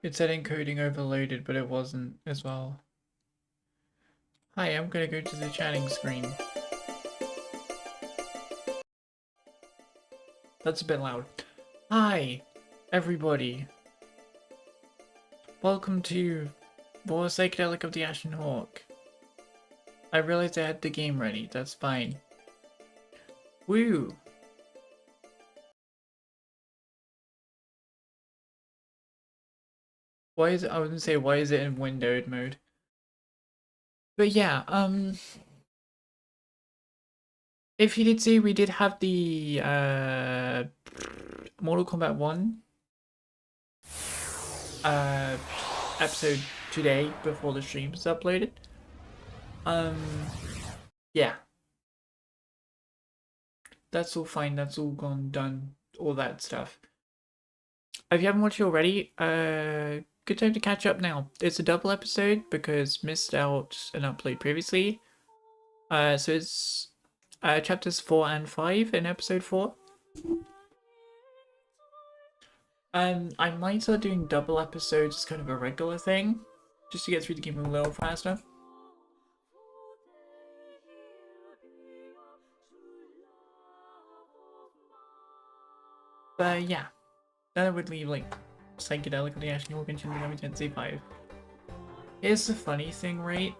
It said encoding overloaded, but it wasn't as well. Hi, I'm gonna go to the chatting screen. That's a bit loud. Hi, everybody. Welcome to more Psychedelic of the Ashen Hawk. I realized I had the game ready. That's fine. Woo! Why is it? I was gonna say, why is it in windowed mode? But yeah, if you did see, we did have the Mortal Kombat 1 uh episode today before the stream is uploaded. Yeah. That's all fine, that's all gone done, all that stuff. If you haven't watched it already, good time to catch up now. It's a double episode because missed out an upload previously. So it's chapters 4 and 5 in episode 4. I might start doing double episodes as kind of a regular thing, just to get through the game a little faster. But yeah, that would leave like Psychedelica, the Ashen Hawk, and Shin Megami Tensei 5. Here's the funny thing, right?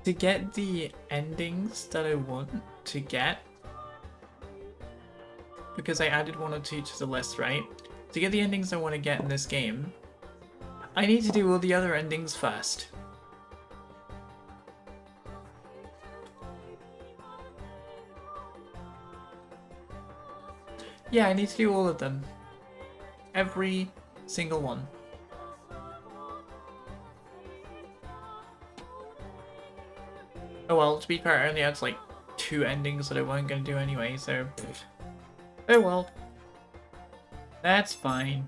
To get the endings that I want to get, because I added 1 or 2 to the list, right? To get the endings I want to get in this game, I need to do all the other endings first. Yeah, I need to do all of them. Every single one. Oh well, to be fair, I only had like 2 endings that I wasn't going to do anyway, so... Oh well. That's fine.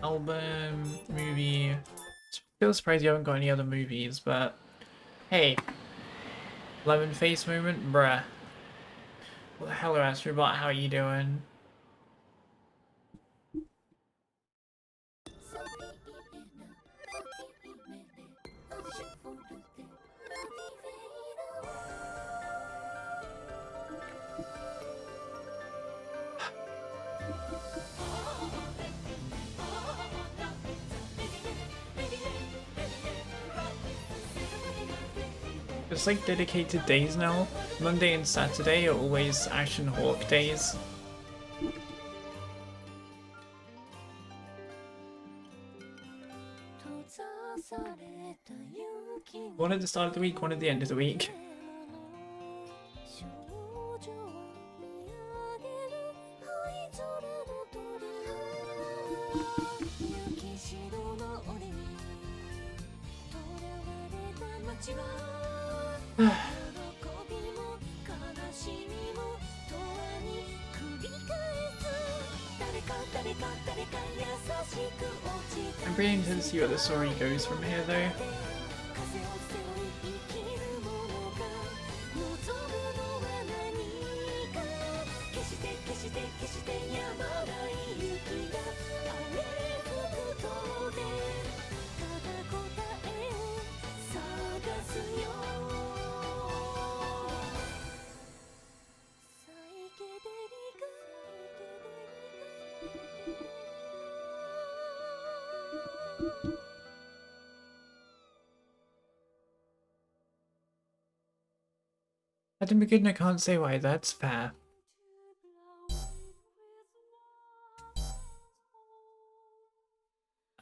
Album, movie... Still surprised you haven't got any other movies, but... Hey. Lemon face moment? Bruh. Well, hello Astrobot, how are you doing? It's like dedicated days now. Monday and Saturday are always Ashen Hawk days. One at the start of the week, one at the end of the week. I'm really interested to see where the story goes from here though. Adam McGinn, I can't say why, that's fair.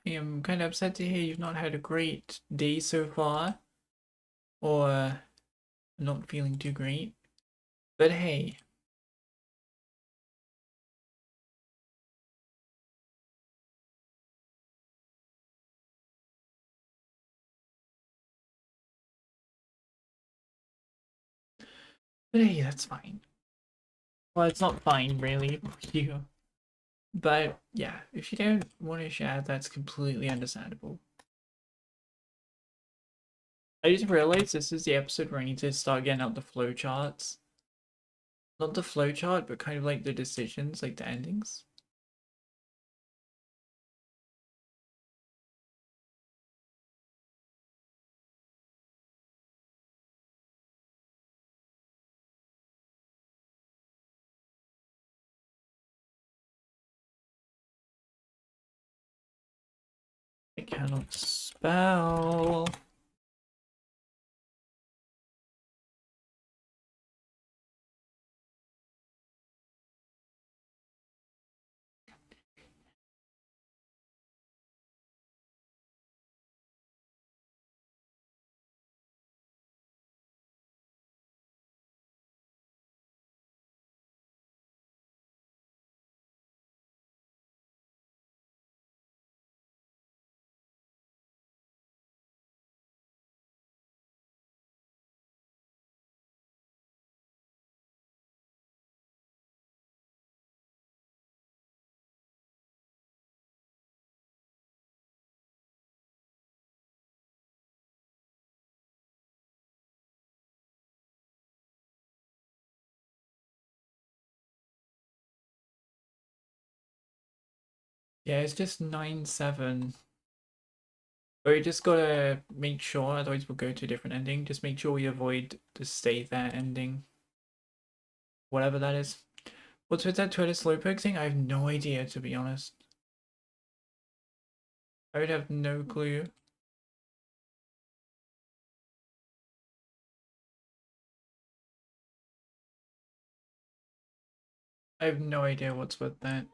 I am kind of upset to hear you've not had a great day so far. Or not feeling too great. But hey. But hey, that's fine. Well, it's not fine, really, for you. But yeah, if you don't want to share, that's completely understandable. I just realized this is the episode where I need to start getting out the flowcharts. Not the flowchart, but kind of like the decisions, like the endings. I cannot spell. Yeah, it's just 9-7. But we just gotta make sure, otherwise we'll go to a different ending. Just make sure we avoid the stay there ending. Whatever that is. What's with that Twitter slowpoke thing? I have no idea, to be honest. I would have no clue. I have no idea what's with that.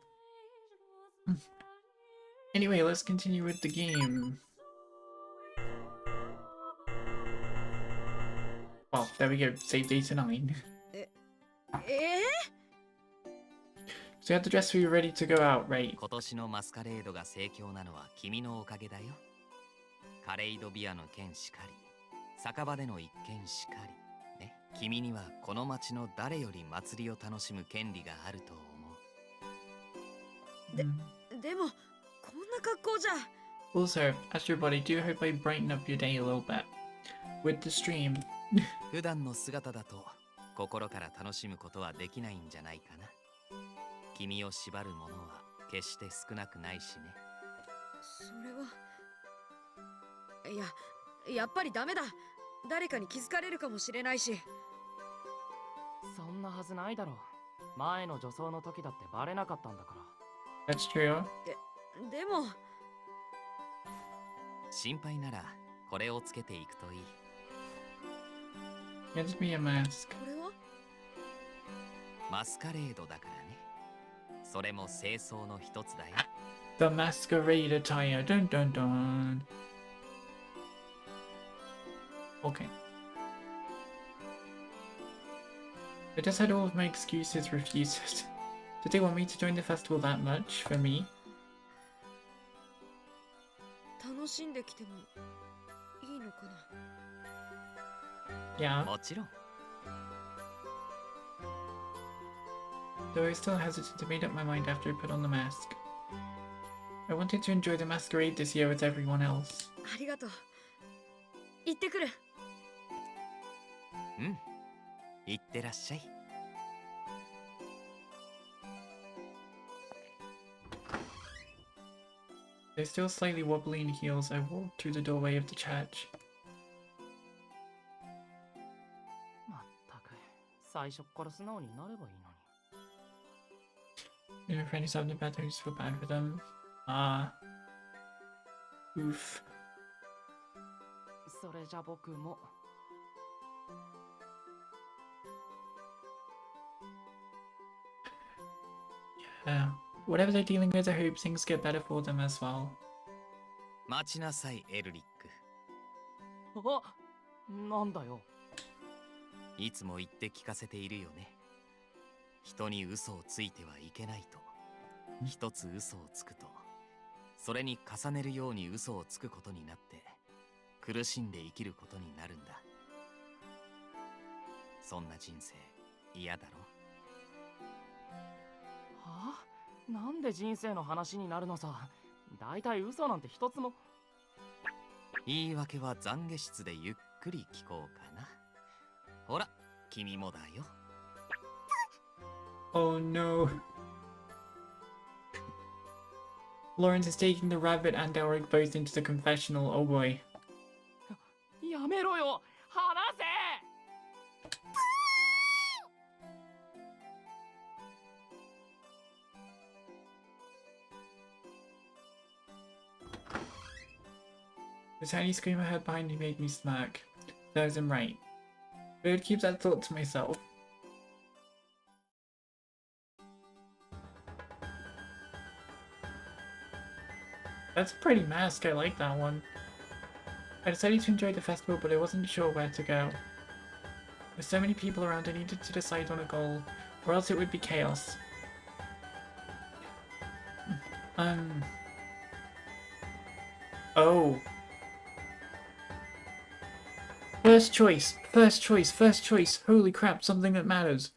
Anyway, let's continue with the game. Well, there we go. Save data 9. So you have to dress for you ready to go out, right? 今年のマスカレードが盛況なのは君のおかげだよ。カレイドビアの件しかり、酒場での一件しかり、ね。君にはこの町の誰より祭りを楽しむ権利があると思う。でもこんな格好じゃ。Also, Astro Body, do hope I brighten up your day a little bit with the stream. 普段の姿だと心から楽しむことはできないんじゃないかな。君を縛るものは決して少なくないしね。それは。やっぱりダメだ。誰かに気づかれるかもしれないし。そんなはずないだろう。前の女装の時だってバレなかったんだから。That's true. でも。心配ならこれをつけていくといい。Get me a mask. これは？マスカレードだからね。それも清掃の一つだよ。The Masquerade attire. Dun dun dun. Okay. I just had all of my excuses refused. Did they want me to join the festival that much for me? 楽しんできてもいいのかな。Yeah. もちろん。Though I still hesitant, I made up my mind after I put on the mask. I wanted to enjoy the masquerade this year with everyone else. ありがとう。行ってくる。うん。行ってらっしゃい。They're still slightly wobbly in heels. I walked through the doorway of the church. まったく、最初から素直になればいいのに。You know, friends have the bad things feel bad for them. Oof. それじゃ僕も。Yeah. Whatever they're dealing with, I hope things get better for them as well. 待ちなさい、エルリック。あ、なんだよ。いつも言って聞かせているよね。人に嘘をついてはいけないと。一つ嘘をつくと、それに重ねるように嘘をつくことになって、苦しんで生きることになるんだ。そんな人生、嫌だろ？はあ？なんで人生の話になるのさ。だいたい嘘なんて一つも。言い訳は懺悔室でゆっくり聞こうかな。ほら、君もだよ。Oh no. Lawrence is taking the rabbit and Elric both into the confessional. Oh boy. やめろよ話せ The tiny scream I heard behind me made me smirk. Serves him right. But I would keep that thought to myself. That's a pretty mask, I like that one. I decided to enjoy the festival, but I wasn't sure where to go. With so many people around, I needed to decide on a goal, or else it would be chaos. Oh. First choice, first choice, first choice. Holy crap, something that matters.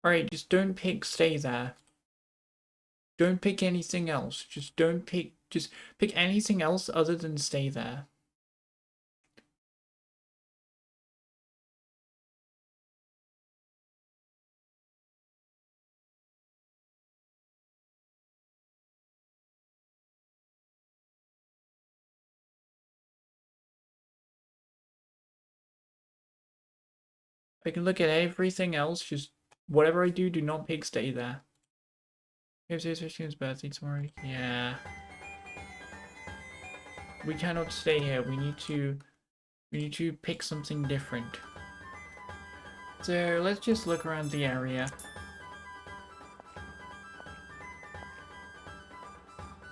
Alright, just don't pick stay there. Don't pick anything else. Just don't pick, just pick anything else other than stay there. I can look at everything else, just whatever I do, do not pick stay there. It's his birthday tomorrow. Yeah. We cannot stay here. We need to pick something different. So let's just look around the area.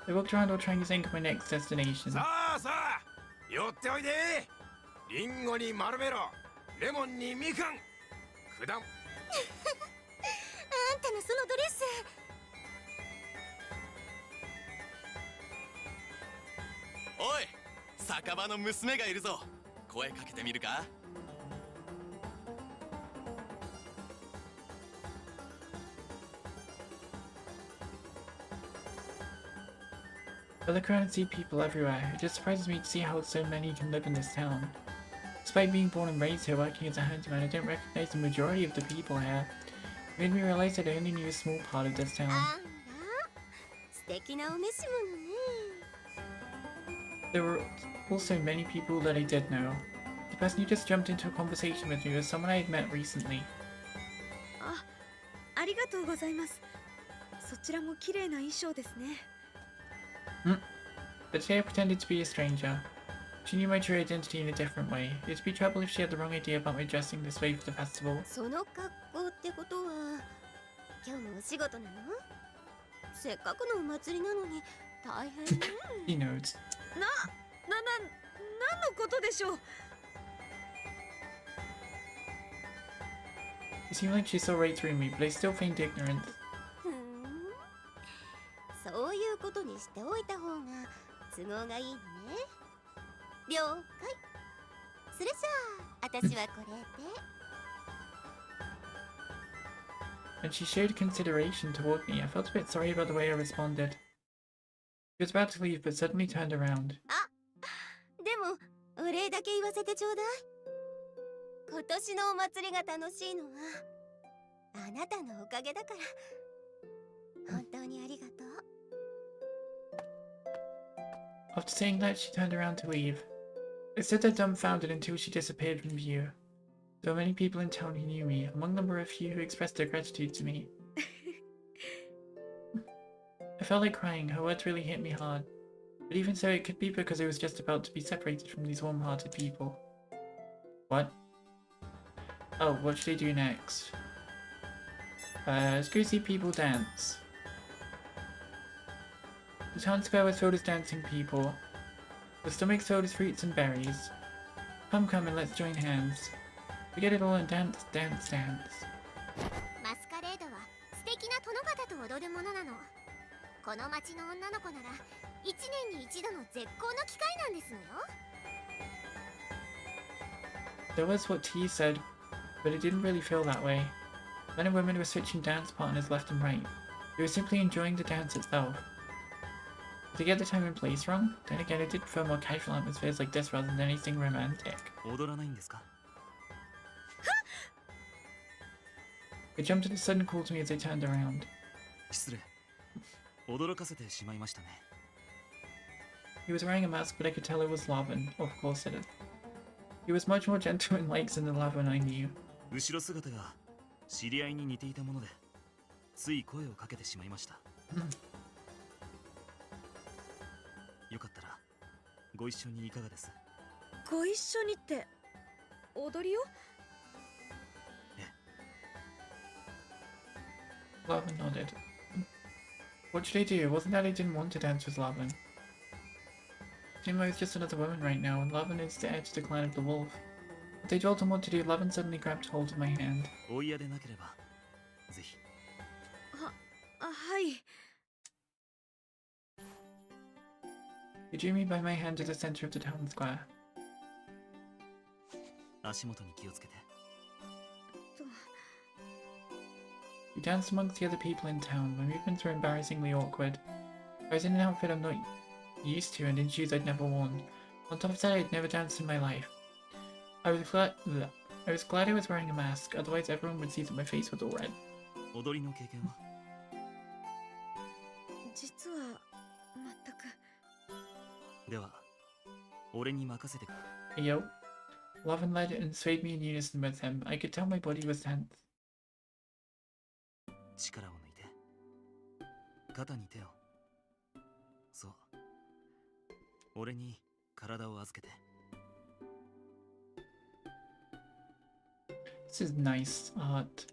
I walked around while trying to think of my next destination. さあさあ寄っておいでリンゴにマルメロレモンにみかん果物あんたのそのドレスおい酒場の娘がいるぞ声かけてみるか I look around and see people everywhere. It just surprises me to see how so many can live in this town. Despite being born and raised here working as a handyman, I don't recognize the majority of the people here. It made me realize that I only knew a small part of this town. 素敵なお召し物ね There were also many people that I did know. The person who just jumped into a conversation with me was someone I had met recently. ありがとうございますそちらも綺麗な衣装ですね But today I pretended to be a stranger. She knew my true identity in a different way. It'd be trouble if she had the wrong idea about my dressing this way for the festival. その格好ってことは今日もお仕事なのせっかくのお祭りなのに大変ね She knows. 何のことでしょう It seemed like she saw right through me, but I still feigned ignorance. ふんそういうことにしておいた方が都合がいいのね了解それじゃあ私はこれで And she showed consideration toward me. I felt a bit sorry about the way I responded. She was about to leave, but suddenly turned around. でもお礼だけ言わせてちょうだい今年のお祭りが楽しいのはあなたのおかげだから本当にありがとう After saying that, she turned around to leave. I stood there dumbfounded until she disappeared from view. There were many people in town who knew me. Among them were a few who expressed their gratitude to me. I felt like crying. Her words really hit me hard. But even so, it could be because I was just about to be separated from these warm-hearted people. What? Oh, what should I do next? Let's go see people dance. The town square was filled with dancing people. The stomachs filled with fruits and berries. Come, come, and let's join hands. Forget it all and dance, dance, dance. マスカレードは素敵な殿方と踊るものなのこの町の女の子なら1年に一度の絶好の機会なんですのよ That was what T said, but it didn't really feel that way. Men and women were switching dance partners left and right. They were simply enjoying the dance itself. Did I get the time and place wrong? Then again, I did prefer more casual atmospheres like this rather than anything romantic. 踊らないんですか I jumped at the sudden call to me as I turned around. 失礼。驚かせてしまいましたね。 He was wearing a mask, but I could tell it was Lavin. Of course it is. He was much more gentle and likes than the Lavin I knew. 後ろ姿が知り合いに似ていたもので、つい声をかけてしまいました。よかったらご一緒にいかがです？ご一緒にって踊りを？ Lavin nodded. What should I do? It wasn't that I didn't want to dance with Lavin. Jimbo is just another woman right now, and Lavin is the heir to the clan of the wolf. As I told him what to do, Lavin suddenly grabbed hold of my hand. お嫌でなければぜひ。はい。 He drew me by my hand to the center of the town square. 足元に気をつけて。 We danced amongst the other people in town. My movements were embarrassingly awkward. I was in an outfit I'm not used to and in shoes I'd never worn. On top of that, I'd never danced in my life. I was glad I was wearing a mask, otherwise everyone would see that my face was all red. 踊りの経験は？ 実は全く。 では、俺に任せて。 Hey, yo. Lavin led and swayed me in unison with him. I could tell my body was tense. 力を抜いて。肩に手を。そう。俺に体を預けて。 This is nice art.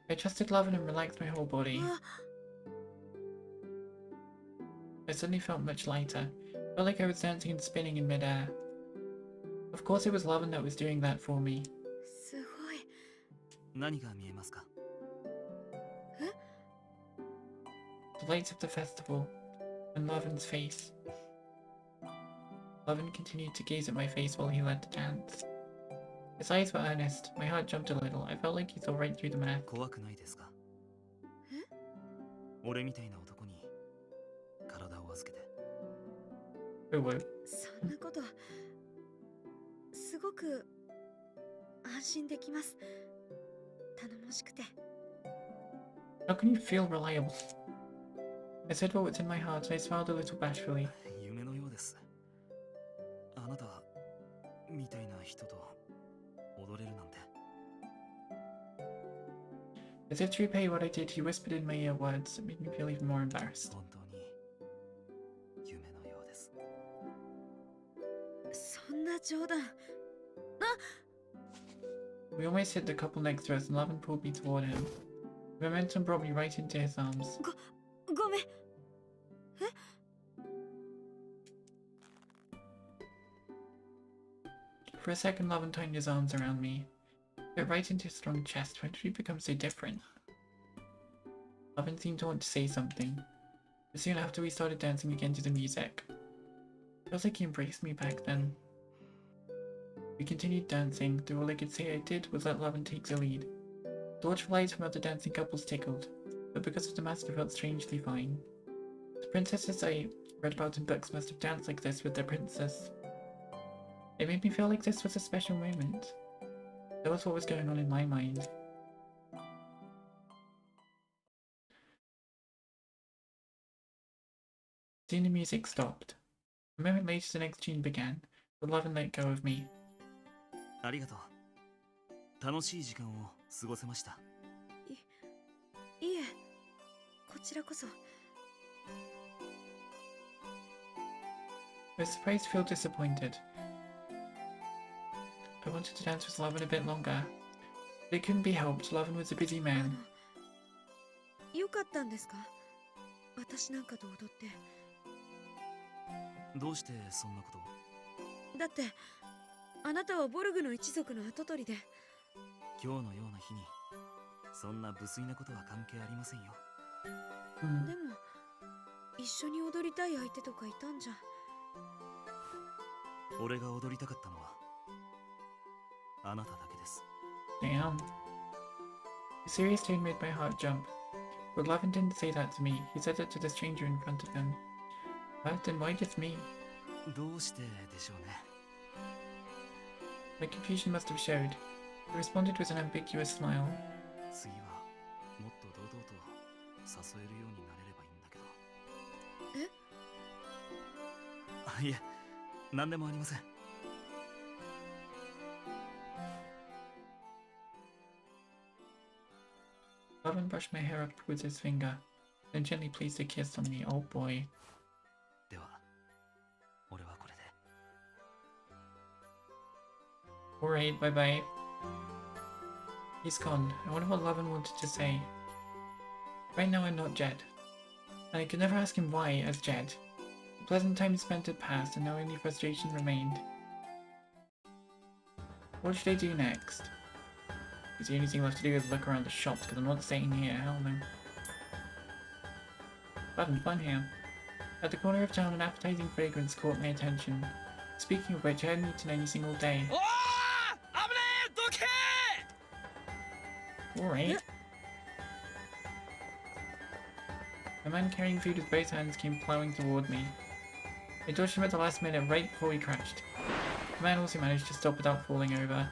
I trusted Lavin and relaxed my whole body. I suddenly felt much lighter. Felt like I was dancing and spinning in midair. Of course it was Lavin that was doing that for me. すごい。何が見えますか？ The lights of the festival, and Lavin's face. Lavin continued to gaze at my face while he led the dance. His eyes were earnest. My heart jumped a little. I felt like he saw right through the mask. 怖くないですか？俺みたいな男に体を預けて。 Oh, whoa. そんなことすごく安心できます。頼もしくて。 How can you feel reliable? I said what was in my heart, and I smiled a little bashfully. 夢のようです。あなたみたいな人と踊れるなんて。 As if to repay what I did, he whispered in my ear words that made me feel even more embarrassed. 本当に夢のようです。そんな冗談。 We almost hit the couple next to us, and Lavin pulled me toward him. The momentum brought me right into his arms. ごめん。 For a second, Lavin tightened his arms around me. Fit right into his strong chest. When did we become so different? Lavin seemed to want to say something, but soon after we started dancing again to the music. It feels like he embraced me back then. We continued dancing, though all I could say I did was let Lavin take the lead. The watchful eyes from other dancing couples tickled, but because of the mask I felt strangely fine. The princesses I read about in books must have danced like this with their princess. It made me feel like this was a special moment. That was what was going on in my mind. Soon the music stopped. A moment later the next tune began, but Lavin let go of me. ありがとう。楽しい時間を過ごせました。いえ、こちらこそ。 I was surprised to feel disappointed. I wanted to dance with Lavin a bit longer, but it couldn't be helped. Lavin was a busy man. よかったんですか？私なんかと踊って。どうしてそんなこと？だってあなたはボルグの一族の跡取りで。今日のような日にそんな無粋なことは関係ありませんよ。でも一緒に踊りたい相手とかいたんじゃ。俺が踊りたかったのはあなただけです。 Damn. The serious tone made my heart jump. But Lavin didn't say that to me. He said it to the stranger in front of him. But then why just me? どうしてでしょうね。My confusion must have showed. He responded with an ambiguous smile. 次はもっと堂々と誘えるようになれればいいんだけど。いえ、何でもありません。Robin brushed my hair up with his finger, then gently placed a kiss on me. Oh boy. では、俺はこれで。Alright, bye bye. He's gone. I wonder what Robin wanted to say. Right now I'm not Jed. And I could never ask him why as Jed. The pleasant time spent had passed and now only frustration remained. What should I do next? Because the only thing left to do is look around the shops because I'm not staying here, hell no. Having fun here. At the corner of town an appetizing fragrance caught my attention. Speaking of which, I hadn't eaten anything all day. Alright. A man carrying food with both hands came plowing toward me. I dodged him at the last minute right before he crashed. The man also managed to stop without falling over.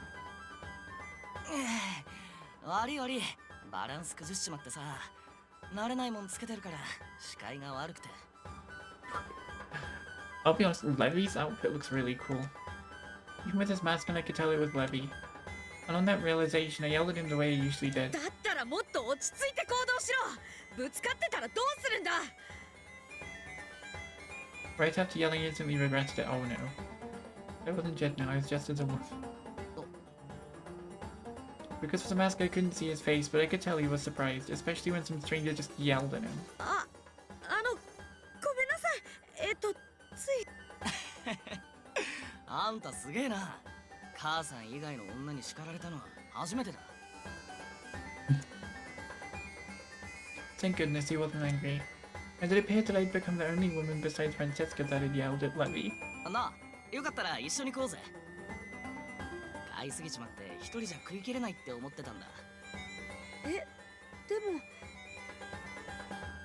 悪い悪い、バランス崩しちまってさ、慣れないもんつけてるから視界が悪くて。I'll be honest, Levy's outfit looks really cool. Even with his mask on, I could tell it was Levy. And on that realization, I yelled at him the way I usually did. だったらもっと落ち着いて行動しろ。ぶつかってたらどうするんだ。 Right after yelling, I instantly regretted it. Oh no. I wasn't Jed now, I was just as a wolf. Because of the mask, I couldn't see his face, but I could tell he was surprised, especially when some stranger just yelled at him. ごめんなさい。つい。あんたすげえな。母さん以外の女に叱られたのは初めてだ。Thank goodness he wasn't angry. And it appeared that I'd become the only woman besides Francesca that had yelled at Levy. なあ、よかったら一緒に行こうぜ。買いすぎちまって一人じゃ食い切れないって思ってたんだ。でも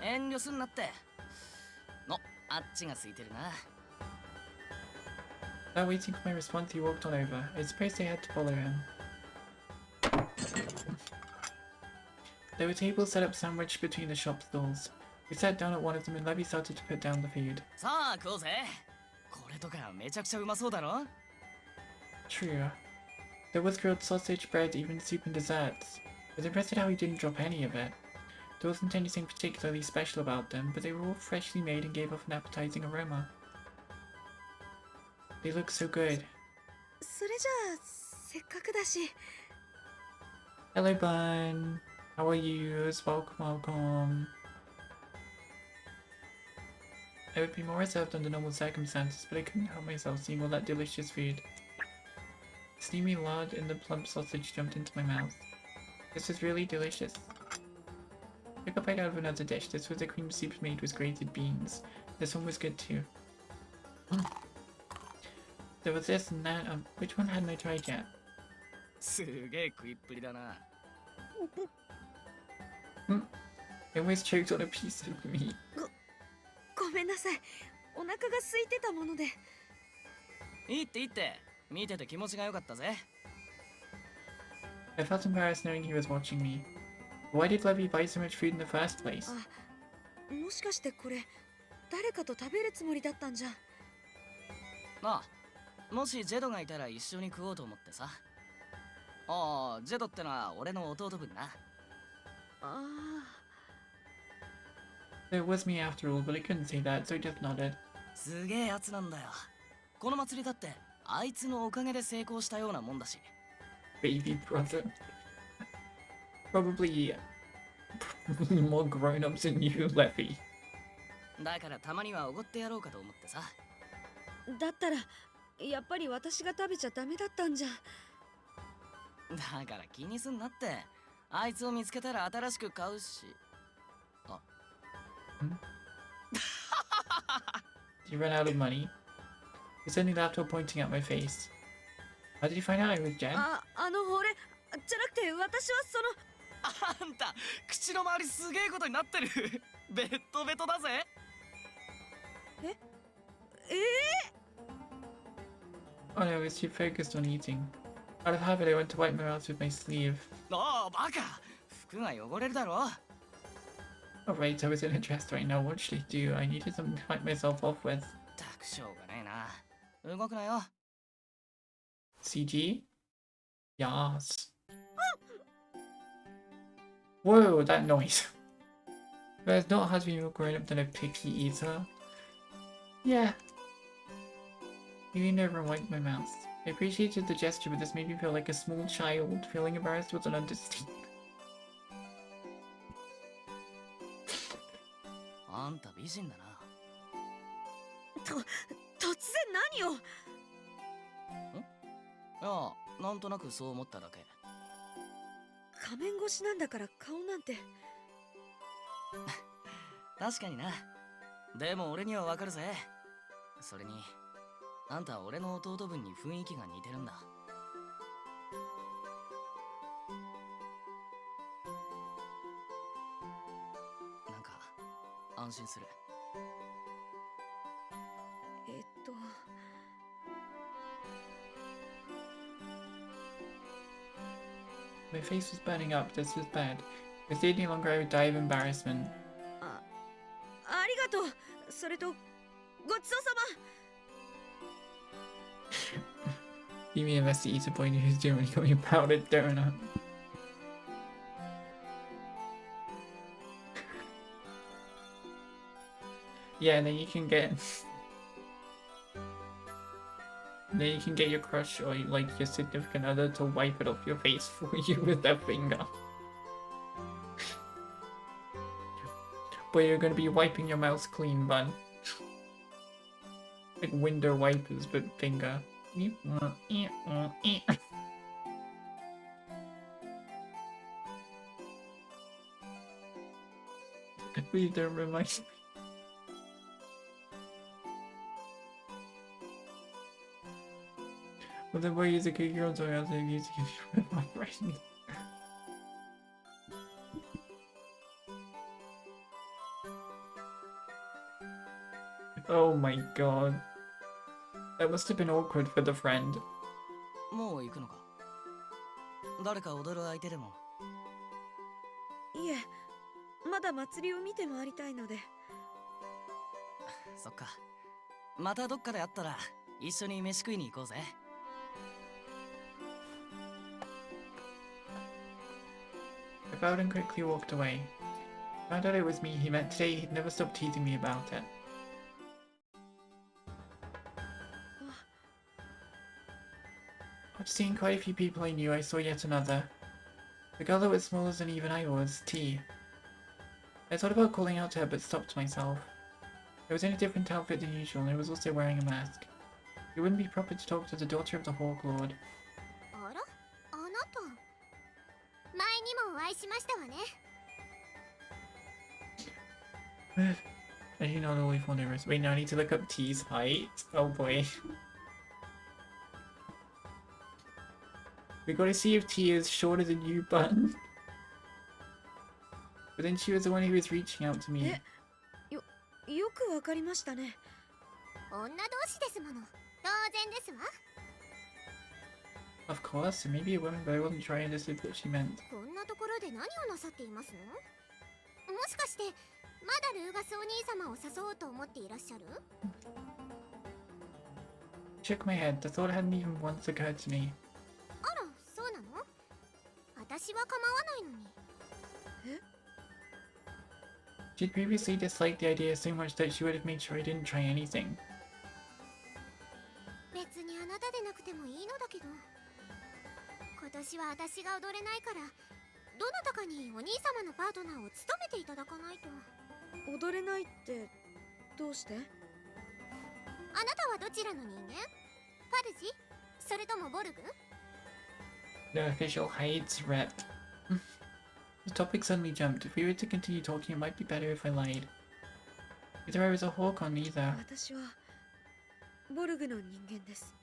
遠慮すんなって。の、あっちが空いてるな。Without waiting for my response, he walked on over. I suppose I had to follow him. There were tables set up sandwiched between the shop stalls. We sat down at one of them and Levy started to put down the food. さあ食おうぜ。これとかめちゃくちゃうまそうだろ。 True. There was grilled sausage, bread, even soup and desserts. I was impressed at how he didn't drop any of it. There wasn't anything particularly special about them, but they were all freshly made and gave off an appetizing aroma. They look so good. それじゃあせっかくだし。 Hello, Bun. How are you? Welcome, welcome. I would be more reserved under normal circumstances, but I couldn't help myself seeing all that delicious food. Steamy lard and the plump sausage jumped into my mouth. This was really delicious. I took a bite out of another dish. This was a cream soup made with grated beans. This one was good too. There was this and that. Which one hadn't I tried yet? すげえ食いっぷりだな。I almost choked on a piece of meat. ごめんなさい。お腹が空いてたもので。いいっていいって。見てて気持ちが良かったぜ。I felt embarrassed knowing he was watching me. Why did Levy buy so much food in the first place? もしかしてこれ誰かと食べるつもりだったんじゃ。なあ、もしジェドがいたら一緒に食おうと思ってさ。ああ、ジェドってのは俺の弟分な。It was me after all, but I couldn't say that, so I just nodded. すげえやつなんだよ。この祭りだってあいつのおかげで成功したようなもんだし。Baby brother. Probably more grown-ups than you, Levy. だからたまにはおごってやろうかと思ってさ。だったらやっぱり私が食べちゃダメだったんじゃ。だから気にすんなって。あいつを見つけたら新しく買うし。あ。You ran out of money? He suddenly laughed while pointing at my face. How did you find out I was Jen? 俺じゃなくて私はその。あんた口の周りすげえことになってる。ベッドベトだぜ。Oh no, I was too focused on eating. Out of habit, I went to wipe my mouth with my sleeve. ああ、バカ。服が汚れるだろ。 Alright, I was in a dress right now. What should I do? I needed something to wipe myself off with. たくしょうがねえな。動くなよ。 CG? Yes. Whoa, that noise. But it's not hard to be more grown up than a picky eater. Yeah. He leaned over and wiped my mouth. I appreciated the gesture, but this made me feel like a small child. Feeling embarrassed was an understatement. あんた美人だな。突然何を。いや、なんとなくそう思っただけ。仮面越しなんだから顔なんて。確かにな。でも俺にはわかるぜ。それに、あんたは俺の弟分に雰囲気が似てるんだ。なんか、安心する。My face was burning up. This was bad. If I stayed any longer, I would die of embarrassment. ありがとう。それとごちそうさま。 You mean invest the eater boy who's doing when you got me a powdered donut. Yeah, and then you can get... then you can get your crush or like your significant other to wipe it off your face for you with their finger. But you're gonna be wiping your mouth clean, bud. Like window wipers, but finger. Please don't remind me. Well, then why use a good girl toy outside of music if you're with my friend? Oh my god. That must have been awkward for the friend. もう行くのか。誰か踊る相手でも。いえ、まだ祭りを見て回りたいので。そっか。またどっかで会ったら一緒に飯食いに行こうぜ。I bowed and quickly walked away. Found out it was me he met today. He'd never stopped teasing me about it. After seeing quite a few people I knew, I saw yet another. The girl that was smaller than even I was, T. I thought about calling out to her but stopped myself. I was in a different outfit than usual and I was also wearing a mask. It wouldn't be proper to talk to the daughter of the Hawk Lord. あら、あなた。前にもお会いしましたわね。I do not only fall nervous. Wait, now I need to look up T's height. Oh boy. We gotta see if T is shorter than you, button. But then she was the one who was reaching out to me. よくわかりましたね。女同士ですもの。当然ですわ。Of course, maybe a woman, but I wasn't trying to understand what she meant. こんなところで何をなさっていますの？もしかしてまだルーガスお兄様を誘おうと思っていらっしゃる？ Shook my head. The thought hadn't even once occurred to me. あら、そうなの？私は構わないのに。She'd previously disliked the idea so much that she would have made sure I didn't try anything. 別にあなたでなくてもいいのだけど。今年は私が踊れないから、どなたかにお兄様のパートナーを務めていただかないと。踊れないってどうして？あなたはどちらの人間？パルジ？それともボルグ？ The official hides rep. The topic suddenly jumped. If we were to continue talking, it might be better if I lied. Either I was a hawk or neither. 私はボルグの人間です。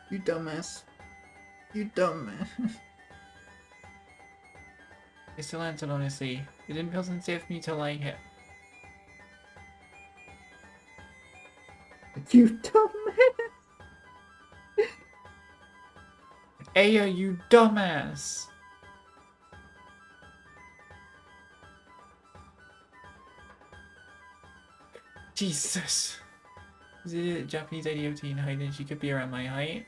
You dumbass. You dumbass. I still answered honestly. It didn't feel sincere for me to lie here. You dumbass. Aya, you dumbass! Jesus. Is it a Japanese ADOT in height and she could be around my height?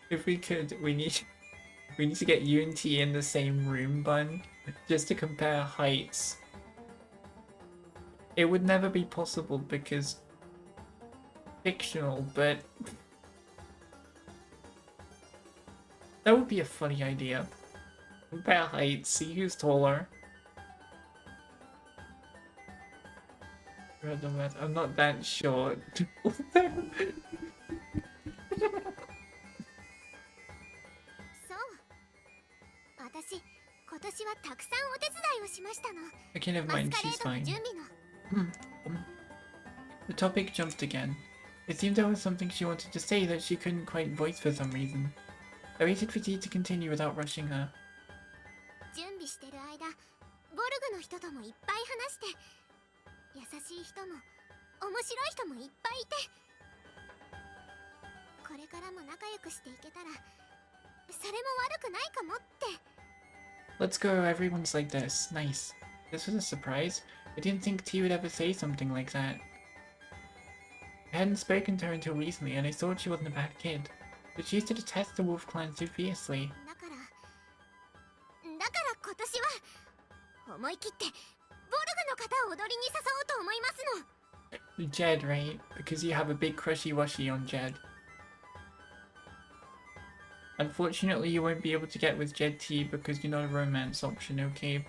If we could, we need to get you and T in the same room, Bun, just to compare heights. It would never be possible because fictional, but that would be a funny idea. Compare heights, see who's taller. I'm not that short. 私、今年はたくさんお手伝いをしましたの。 Okay, never マス mind, カレ she's ードの fine. 準備の。The topic jumped again. It seemed there was something she wanted to say that she couldn't quite voice for some reason. I waited for T to continue without rushing her. 準備してる間、ボルグの人ともいっぱい話して、優しい人も面白い人もいっぱいいて、これからも仲良くしていけたら、それも悪くないかもって。Let's go, everyone's like this. Nice. This was a surprise. I didn't think T would ever say something like that. I hadn't spoken to her until recently, and I thought she wasn't a bad kid. But she used to detest the Wolf Clan so fiercely. だから今年は思い切ってボルグの方を踊りに誘おうと思いますの。 Jed, right? Because you have a big crushy-washy on Jed. Unfortunately, you won't be able to get with Jed T because you're not a romance option, okay?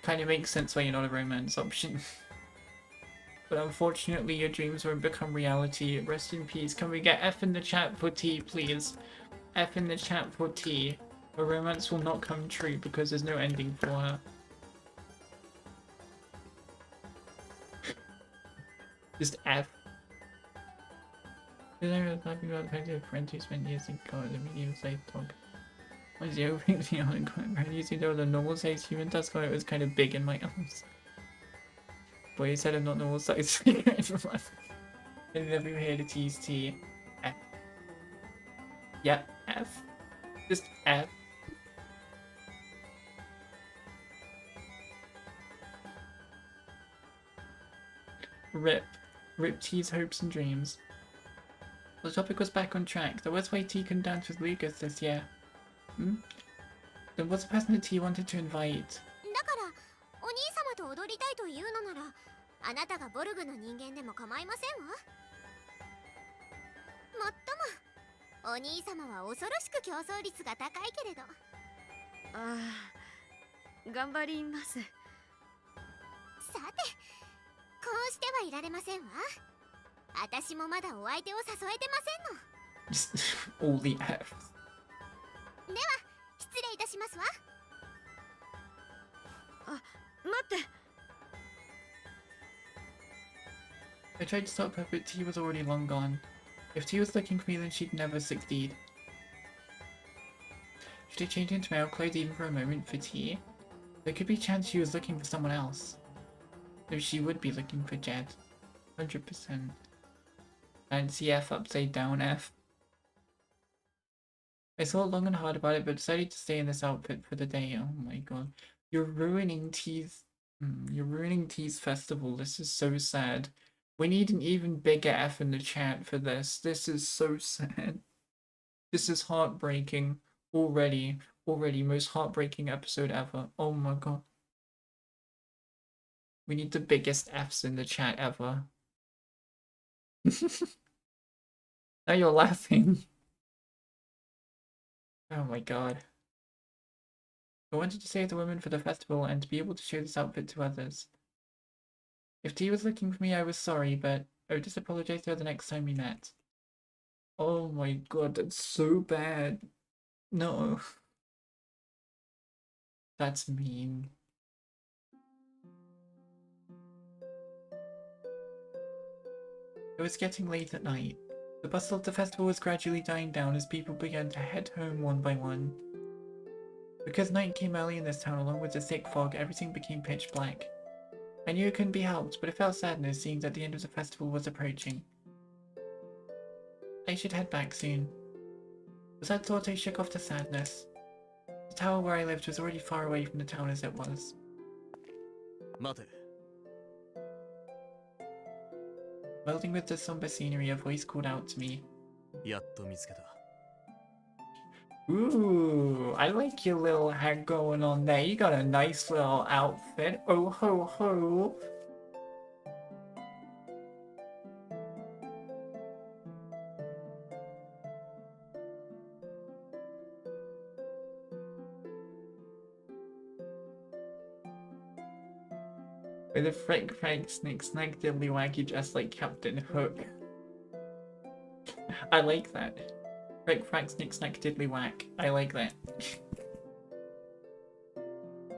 Kinda makes sense why you're not a romance option. But unfortunately, your dreams won't become reality. Rest in peace. Can we get F in the chat for T, please? F in the chat for T. Her romance will not come true because there's no ending for her. Just F. Then I was talking about the fact that friends who spent years in college and video site talk. Was the opening the ongoing using though the normal sized human task it was kind of big in my arms. Boy, you said I'm not normal sized. I never heard to tease T. F. Yeah, F. Just F. Rip. Rip T's hopes and dreams. The topic was back on track. The worst way T can dance with Lucas this year. Hmm? Then what's the person that T wanted to invite? だからお兄様と踊りたいというのなら、あなたがボルグの人間でも構いませんわ。もっともお兄様は恐ろしく競争率が高いけれど。ああ、頑張ります。さて、こうしてはいられませんわ。私もまだお相手を誘えてませんの。 All the F's. では、失礼いたしますわ。あ、待って。I tried to stop her, but T was already long gone. If T was looking for me, then she'd never succeed. Should I change into male clothes even for a moment for T? There could be a chance she was looking for someone else. Though she would be looking for Jed. 100%. Fancy F upside down F. I thought long and hard about it, but decided to stay in this outfit for the day. Oh my god. You're ruining T's... You're ruining T's festival. This is so sad. We need an even bigger F in the chat for this. This is so sad. This is heartbreaking. Already. Most heartbreaking episode ever. Oh my god. We need the biggest Fs in the chat ever. Now you're laughing. Oh my god. I wanted to save the women for the festival and to be able to show this outfit to others. If T was looking for me, I was sorry, but I would just apologize to her the next time we met. Oh my god, that's so bad. No. That's mean. It was getting late at night. The bustle of the festival was gradually dying down as people began to head home one by one. Because night came early in this town along with the thick fog, everything became pitch black. I knew it couldn't be helped, but it felt sadness seeing that the end of the festival was approaching. I should head back soon. Was that thought I shook off the sadness. The tower where I lived was already far away from the town as it was. 待て。 Melding with the somber scenery, a voice called out to me. やっと見つけた。 Ooh, I like your little hat going on there. You got a nice little outfit. Oh ho ho. With a frick frank snick snack diddly wacky just like Captain Hook. I like that. Frick frack snick snack diddly whack. I like that.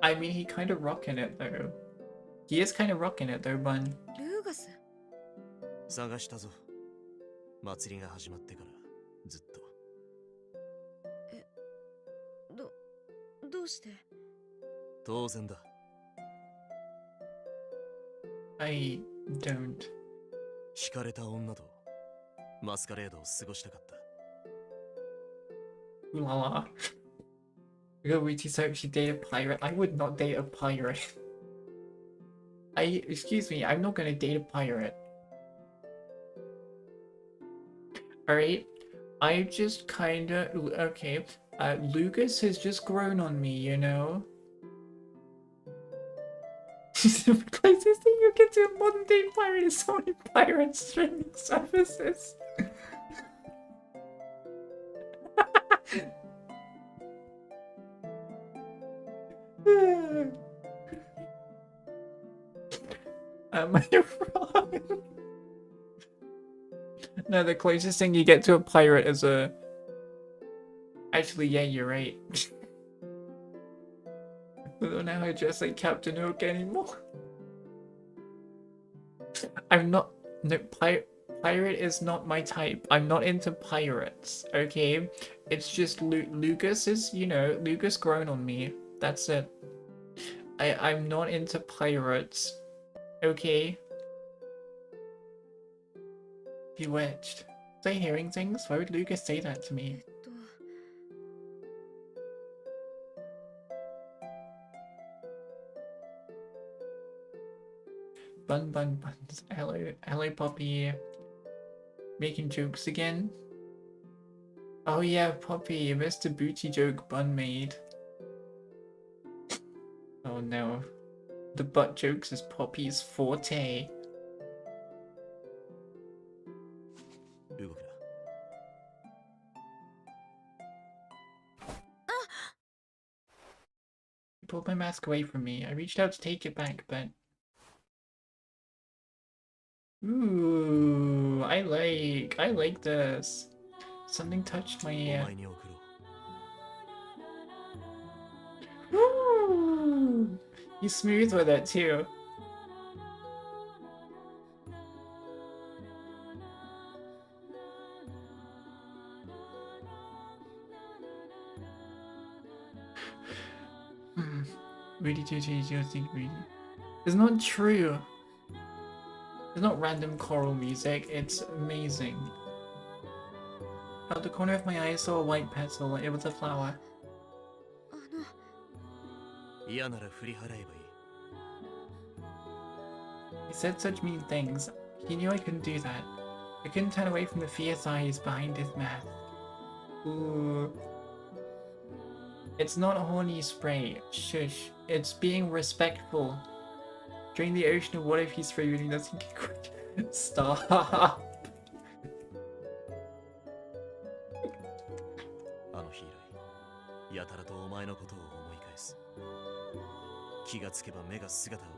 I mean, he kind of rocking it though. He is kind of rocking it though, Bun. ルーガス。探したぞ。祭りが始まってからずっと。どうして？当然だ。 I don't. 惹かれた女とマスカレードを過ごしたかった。 Ooh la la. Goichi so she date a pirate. I would not date a pirate. Excuse me, I'm not gonna date a pirate. Alright, I just kinda, okay, Lucas has just grown on me, you know? The closest thing you get to a modern day pirate is someone in pirate streaming services. Am I wrong? No, the closest thing you get to a pirate is a... Actually, yeah, you're right. I don't know how to dress like Captain Hook anymore. I'm not... No, pirate is not my type. I'm not into pirates, okay? It's just Lucas is, you know, Lucas grown on me. That's it. I'm not into pirates. Okay? Bewitched. Was I hearing things? Why would Lucas say that to me? Buns. Hello, Poppy. Making jokes again? Oh yeah, Poppy, you missed a booty joke Bun made. Oh no. The butt jokes is Poppy's forte. 動くな。 He pulled my mask away from me. I reached out to take it back, but... Ooh, I like this. Something touched my お ear. 前に送ろう。 Ooh, he's smooth with it too. Really do think really. It's not true. It's not random choral music, it's amazing. Out the corner of my eye I saw a white petal, it was a flower. 嫌なら振り払えばいい。 He said such mean things. He knew I couldn't do that. I couldn't turn away from the fierce eyes behind his mask. Ooh. It's not horny spray. Shush. It's being respectful. Drain the ocean of what if he's revealing nothing can quit. Stop. あの日以来、やたらとお前のことを思い返す。気がつけば目が姿を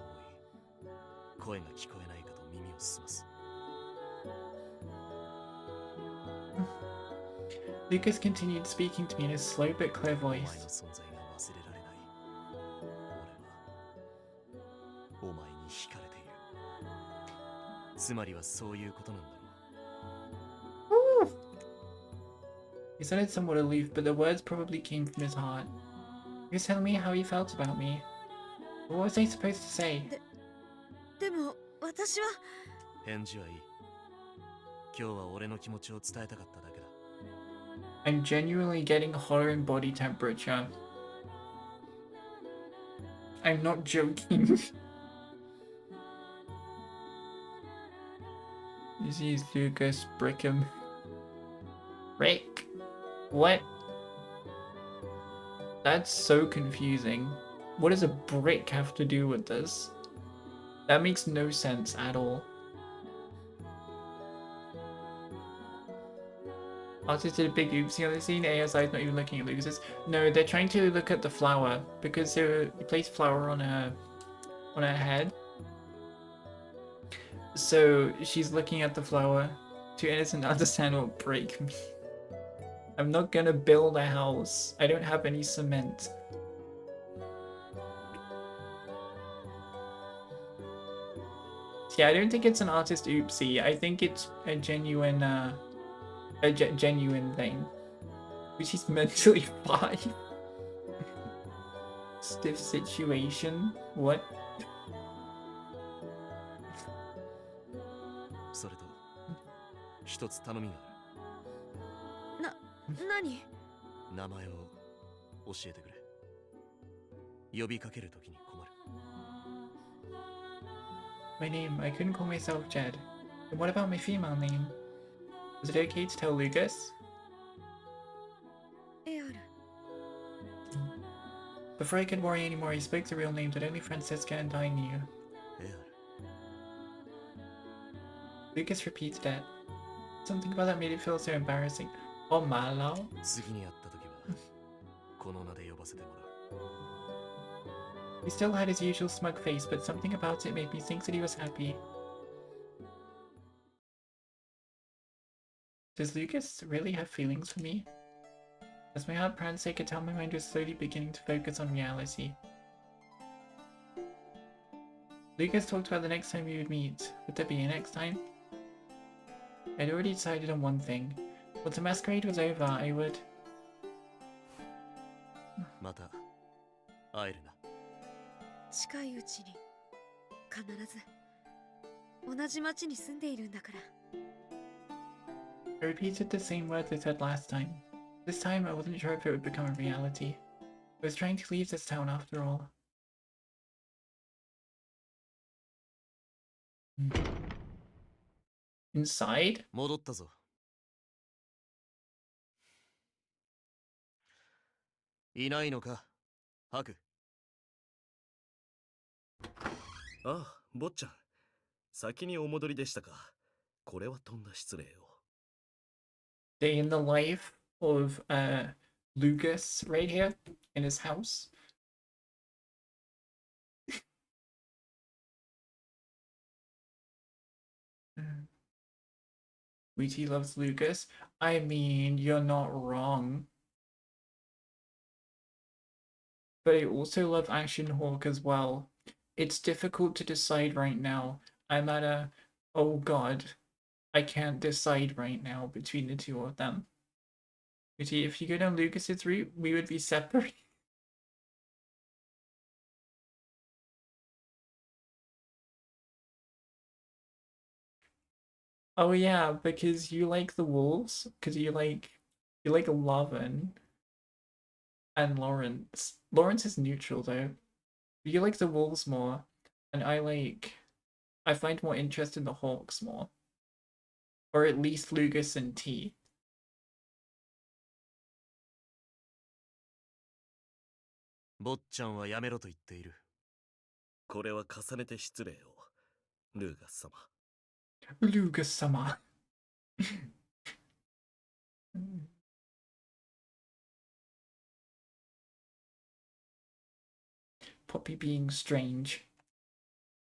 追い、声が聞こえないかと耳を澄ます。 Lucas continued speaking to me in his slow but clear お前の voice. 存在が忘れられない。俺はお前に惹かれている。つまりはそういうことなんだろう。 He sounded somewhat aloof, but the words probably came from his heart. He was telling me how he felt about me. What was I supposed to say? でも私は。返事はいい。今日は俺の気持ちを伝えたかっただけだ。 I'm genuinely getting hotter in body temperature. I'm not joking. This is Lucas Brickham. Rick? What? That's so confusing. What does a brick have to do with this? That makes no sense at all. Artist did a big oopsie on the scene. ASI is not even looking at Lucas's. No, they're trying to look at the flower because he placed flower on her head. So she's looking at the flower. Too innocent to understand what break means. I'm not gonna build a house. I don't have any cement. Yeah, I don't think it's an artist oopsie. I think it's a genuine genuine thing. She's mentally 5. Stiff situation. What? それと一つ頼みがある。何？名前を教えてくれ。呼びかけるときに困る。 My name, I couldn't call myself Jed. And what about my female name? Is it okay to tell Lucas? AR. Before I could worry anymore, he spoke the real name that only Francisca and I knew. エアル。 Lucas repeated it. Something about that made it feel so embarrassing. Oh, Malo? 次に会ったときはこの名で呼ばせてもらう。 He still had his usual smug face, but something about it made me think that he was happy. Does Lucas really have feelings for me? As my heart pounded, I could tell my mind was slowly beginning to focus on reality. Lucas talked about the next time we would meet. Would there be a next time? I'd already decided on one thing. Once the masquerade was over, I would... また会えるな。 近いうちに必ず同じ町に住んでいるんだから。 I repeated the same words I said last time. This time I wasn't sure if it would become a reality. I was trying to leave this town after all. Inside? 戻ったぞ。いないのか、ハク。ああ、坊ちゃん。先にお戻りでしたか。これはとんだ失礼を。 Day in the life of Lucas right here in his house. Wheaty loves Lucas. I mean, you're not wrong. But I also love Ashen Hawk as well. It's difficult to decide right now. I'm at a... Oh god. I can't decide right now between the two of them. Wheaty, if you go down Lucas's route, we would be separate. Oh yeah, because you like the wolves, because you like Lovin and Lawrence. Lawrence is neutral though. You like the wolves more, and I find more interest in the hawks more. Or at least Lucas and T. 坊ちゃんはやめろと言っている。これは重ねて失礼を、ルーガス様。 Lucas-sama. Poppy being strange.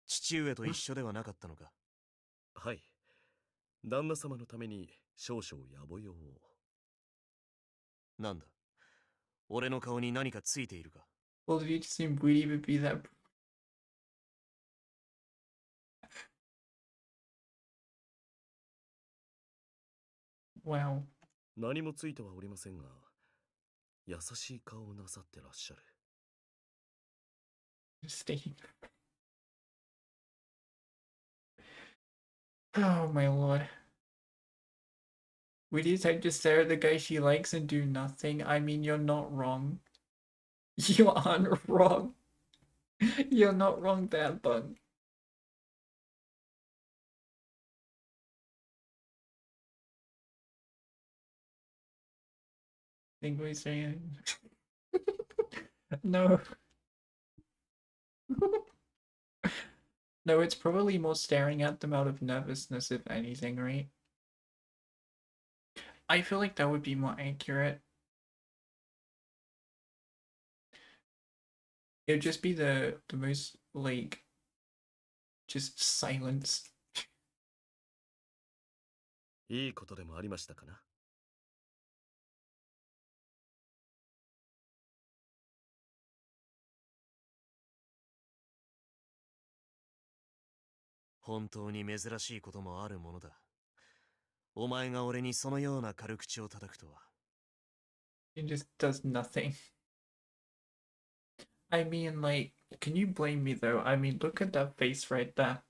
父上と一緒ではなかったのか。はい。旦那様のために少々野暮用を。なんだ、俺の顔に何かついているか。 Well, did you just assume Woody would be that? Wow. 何もついてはおりませんが、優しい顔をなさってらっしゃる。 Stating. Oh my lord. We decide to stare at the guy she likes and do nothing. I mean, you're not wrong. You aren't wrong. You're not wrong there, bug. Think we're saying no. No, it's probably more staring at them out of nervousness, if anything, right? I feel like that would be more accurate. It would just be the most, like, just silence. いいことでもありましたかな。本当に珍しいこともあるものだ。お前が俺にそのような軽口を叩くとは。It just does nothing. I mean, like, can you blame me though? I mean, look at that face right there.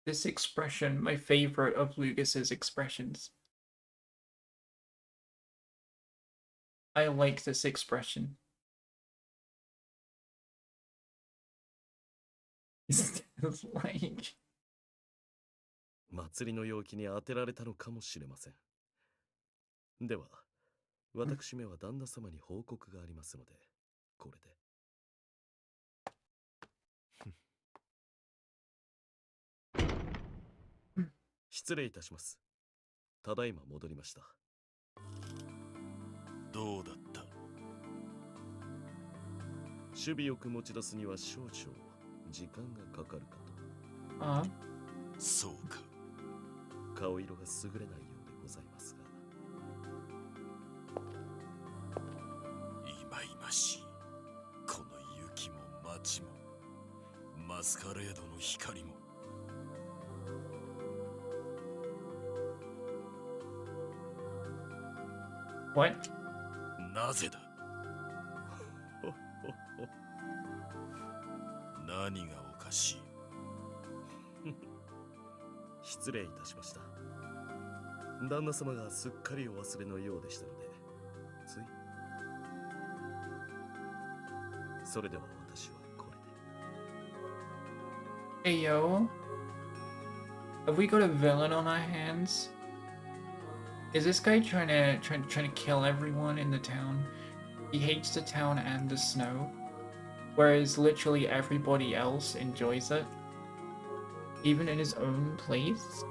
This expression, my favorite of Lucas's expressions. I like this expression. It's like... 祭りの陽気に当てられたのかもしれません。では、私めは旦那様に報告がありますので、これで。失礼いたします。ただいま戻りました。どうだった？守備よく持ち出すには少々時間がかかるかと。ああ。そうか。顔色が優れないようでございますが。いまいましい。この雪も街も、マスカレードの光も。What? なぜだ？何がおかしい？失礼いたしました。旦那様がすっかりお忘れのようでしたので、つい。それでは私はこれで。Hey yo. Have we got a villain on our hands? Is this guy trying to kill everyone in the town? He hates the town and the snow, whereas literally everybody else enjoys it, even in his own place.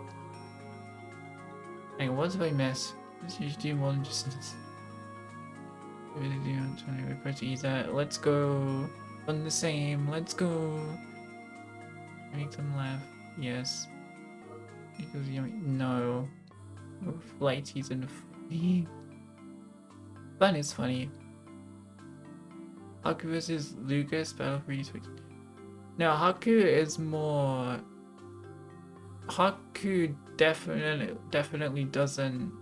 Hey, what did I miss? Let's just do more than just this. Let's go on the same. Let's go. Make them laugh. Yes. Because no. Flighties and funny. Fun is funny. Haku versus Lucas battle for each week. Now Haku is more. Haku definitely doesn't.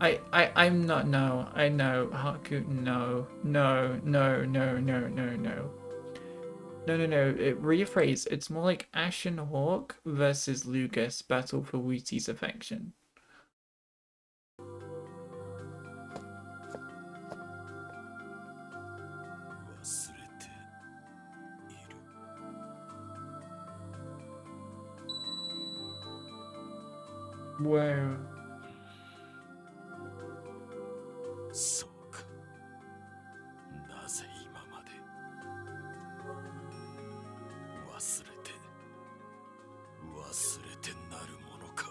I'm not. No, I know Haku. No. No, rephrase. It's more like Ashen Hawk versus Lucas battle for Wooty's affection. Whoa. そうか。なぜ今まで忘れてなるものか。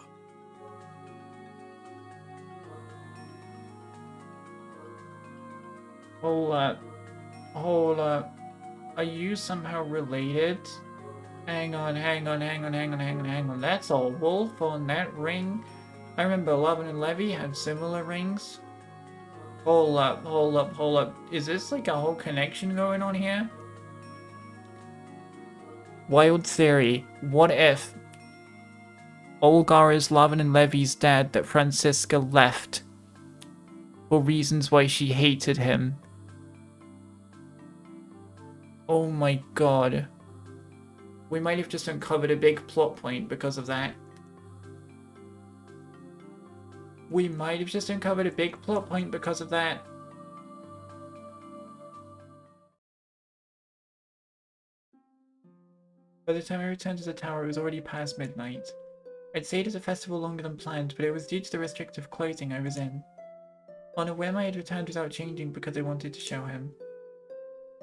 Hold up. Are you somehow related? Hang on. That's a wolf on that ring. I remember Lovin and Levy had similar rings. Hold up. Is this like a whole connection going on here? Wild theory. What if Olgar is Lovin and Levy's dad that Francisca left for reasons why she hated him? Oh my god. We might have just uncovered a big plot point because of that. We might have just uncovered a big plot point because of that. By the time I returned to the tower, it was already past midnight. I'd stayed at the festival longer than planned, but it was due to the restrictive clothing I was in. On a whim, I had returned without changing because I wanted to show him.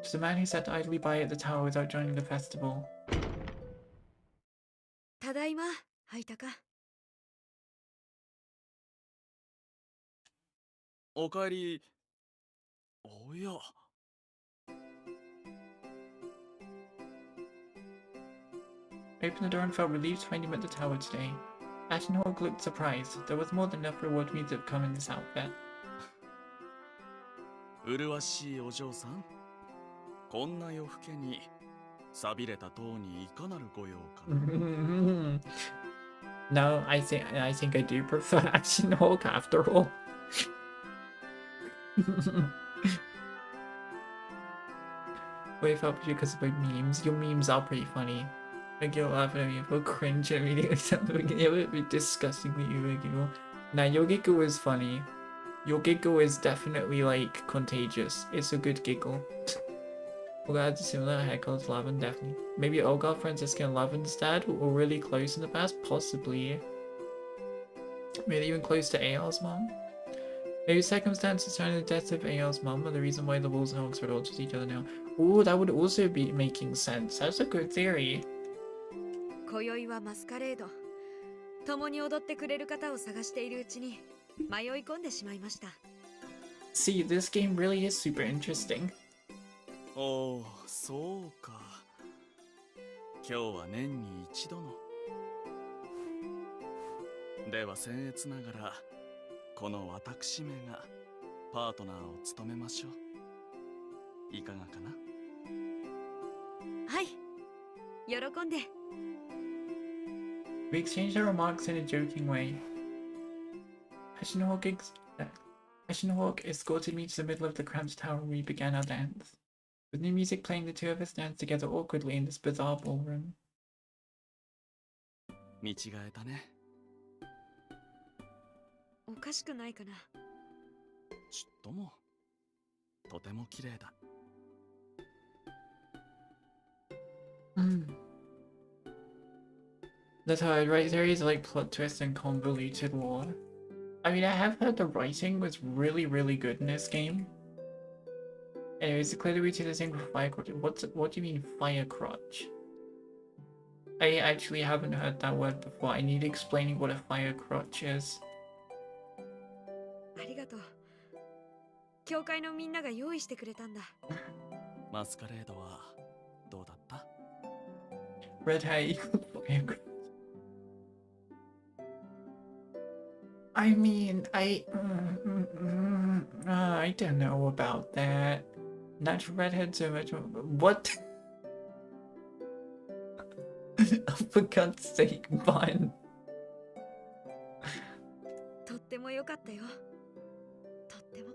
To the man who sat idly by at the tower without joining the festival. ただいま、ハイタカ。おかえり。おや。I opened the door and felt relieved to find him at the tower today. Ashen Hawk looked surprised. There was more than enough reward for me to have come in this outfit. 麗しいお嬢さん。こんな夜更けに寂れた塔にいかなるご用かな。No, I think I do prefer Ashen Hawk after all. Wait, I felt because of my memes. Your memes are pretty funny. Like you'll laugh at me, you'll cringe at me, it would be disgusting that you would giggle. Nah, your giggle is funny. Your giggle is definitely like contagious. It's a good giggle. Olga had a similar haircut to Lavin, definitely. Maybe Olga, Francisca, and Lavin's dad were really close in the past? Possibly. Maybe even close to AL's mom? Maybe circumstances surrounding the death of AL's mom are the reason why the Wolves and Hawks are at odds with each other now. Ooh, that would also be making sense. That's a good theory. 今宵はマスカレード。共に踊ってくれる方を探しているうちに迷い込んでしまいました。See, this game really is super interesting. おお、そうか。今日は年に一度の。では僭越ながら、この私めがパートナーを務めましょう。いかがかな？はい、喜んで。We exchanged our remarks in a joking way. Ashen Hawk escorted me to the middle of the cramped tower and we began our dance. With new music playing, the two of us danced together awkwardly in this bizarre ballroom. 見違えたね。おかしくないかな。ちっとも、とても綺麗だ。That's how I'd write theories like plot twists and convoluted lore. I mean, I have heard the writing was really, really good in this game. Anyways, clearly we do the thing with fire crotch. What do you mean fire crotch? I actually haven't heard that word before. I need explaining what a fire crotch is. ありがとう。教会のみんなが用意してくれたんだ。マスカレードはどうだった？ Red hair equals fire crotch. I mean, I don't know about that. Natural redhead so much. What? For God's sake, Vine. とっても良かったよ。とっても。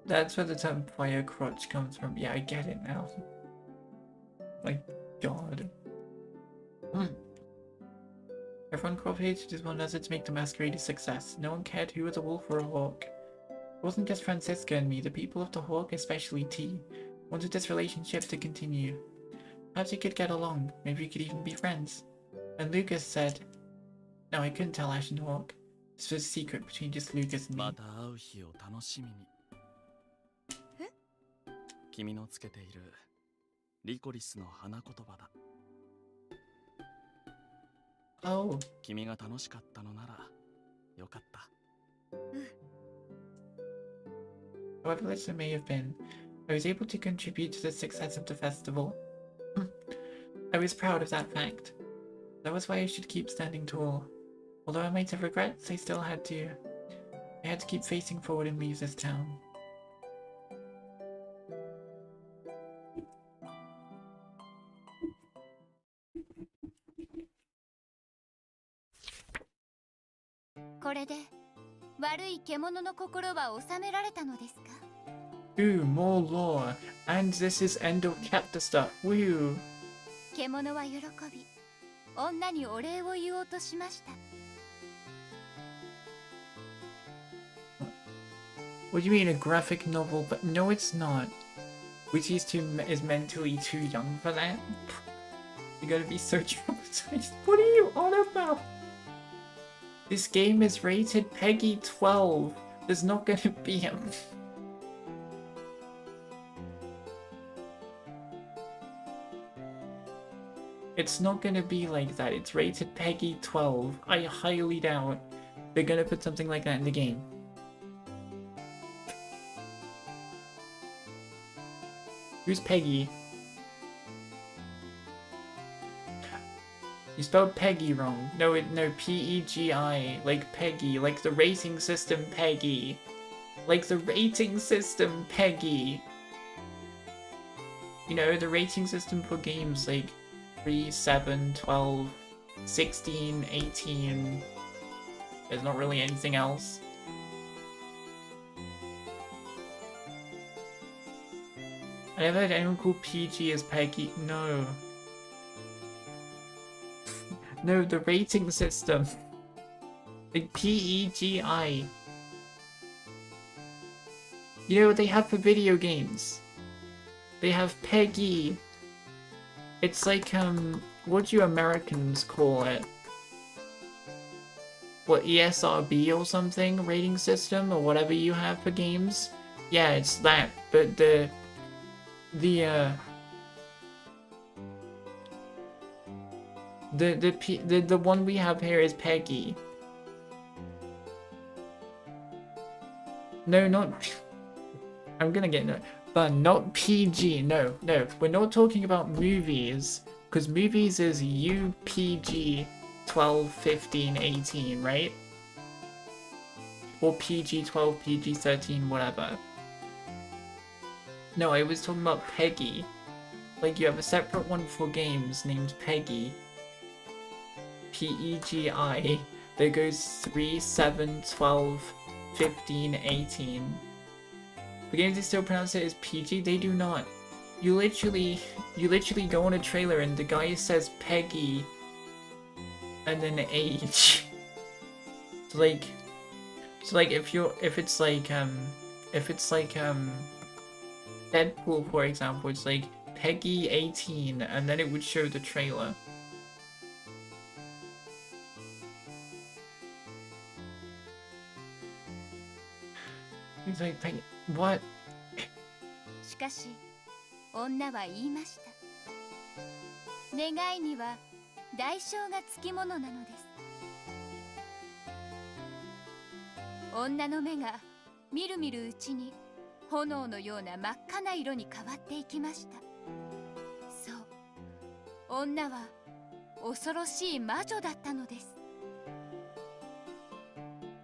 That's where the term fire crotch comes from. Yeah, I get it now. My God. Everyone cooperated as one another to make the masquerade a success. No one cared who was a wolf or a hawk. It wasn't just Francisca and me. The people of the Hawk, especially T, wanted this relationship to continue. Perhaps we could get along. Maybe we could even be friends. And Lucas said... No, I couldn't tell Ashen Hawk. This was a secret between just Lucas and me. また会う日を楽しみに。え？君のつけているリコリスの花言葉だ。Oh. 君が楽しかったのならよかった。However much it may have been, I was able to contribute to the success of the festival. I was proud of that fact. That was why I should keep standing tall. Although I might have regrets, I had to keep facing forward and leave this town.これで悪い獣の心は収められたのですか？ Ooh, more lore. And this is end of chapter stuff. Woo. 獣は喜び、女にお礼を言おうとしました。 What do you mean a graphic novel? But no, it's not. Which is mentally too young for that. You're gonna be so traumatized. What are you on about? This game is rated Peggy 12. There's not gonna be a... It's not gonna be like that. It's rated Peggy 12. I highly doubt they're gonna put something like that in the game. Who's Peggy? You spelled Peggy wrong. No, P-E-G-I. Like Peggy. Like the rating system Peggy. Like the rating system Peggy. You know, the rating system for games like 3, 7, 12, 16, 18. There's not really anything else. I never heard anyone call PG as Peggy. No. No, the rating system. Like P-E-G-I. You know what they have for video games? They have Peggy. It's like, what do you Americans call it? What, ESRB or something? Rating system? Or whatever you have for games? Yeah, it's that. But the one we have here is Peggy. No, not... I'm gonna get no... But not PG, no. We're not talking about movies. Because movies is UPG 12, 15, 18, right? Or PG 12, PG 13, whatever. No, I was talking about Peggy. Like, you have a separate one for games named Peggy. P-E-G-I. That goes 3, 7, 12, 15, 18. The games they still pronounce it as PG, they do not. You literally go on a trailer and the guy says Peggy and then age. So like if it's like Deadpool, for example, it's like Peggy 18 and then it would show the trailer. He's like, Peggy, what? しかし、女は言いました。願いには代償がつきものなのです。女の目がみるみるうちに炎のような真っ赤な色に変わっていきました。そう、女は恐ろしい魔女だったのです。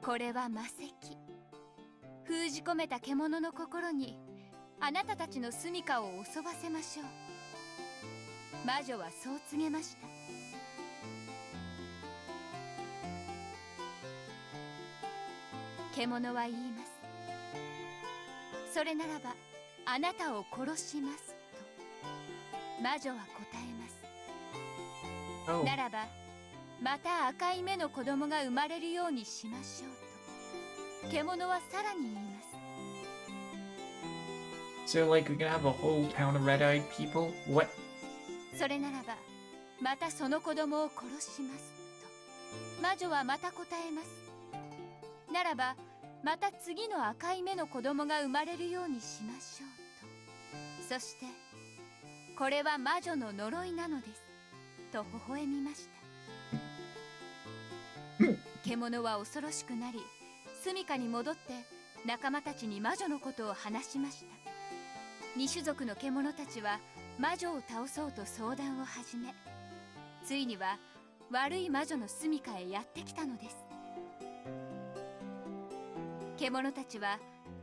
これは魔石。封じ込めた獣の心にあなたたちの住処を襲わせましょう。魔女はそう告げました。獣は言います。それならばあなたを殺しますと。魔女は答えます。ならばまた赤い目の子供が生まれるようにしましょうと。獣はさらに言います。So like we're gonna have a whole town of red-eyed people? What? それならばまたその子供を殺しますと。魔女はまた答えます。ならばまた次の赤い目の子供が生まれるようにしましょうと。そしてこれは魔女の呪いなのですと微笑みました。獣は恐ろしくなり住処に戻って仲間たちに魔女のことを話しました。二種族の獣たちは魔女を倒そうと相談を始め、ついには悪い魔女の住処へやってきたのです。獣たちは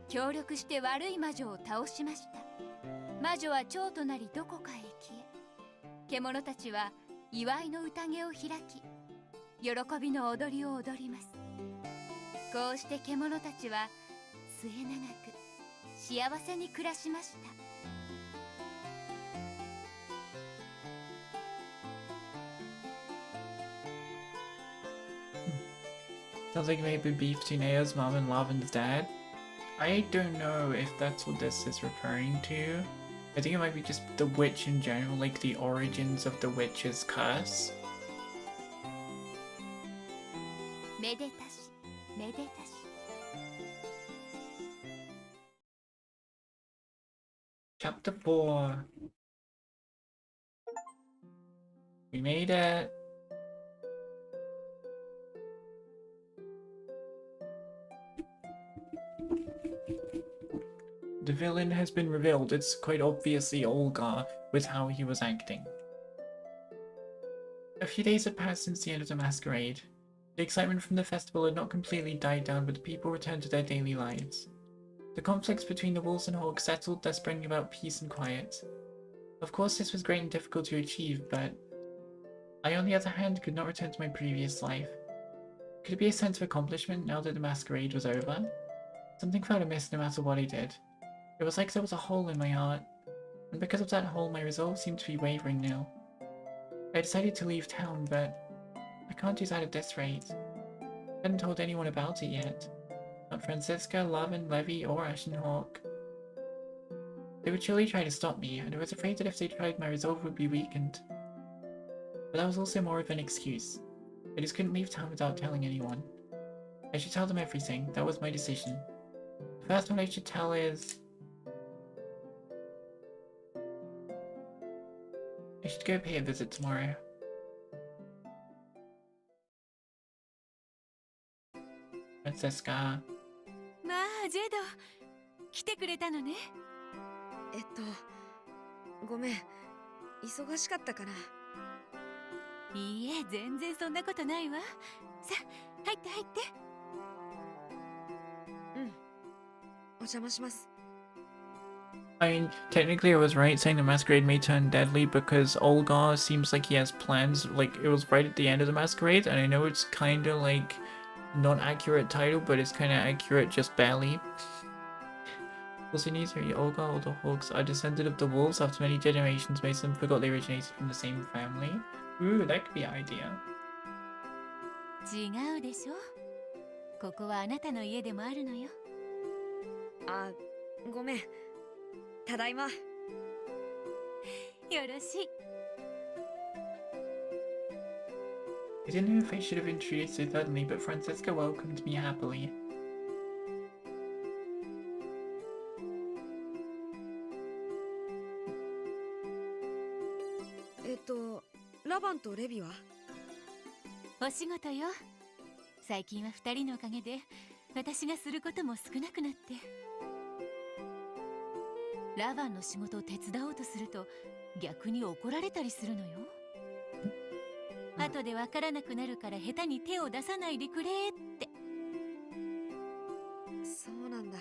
協力して悪い魔女を倒しました。魔女は蝶となりどこかへ消え、獣たちは祝いの宴を開き、喜びの踊りを踊ります。こうして獣たちは末永く幸せに暮らしました。 Sounds like maybe beef between Aya's mom and Lavin's dad. I don't know if that's what this is referring to. I think it might be just the witch in general, like the origins of the witch's curse. めでたしめでたし。 Chapter 4. We made it. The villain has been revealed. It's quite obviously Olga with how he was acting. A few days had passed since the end of the masquerade. The excitement from the festival had not completely died down, but the people returned to their daily lives. The conflicts between the wolves and hawks settled, thus bringing about peace and quiet. Of course, this was great and difficult to achieve, but I, on the other hand, could not return to my previous life. Could it be a sense of accomplishment now that the masquerade was over? Something felt amiss no matter what I did. It was like there was a hole in my heart, and because of that hole, my resolve seemed to be wavering now. I decided to leave town, but I can't do that at this rate. I hadn't told anyone about it yet. Not Francisca, Lavin, Levy, or Ashen Hawk. They would surely try to stop me, and I was afraid that if they tried, my resolve would be weakened. But that was also more of an excuse. I just couldn't leave town without telling anyone. I should tell them everything. That was my decision. The first one I should tell is... I should go pay a visit tomorrow. Francisca. まあジェド来てくれたのね。ごめん、忙しかったから。いいえ、全然そんなことないわ。さあ、入って入って。お邪魔します。 I mean, technically I was right saying the masquerade may turn deadly because Olga seems like he has plans, like it was right at the end of the masquerade, and I know it's kinda like not accurate title, but it's kinda accurate just barely. Also needs to Olga, all the hawks are descended of the wolves after many generations, most of them forgot they originated from the same family. Ooh, that could be an idea. 違うでしょ。ここはあなたの家でもあるのよ。あ、ごめん。ただいま。よろしい。 I didn't know if I should have introduced so suddenly, but Francisca welcomed me happily. ラバンとレビは？お仕事よ。最近は2人のおかげで私がすることも少なくなって。ラバンの仕事を手伝おうとすると逆に怒られたりするのよ。後でわからなくなるから下手に手を出さないでくれって。そうなんだ。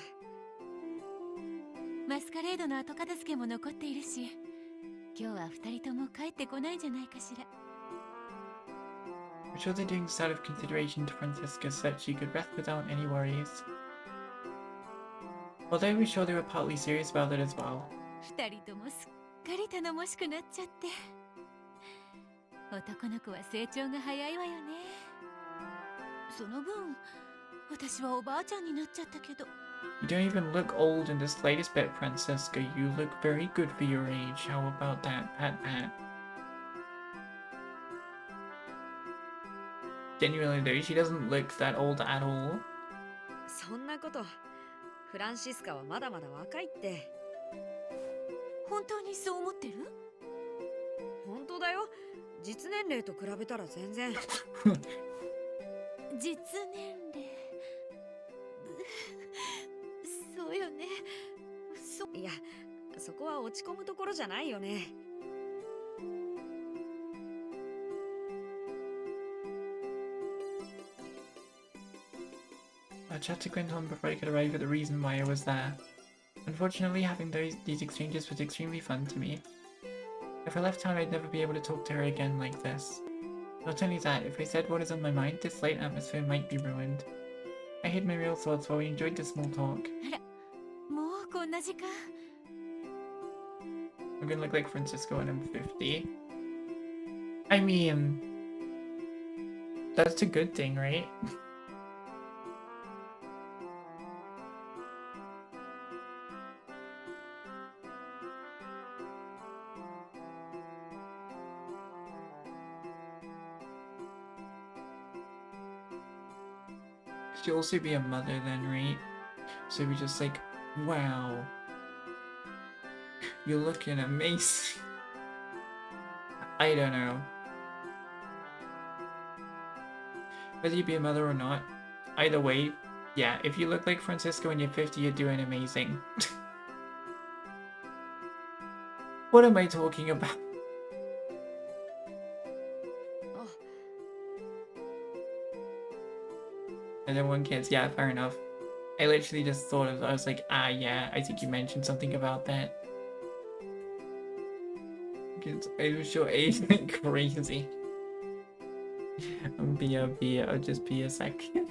マスカレードの後片付けも残っているし、今日は2人とも帰ってこないんじゃないかしら。I'm sure they're doing this out of consideration to Francisca so that she could rest without any worries. Although I was sure they were partly serious about it as well. 2人ともすっかり頼もしくなっちゃって。男の子は成長が早いわよね。その分、私はおばあちゃんになっちゃったけど。You don't even look old in the slightest bit, Francisca. You look very good for your age. How about that? Pat pat. Genuinely though, she doesn't look that old at all. そんなこと。フランシスカはまだまだ若いって。本当にそう思ってる？本当だよ。実年齢と比べたら全然。実年齢。そうよね。いや、そこは落ち込むところじゃないよね。Our chatter went on before I could arrive at the reason why I was there. Unfortunately, having these exchanges was extremely fun to me. If I left town, I'd never be able to talk to her again like this. Not only that, if I said what is on my mind, this light atmosphere might be ruined. I hid my real thoughts while we enjoyed the small talk. あら、もうこんな時間 I'm gonna look like Francisco when I'm 50. I mean, that's a good thing, right? She'll also be a mother then, right? So we just like, wow, you're looking amazing. I don't know. Whether you be a mother or not, either way, yeah, if you look like Francisco when you're 50, you're doing amazing. What am I talking about? And then one kid's, yeah, fair enough. I literally just thought of, I was like, ah, yeah, I think you mentioned something about that. Because I was sure age went crazy. I'll just be a second.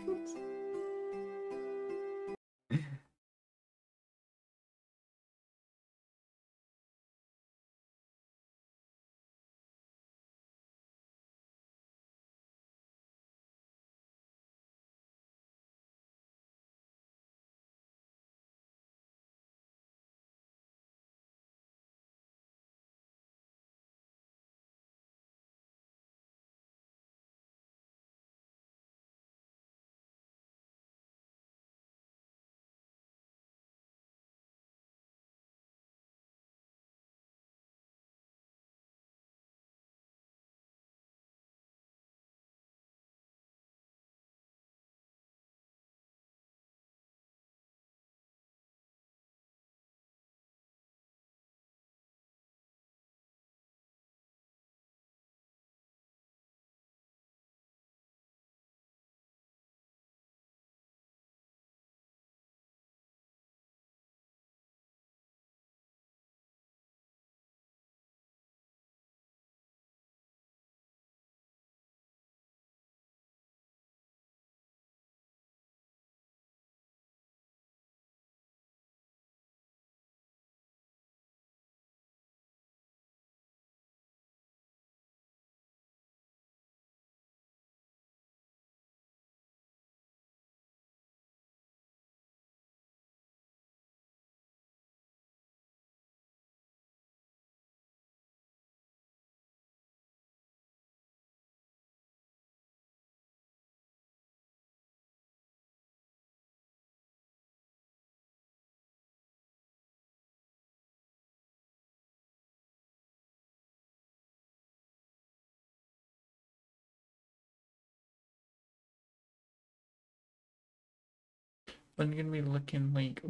I'm gonna be looking like.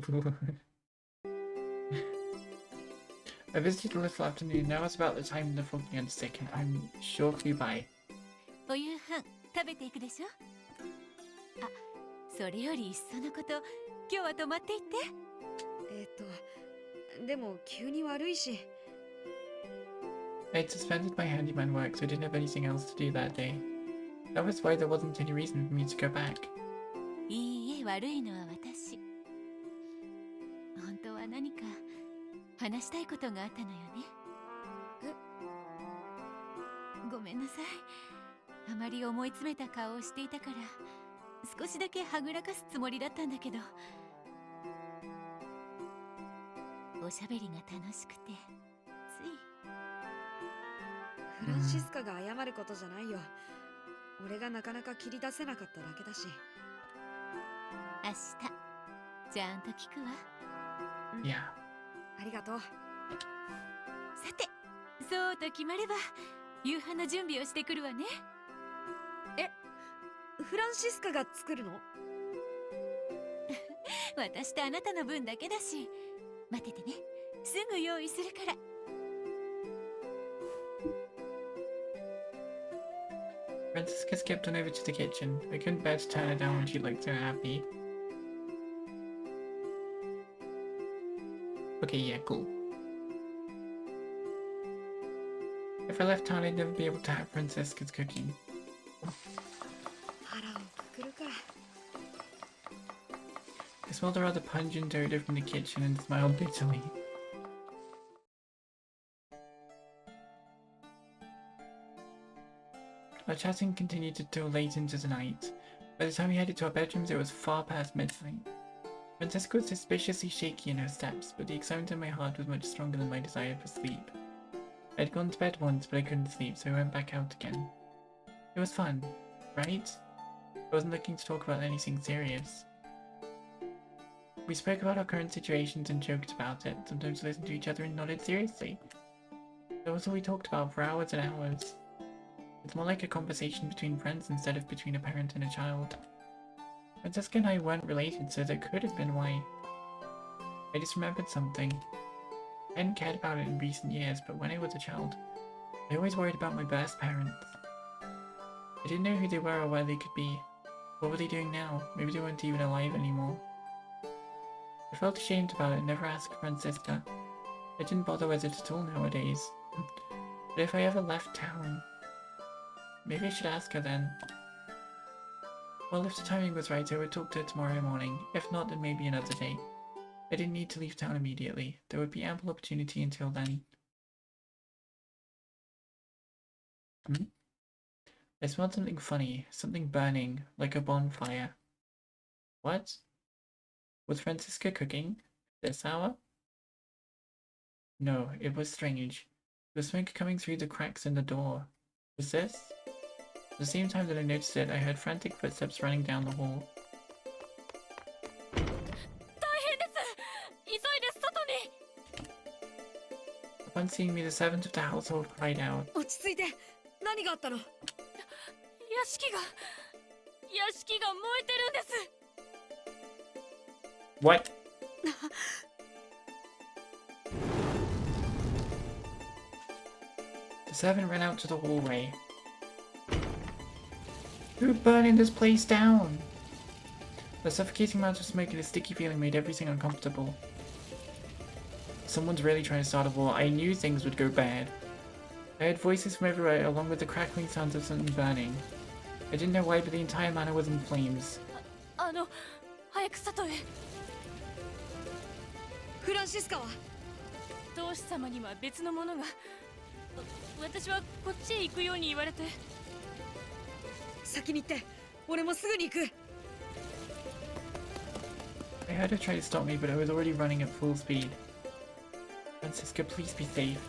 I visited a little afternoon. Now it's about the time the foggy and sick, and I'm sure flew by. お夕飯食べていくでしょあ、それよりいっそのこと今日は泊まっていってでも急に悪いし I'd suspended my handyman work, so I didn't have anything else to do that day. That was why there wasn't any reason for me to go back. いいえ、悪いのは私。本当は何か話したいことがあったのよね。ごめんなさい。あまり思い詰めた顔をしていたから少しだけはぐらかすつもりだったんだけど、おしゃべりが楽しくてつい。フランシスカが謝ることじゃないよ。俺がなかなか切り出せなかっただけだし。明日ちゃんと聞くわ。いや。ありがとう。さて、そうと決まれば夕飯の準備をしてくるわね。フランシスカが作るの？私とあなたの分だけだし、待っててね。すぐ用意するから。Francisca skipped on over to the kitchen. I couldn't bear to turn her down when she looked so happy. Okay, yeah, cool. If I left town, I'd never be able to have Francisca's cooking. 腹をくくるか。I smelled a rather pungent odor from the kitchen and smiled bitterly. Our chatting continued until late into the night. By the time we headed to our bedrooms, it was far past midnight. Francesca was suspiciously shaky in her steps, but the excitement in my heart was much stronger than my desire for sleep. I had gone to bed once, but I couldn't sleep, so I went back out again. It was fun, right? I wasn't looking to talk about anything serious. We spoke about our current situations and joked about it, sometimes listened to each other and nodded seriously. That was all we talked about for hours and hours. It's more like a conversation between friends instead of between a parent and a child. Francesca and I weren't related, so that could have been why. I just remembered something. I hadn't cared about it in recent years, but when I was a child, I always worried about my birth parents. I didn't know who they were or where they could be. What were they doing now? Maybe they weren't even alive anymore. I felt ashamed about it and never asked Francesca. I didn't bother with it at all nowadays. But if I ever left town, maybe I should ask her then. Well, if the timing was right, I would talk to her tomorrow morning. If not, then maybe another day. I didn't need to leave town immediately. There would be ample opportunity until then. I smelled something funny, something burning, like a bonfire. What? Was Francisca cooking? This hour? No, it was strange. There was smoke coming through the cracks in the door. Was this? At the same time that I noticed it, I heard frantic footsteps running down the hall. Upon seeing me, the servant of the household cried out. What? The servant ran out to the hallway. Who's burning this place down? The suffocating amount of smoke and a sticky feeling made everything uncomfortable. Someone's really trying to start a war. I knew things would go bad. I heard voices from everywhere along with the crackling sounds of something burning. I didn't know why, but the entire manor was in flames. I heard her try to stop me, but I was already running at full speed. Francisca, please be safe.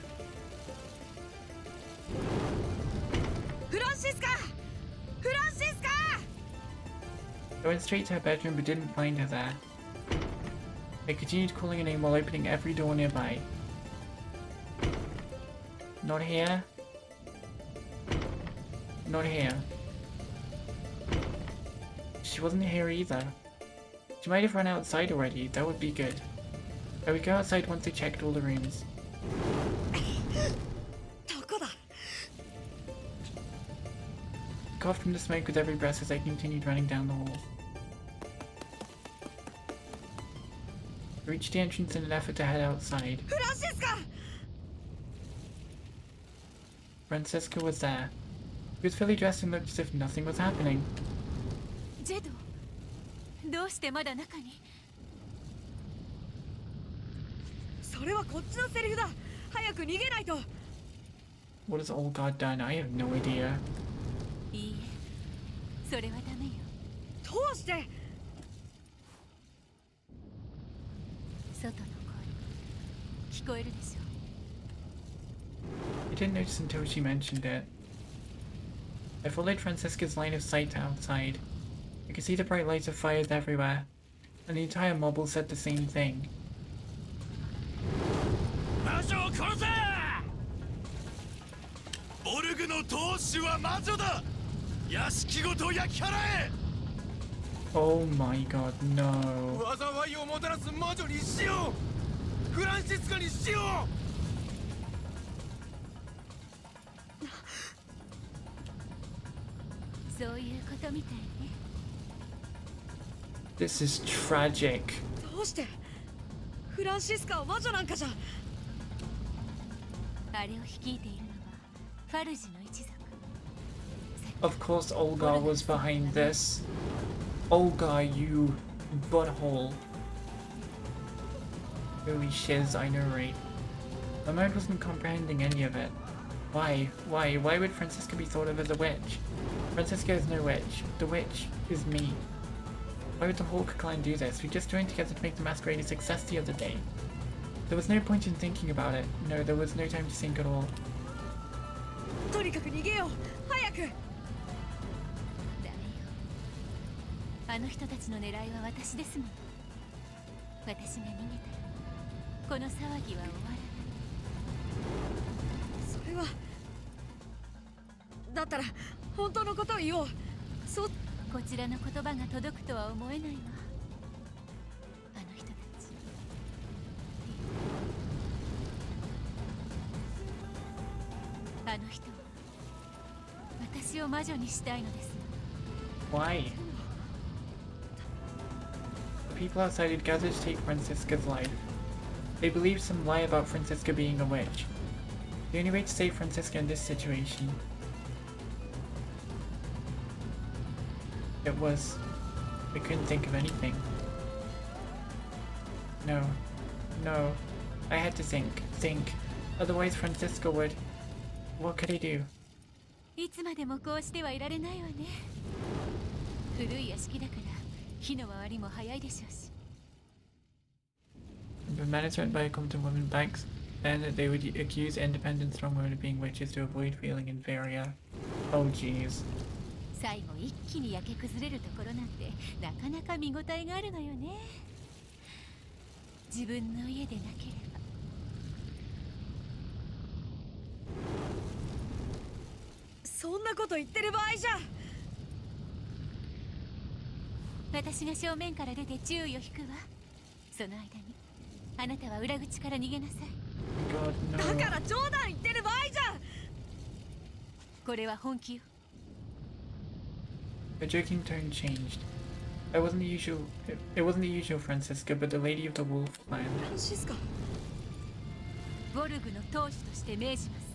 I went straight to her bedroom but didn't find her there. I continued calling her name while opening every door nearby. Not here. Not here. She wasn't here either. She might have run outside already. That would be good. I would go outside once I checked all the rooms. I coughed from the smoke with every breath as I continued running down the hall. I reached the entrance in an effort to head outside. Francesca was there. She was fully dressed and looked as if nothing was happening. What has Olga done? I have no idea. I didn't notice until she mentioned it. I followed Francisca's line of sight outside. I could see the bright lights of fires everywhere, and the entire mob all said the same thing. Oh my god, no. This is tragic. Of course Olga was behind this. Olga, you butthole. Holy shiz, I know, right? My mind wasn't comprehending any of it. Why? Why would Francisca be thought of as a witch? Francisca is no witch. The witch is me. Why would the Hawk clan do this? We just joined together to make the Masquerade a success the other day. There was no point in thinking about it. No, there was no time to think at all. とにかく逃げよう早く。ダメよ。あの人たちの狙いは私ですもの。私が逃げたらこの騒ぎは終わらない。それはだったら本当のことを言おう。そう。こちらの言葉が届くとは思えないわ。あの人たち。あの人は私を魔女にしたいのです。 Why? The people outside had gathered to take Francisca's life. They believed some lie about Francisca being a witch. The only way to save Francisca in this situation it was I couldn't think of anything. No. I had to think. Otherwise Francisca would. What could I do? いつまでもこうしてはいられないわね。古い屋敷だから火の回りも早いでしょうし。The management by competent women banks then that they would accuse independent strong women of being witches to avoid feeling inferior. Oh jeez. 最後一気に焼け崩れるところなんてなかなか見応えがあるのよね。自分の家でなければ。そんなこと言ってる場合じゃ。私が正面から出て注意を引くわ。その間にあなたは裏口から逃げなさい。God, だ no. から冗談言ってる場合じゃ。これは本気よ。The joking tone changed. It wasn't the usual Francisca, but the lady of the wolf clan. フランシスカ。ボルグの当主として命じます。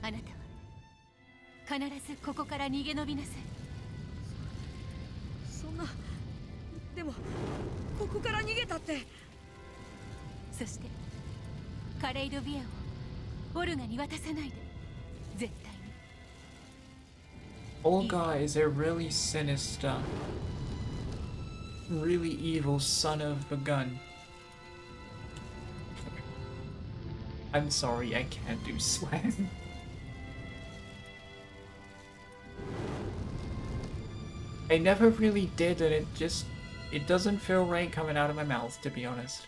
あなたは必ずここから逃げ延びなさい。そんな。でもここから逃げたって。そしてカレイド・ビアをオルガに渡さないで。絶対に。Olga is a really sinister, really evil son of a gun. I'm sorry, I can't do slang. I never really did, and it doesn't feel right coming out of my mouth, to be honest.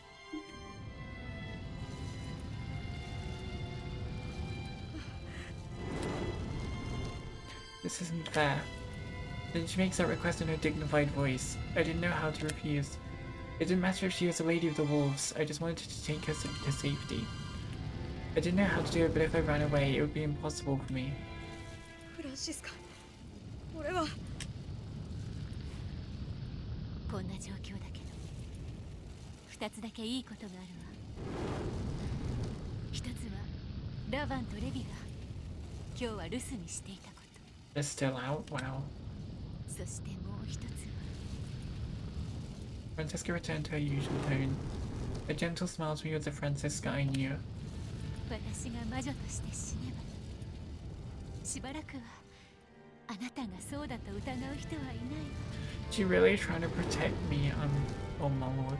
This isn't fair. Then she makes that request in her dignified voice. I didn't know how to refuse. It didn't matter if she was a lady of the wolves, I just wanted to take her to safety. I didn't know how to do it, but if I ran away, it would be impossible for me. フランシスカ。俺は。こんな状況だけど、二つだけいいことがあるわ。一つはラヴァンとレビが今日は留守にしていたこと。It's still out? Wow. そしてもう一つは Francisca returned to her usual tone. A gentle smile to me was the Francisca I knew. 私が魔女として死ねばしばらくはあなたがそうだと疑う人はいないわ。 She really trying to protect me, oh my lord.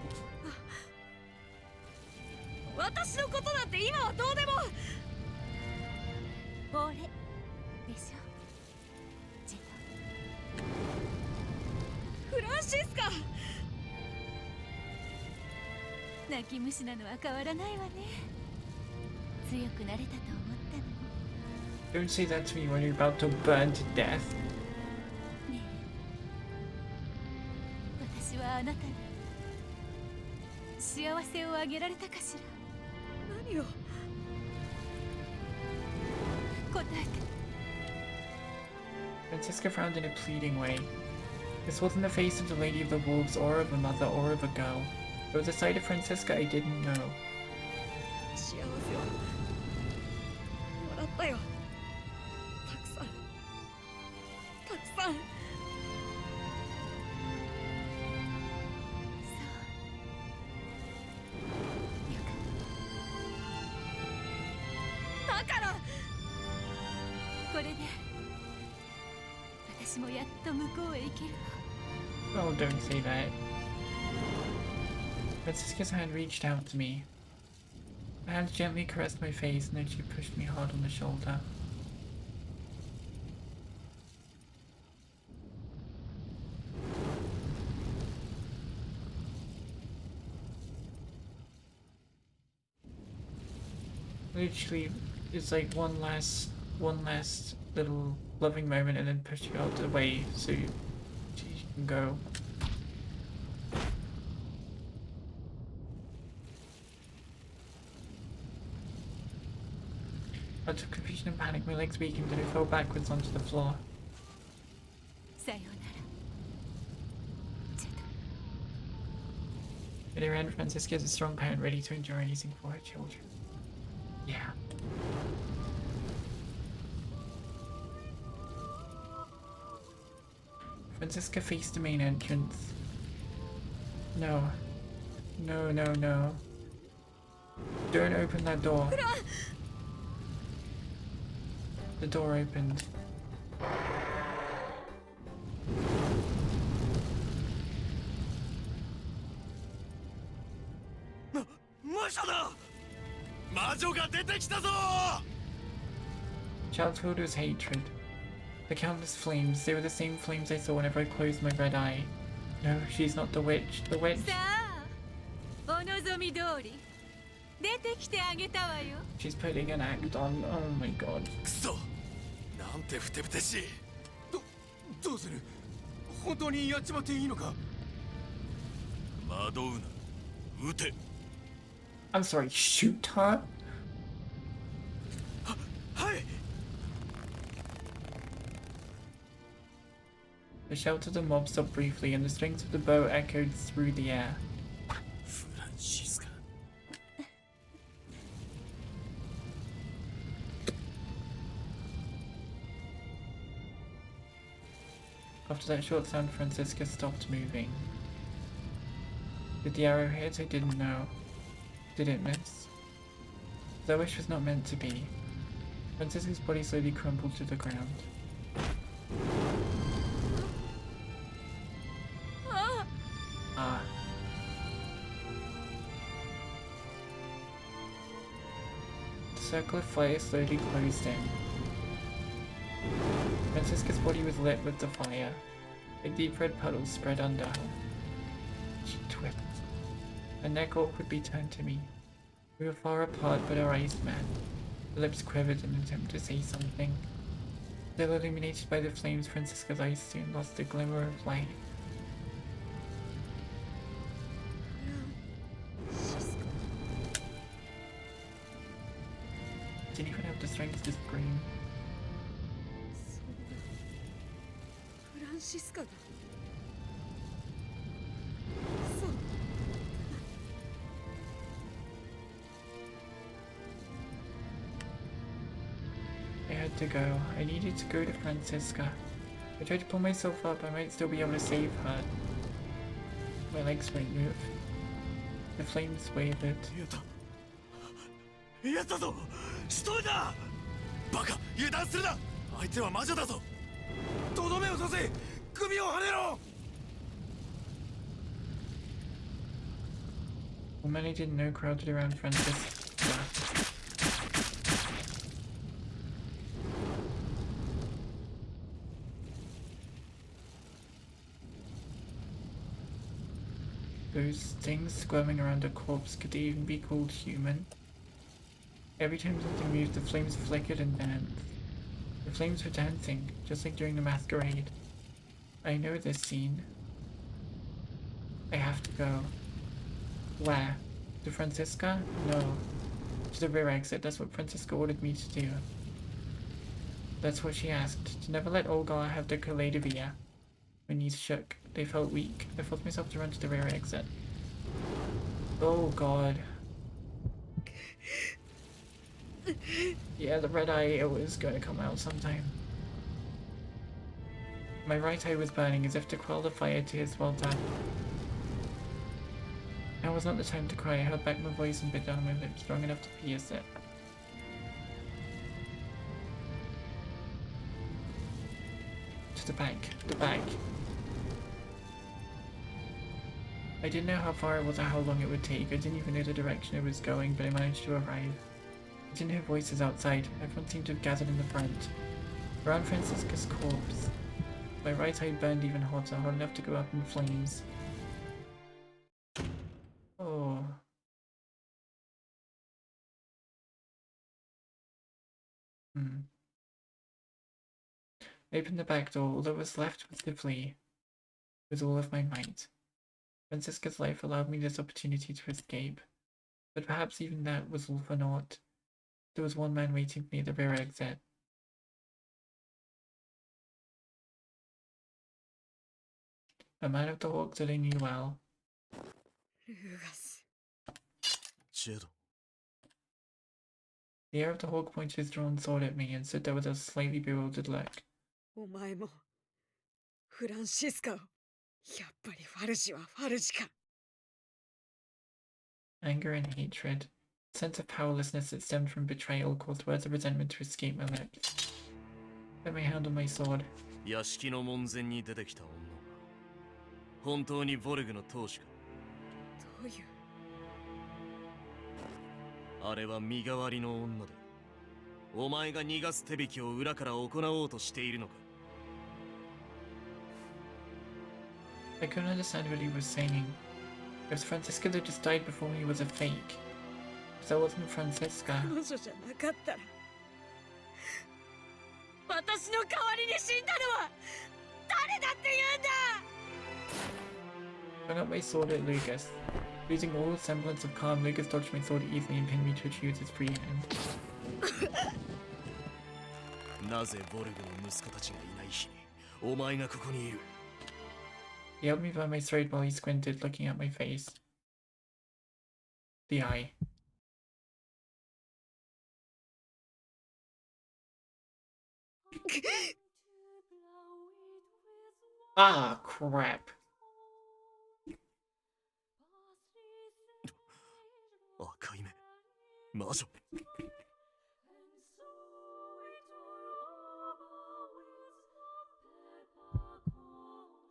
私のことなんて今はどうでも。俺でしょジェフランシスカ。ト。泣き虫なのは変わらないわね。強くなれたと思ったのに。 Don't say that to me when you're about to burn to death. ねえ、私はあなたに幸せをあげられたかしら。何を。答えて。 Francisca frowned in a pleading way. This wasn't the face of the Lady of the Wolves or of a mother or of a girl. It was a side of Francisca I didn't know. 幸せをもらったよ。たくさん。たくさん。そう。から。これで私もやっと向こうへ行けるわ。 Oh, don't say that. Francisca's hand reached out to me. Her hand gently caressed my face and then she pushed me hard on the shoulder. Literally, it's like one last little loving moment and then push you out of the way so you can go. Out of confusion and panic, my legs weakened and I fell backwards onto the floor. さようなら。At her end, Francisca is a strong parent ready to endure anything for her children. Yeah. Francisca faced the main entrance. No. No, no, no. Don't open that door. The door opened. Childhood was hatred. The countless flames, they were the same flames I saw whenever I closed my red eye. No, she's not the witch. The witch. さあ、お望み通り出てきてあげたわよ。 She's putting an act on. Oh my god. くそなんてふてぶてしい。どうする？本当にやっちまっていいのか？惑うな。撃て。 I'm sorry, shoot her? はい。 The shout of the mob stopped briefly and the strings of the bow echoed through the air. フランシスカ。 After that short sound, Francisca stopped moving. Did the arrow hit? I didn't know. Did it miss? The wish was not meant to be. Francisca's body slowly crumbled to the ground. Ah. The circle of fire slowly closed in. Francisca's body was lit with the fire. A deep red puddle spread under her. She twisted. Her neck awkwardly turned to me. We were far apart, but our eyes met. Her lips quivered in an attempt to say something. Still illuminated by the flames, Francisca's eyes soon lost the glimmer of light. Didn't even have the strength to scream. フランシスカが。そう。 I had to go. I needed to go to Francisca. I tried to pull myself up. I might still be able to save her. My legs won't move. The flames wavered. やったぞ。仕留めた。バカ、油断するな。相手は魔女だぞ。とどめを刺せ。首をはねろ。 Women I didn't know crowded around Francisca. Those things squirming around a corpse, could they even be called human? Every time something moved, the flames flickered and danced. The flames were dancing, just like during the Masquerade. I know this scene. I have to go. Where? To Francisca? No. To the rear exit, that's what Francisca ordered me to do. That's what she asked, to never let Olgar have the Kaleido-Via. My knees shook. They felt weak. I forced myself to run to the rear exit. Oh god. Yeah, the red eye, it was going to come out sometime. My right eye was burning as if to quell the fire to his well done. Now was not the time to cry. I held back my voice and bit down my lips strong enough to pierce it. to the back. The back. I didn't know how far it was or how long it would take. I didn't even know the direction it was going, but I managed to arrive. I didn't hear voices outside. Everyone seemed to have gathered in the front. Around Francisca's corpse. My right eye burned even hotter, hot enough to go up in flames. Oh. I opened the back door. All that was left was to flee. With all of my might. Francisca's life allowed me this opportunity to escape. But perhaps even that was all for naught. There was one man waiting for me at the rear exit. A man of the Hawk that I knew well. ルーガス。ジェド。 The heir of the Hawk pointed his drawn sword at me and stood there with a slightly bewildered look. お前もフランシスカを。やっぱりファルジはファルジか。Anger and hatred. A sense of powerlessness that stemmed from betrayal caused words of resentment to escape my lips. I put my hand on my sword. 屋敷の門前に出てきた女が本当にボルグの当主か。どういう。あれは身代わりの女で、お前が逃がす手引きを裏から行おうとしているのか。I couldn't understand what he was saying. It was Francisca that just died before me was a fake. If that wasn't Francisca. 彼女じゃなかったら。私の代わりに死んだのは誰だって言うんだ。 I got my sword at Lucas. Losing all semblance of calm, Lucas dodged my sword easily and pinned me to choose his free hand. なぜボルグの息子たちがいない日にお前がここにいる。 He held me by my throat while he squinted, looking at my face. The eye. Ah, crap. 赤い目。魔女。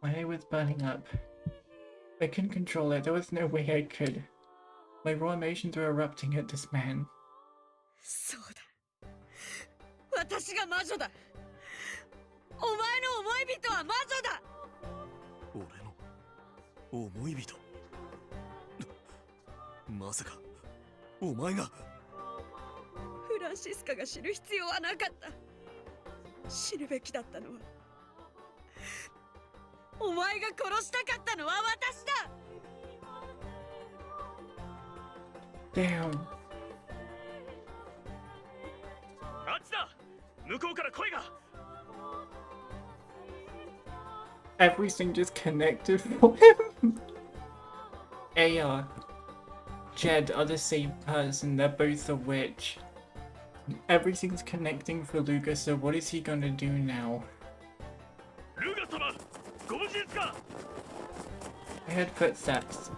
My eye was burning up. I couldn't control it. There was no way I could. My raw emotions were erupting at this man. そうだ。私が魔女だ。お前の思い人は魔女だ。俺の思い人。まさかお前が。フランシスカが死ぬ必要はなかった。死ぬべきだったのは。お前が殺したかったのは私だ。 Damn. あっちだ。向こうから声が。 Everything just connected for him. Aya, Jed are the same person. They're both a witch. Everything's connecting for Lucas, so what is he gonna do now? ルーガス様、ご無事ですか。 I heard footsteps.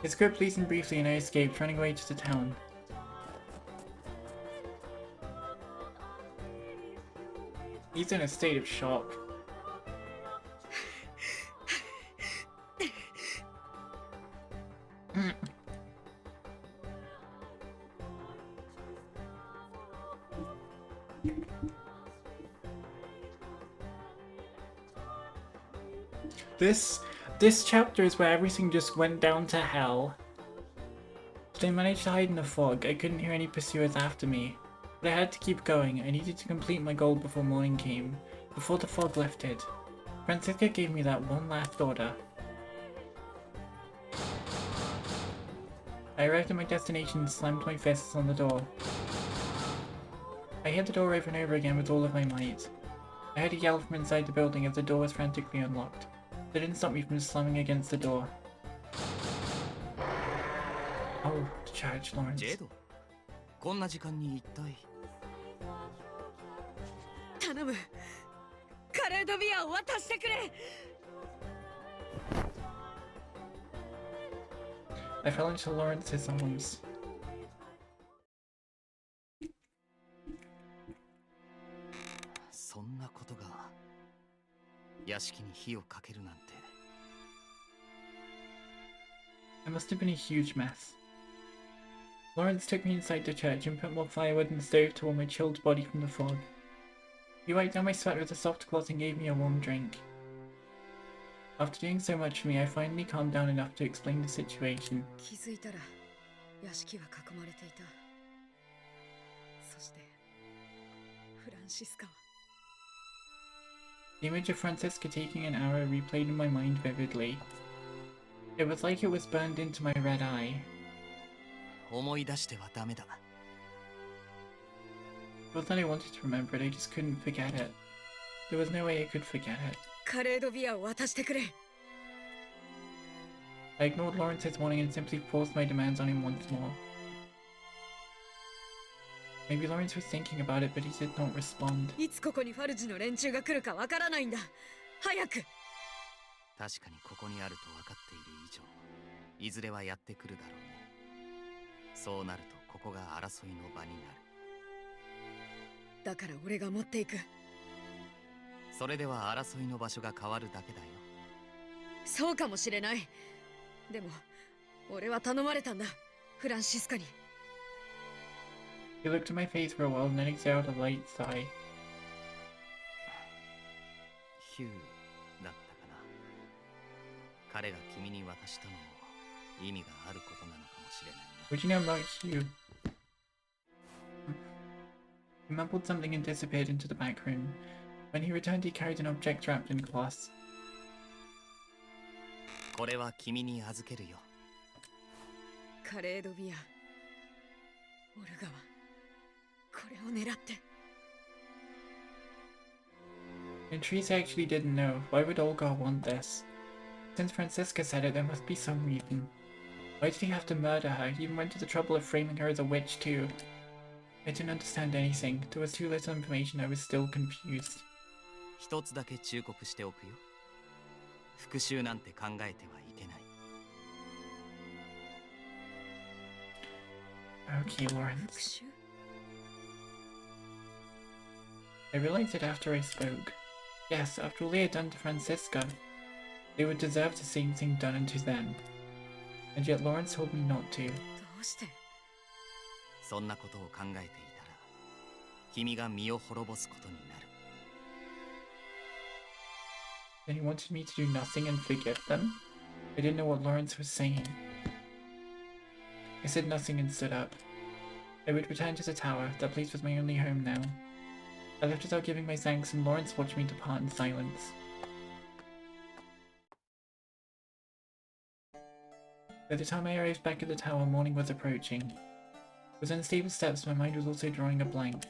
His grip loosened briefly and I escaped, running away to the town. He's in a state of shock. This chapter is where everything just went down to hell. But I managed to hide in the fog. I couldn't hear any pursuers after me. But I had to keep going. I needed to complete my goal before morning came. Before the fog lifted. Francisca gave me that one last order. I arrived at my destination and slammed my fists on the door. I hit the door over and over again with all of my might. I heard a yell from inside the building as the door was frantically unlocked. That didn't stop me from slamming against the door. Oh, the church, Lawrence. ジェド、こんな時間に一体。頼む。カレードビアを渡してくれ。 I fell into Lawrence's arms. そんなことが屋敷に火をかけるなんて。 It must have been a huge mess. Lawrence took me inside the church and put more firewood in the stove to warm my chilled body from the fog. He wiped down my sweat with a soft cloth and gave me a warm drink. After doing so much for me, I finally calmed down enough to explain the situation. 気づいたら屋敷は囲まれていた。そしてフランシスカは The image of Francisca taking an arrow replayed in my mind vividly. It was like it was burned into my red eye. 思い出してはダメだ。 Both that I wanted to remember it, I just couldn't forget it. There was no way I could forget it. カレードビアを渡してくれ。 I ignored Lawrence's warning and simply forced my demands on him once more. Maybe Lawrence was thinking about it, but he did not respond. いつここにファルジの連中が来るかわからないんだ。早く。 確かにここにあると分かっている以上、いずれはやってくるだろうね。そうなるとここが争いの場になる。だから俺が持っていく。それでは争いの場所が変わるだけだよ。そうかもしれない。でも俺は頼まれたんだ、フランシスカに。 He looked at my face for a while and then exhaled a light sigh. ヒューだったかな。彼が君に渡したのも意味があることなのかもしれないな。 What do you know about Hugh? He mumbled something and disappeared into the back room. When he returned, he carried an object wrapped in cloth. これは君に預けるよ。カレードビア、オルガはこれを狙って。 And Teresa actually didn't know. Why would Olga want this? Since Francisca said it, there must be some reason. Why did he have to murder her? He even went to the trouble of framing her as a witch too. I didn't understand anything. There was too little information. I was still confused. 一つだけ忠告しておくよ。復讐なんて考えてはいけない。 Okay, Lawrence. I realized it after I spoke. Yes, after all they had done to Francisca, they would deserve the same thing done unto them. And yet Lawrence told me not to. どうして？そんなことを考えていたら、君が身を滅ぼすことになる。 Then he wanted me to do nothing and forgive them? I didn't know what Lawrence was saying. I said nothing and stood up. I would return to the tower. That place was my only home now. I left without giving my thanks, and Lawrence watched me depart in silence. By the time I arrived back at the tower, morning was approaching. I was unstable steps, my mind was also drawing a blank.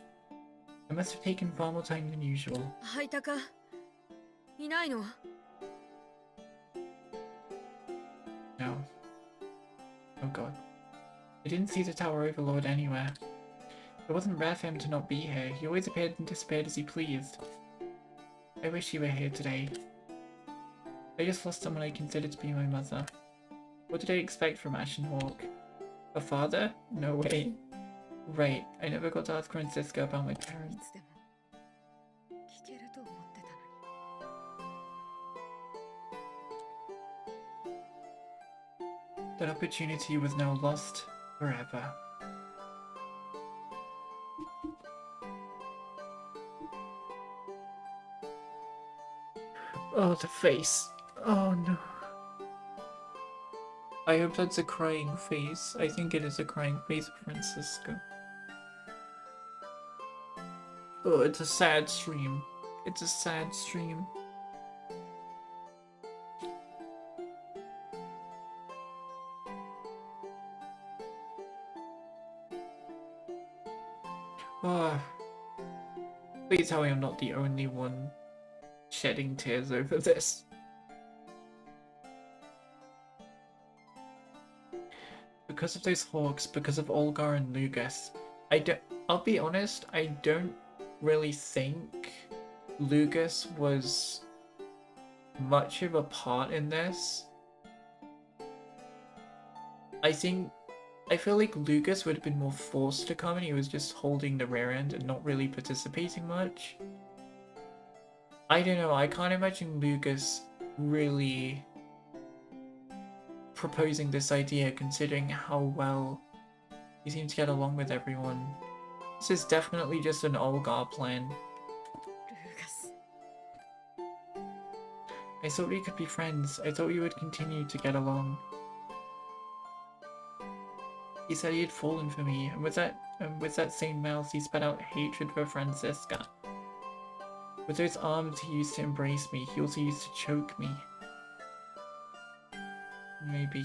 I must have taken far more time than usual. ハイタカ、いないの？ No. Oh god. I didn't see the Tower Overlord anywhere. It wasn't rare for him to not be here. He always appeared and disappeared as he pleased. I wish he were here today. I just lost someone I considered to be my mother. What did I expect from Ashen Hawk? A father? No way. Right, I never got to ask Francisca about my い parents. つでも聞けると思ってたのに。 That opportunity was now lost forever. Oh, the face. Oh no. I hope that's a crying face. I think it is a crying face of Francisco. Oh, it's a sad stream. It's a sad stream. Oh, please tell me I'm not the only one shedding tears over this. Because of those hawks, because of Olga and Lugas, I'll be honest, I don't really think Lugas was much of a part in this. I feel like Lugas would have been more forced to come and he was just holding the rear end and not really participating much. I don't know, I can't imagine Lucas really proposing this idea considering how well he seems to get along with everyone. This is definitely just an Olgar plan. ルーガス I thought we could be friends. I thought we would continue to get along. He said he had fallen for me, and with that same mouth he spat out hatred for Francisca. With those arms he used to embrace me, he also used to choke me. Maybe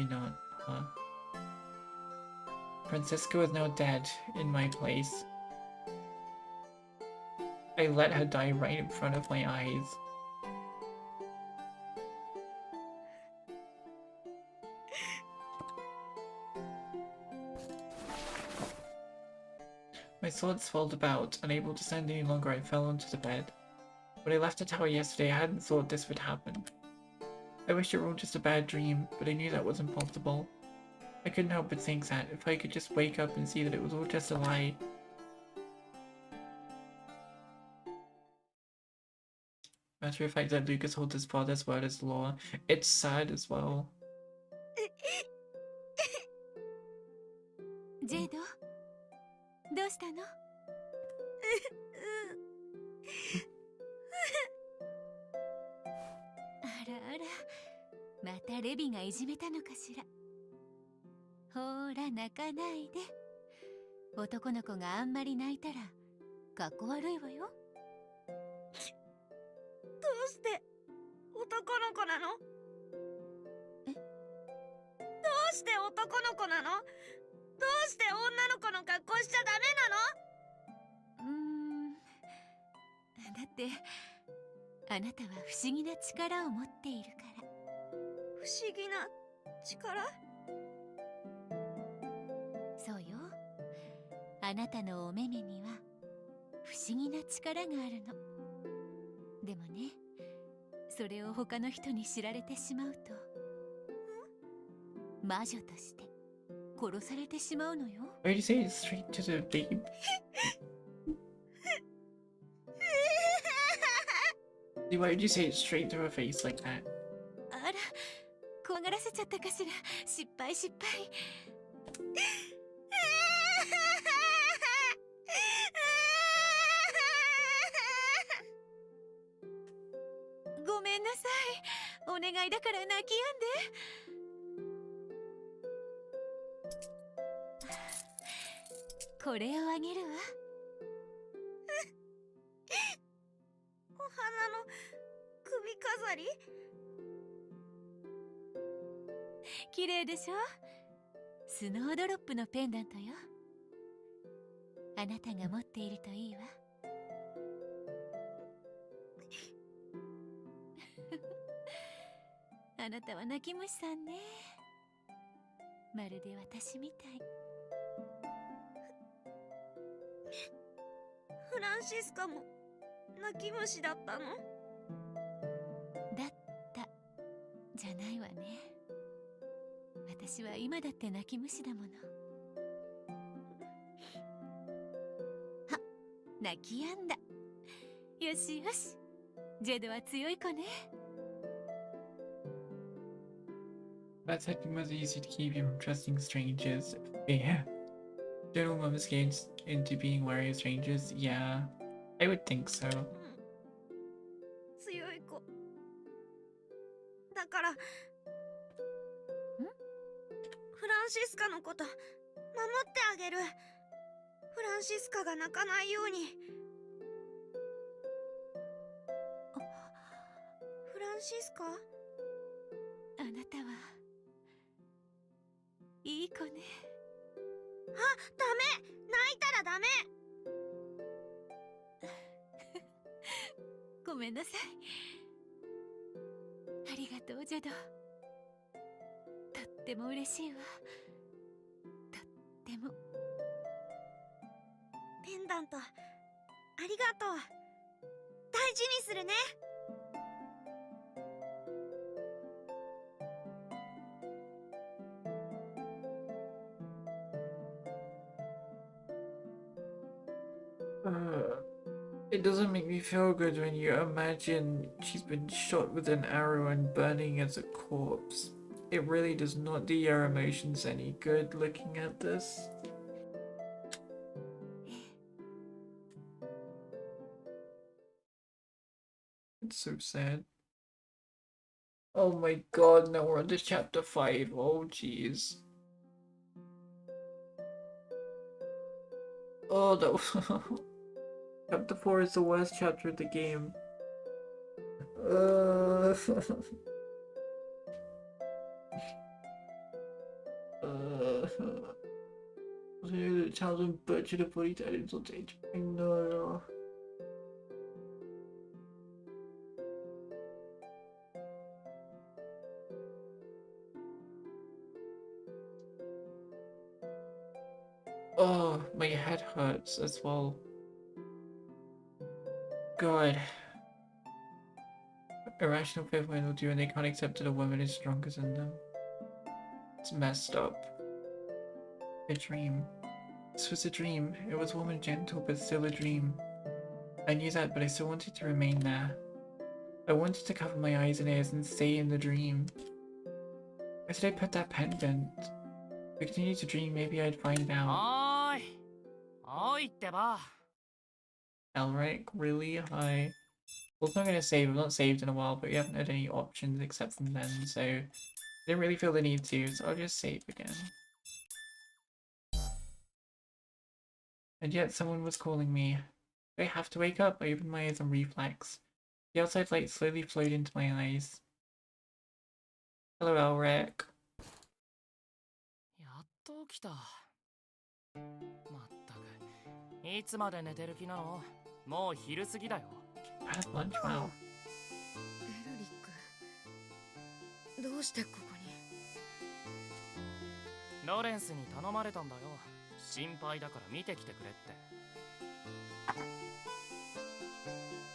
not, huh? Francisca is now dead, in my place. I let her die right in front of my eyes. My sword swelled about, unable to stand any longer. I fell onto the bed. When I left the tower yesterday, I hadn't thought this would happen. I wished it were all just a bad dream, but I knew that wasn't possible. I couldn't help but think that, if I could just wake up and see that it was all just a lie. Matter of fact that Lucas holds his father's word as law. It's sad as well. ジェイド、どうしたの？あらあら、またレビがいじめたのかしら。ほーら泣かないで。男の子があんまり泣いたらかっこ悪いわよ。どうして男の子なの？え？どうして男の子なの？どうして女の子の格好しちゃダメなの？だってあなたは不思議な力を持っているから。不思議な力？そうよ。あなたのお目目には不思議な力があるの。でもね、それを他の人に知られてしまうと魔女として殺されてしまうのよ。Why did you say it straight to the babe? Why did you say it straight to her face like that? あら、怖がらせちゃったかしら。失敗失敗。ごめんなさい。お願いだから泣き止んで。これをあげるわ。お花の首飾り？綺麗でしょ？スノードロップのペンダントよ。あなたが持っているといいわ。あなたは泣き虫さんね。まるで私みたい。フランシスカも泣き虫だったの？だったじゃないわね。私は今だって泣き虫だもの。あ、泣き止んだ。よしよし、ジェドは強い子ね。That's how it was easy to keep you from trusting strangers. Yeah. General Mom is getting into being wary of strangers? Yeah, I would think so. 強い子だから。フランシスカのこと守ってあげる。フランシスカが泣かないように。フランシスカ？あなたはいい子ね。あ、ダメ！泣いたらダメ！ごめんなさい。ありがとうジェド。とっても嬉しいわ。とっても。ペンダントありがとう。大事にするね。It doesn't make me feel good when you imagine she's been shot with an arrow and burning as a corpse. It really does not do your emotions any good looking at this. It's so sad. Oh my god, now we're on to chapter 5. Oh jeez. Oh no. Chapter 4 is the worst chapter of the game. The children butchered a body that is on stage. No. Oh, my head hurts as well. God. Irrational faith men will do and they can't accept that a woman is stronger than them. It's messed up. A dream. This was a dream. It was warm and gentle, but still a dream. I knew that, but I still wanted to remain there. I wanted to cover my eyes and ears and stay in the dream. Where did I put that pendant? If I continued to dream, maybe I'd find out. Elric, really? Hi. Well, it's not going to save. I've not saved in a while, but we haven't had any options except from then, so I didn't really feel the need to, so I'll just save again. And yet someone was calling me. I have to wake up. I opened my eyes on reflex. The outside light slowly flowed into my eyes. Hello, Elric. やっと起きた。まったく、いつまで寝てる気なの？もう昼過ぎだよ。Had lunch, wow. エルリック、どうしてここに？ロレンスに頼まれたんだよ。心配だから見てきてくれって。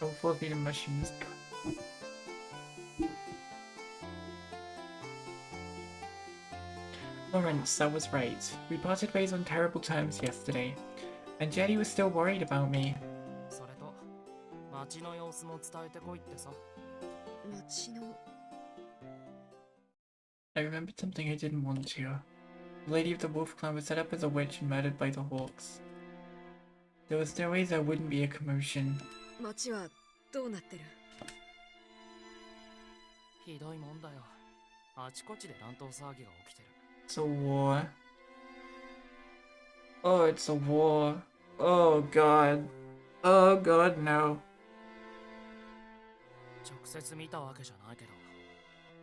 Oh, 4 feet of mushrooms. Lawrence, that was right. We parted ways on terrible terms yesterday, and Jenny was still worried about me. それと、街の様子も伝えてこいってさ。街の。I remembered something I didn't want to. The lady of the wolf clan was set up as a witch and murdered by the hawks. There was no way there wouldn't be a commotion. 街はどうなってる？ひどいもんだよ。あちこちで乱闘騒ぎが起きてる。It's a war. Oh, it's a war. Oh god. Oh god, no. 直接見たわけじゃないけど、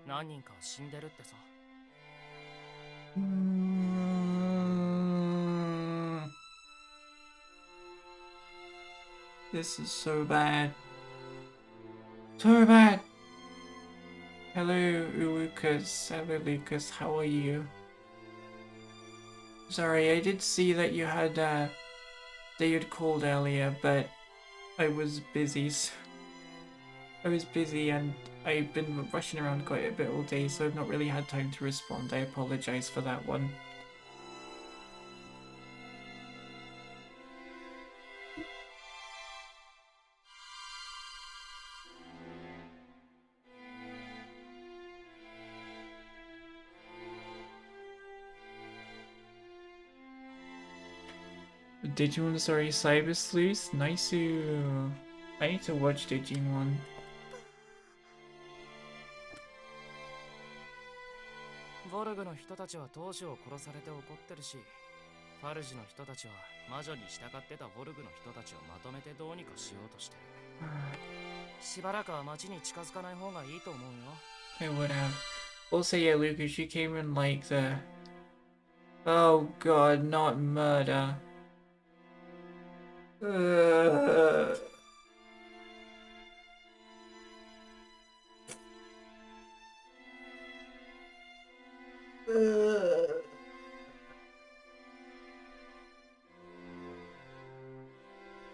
何人か死んでるってさ。This is so bad. So bad. Hello, Lucas. Hello, Lucas. How are you? Sorry, I did see that you had, that you'd called earlier, but I was busy. I was busy and I've been rushing around quite a bit all day, so I've not really had time to respond. I apologize for that one. Digimon, sorry, Cyber Sleuth? Nice. I need to watch Digimon. ヴォルグの人たちは当主を殺されて怒ってるし、ファルジの人たちは魔女に従ってたヴォルグの人たちをまとめてどうにかしようとしてる。しばらくは町に近づかない方がいいと思うよ。I would have. Also, yeah, Lucas, you came in like the... Oh god, not murder.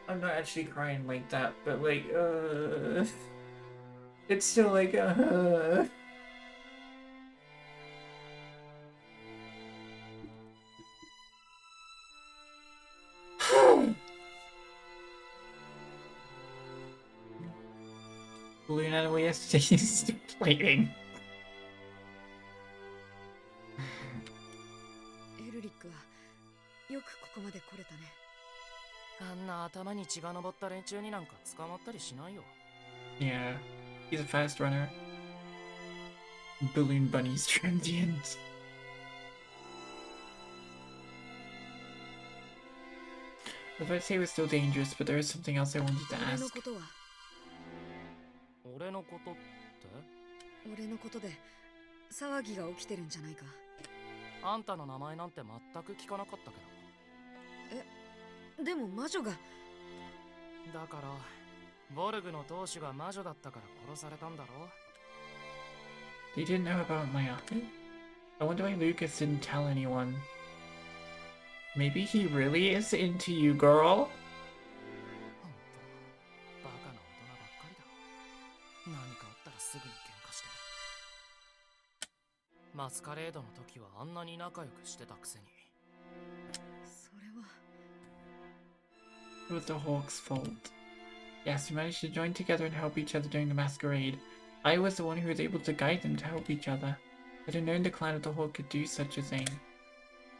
I'm not actually crying like that, but like, it's still like, balloon animal yesterday. He's playing. エルリックはよくここまで来れたね。あんな頭に血が上った連中になんか捕まったりしないよ。 Yeah, he's a fast runner. Balloon bunnies transient. I was about to say it was still dangerous, but there is something else I wanted to 俺の ask. ことは俺のことって？俺のことで騒ぎが起きてるんじゃないか。あんたの名前なんて全く聞かなかったけでも魔女が。ど。だからボルグの当主が魔女だったから殺されたんだろ。 They didn't know about my outfit? I wonder why Lucas didn't tell anyone. Maybe he really is into you, girl? ほんとバカな大人ばっかりだ。何かあったらすぐに喧嘩して。マスカレードの時はあんなに仲良くしてたくせに。それは。 It was the Hawk's fault. Yes, we managed to join together and help each other during the Masquerade. I was the one who was able to guide them to help each other. I'd have known the clan of the Hawk could do such a thing.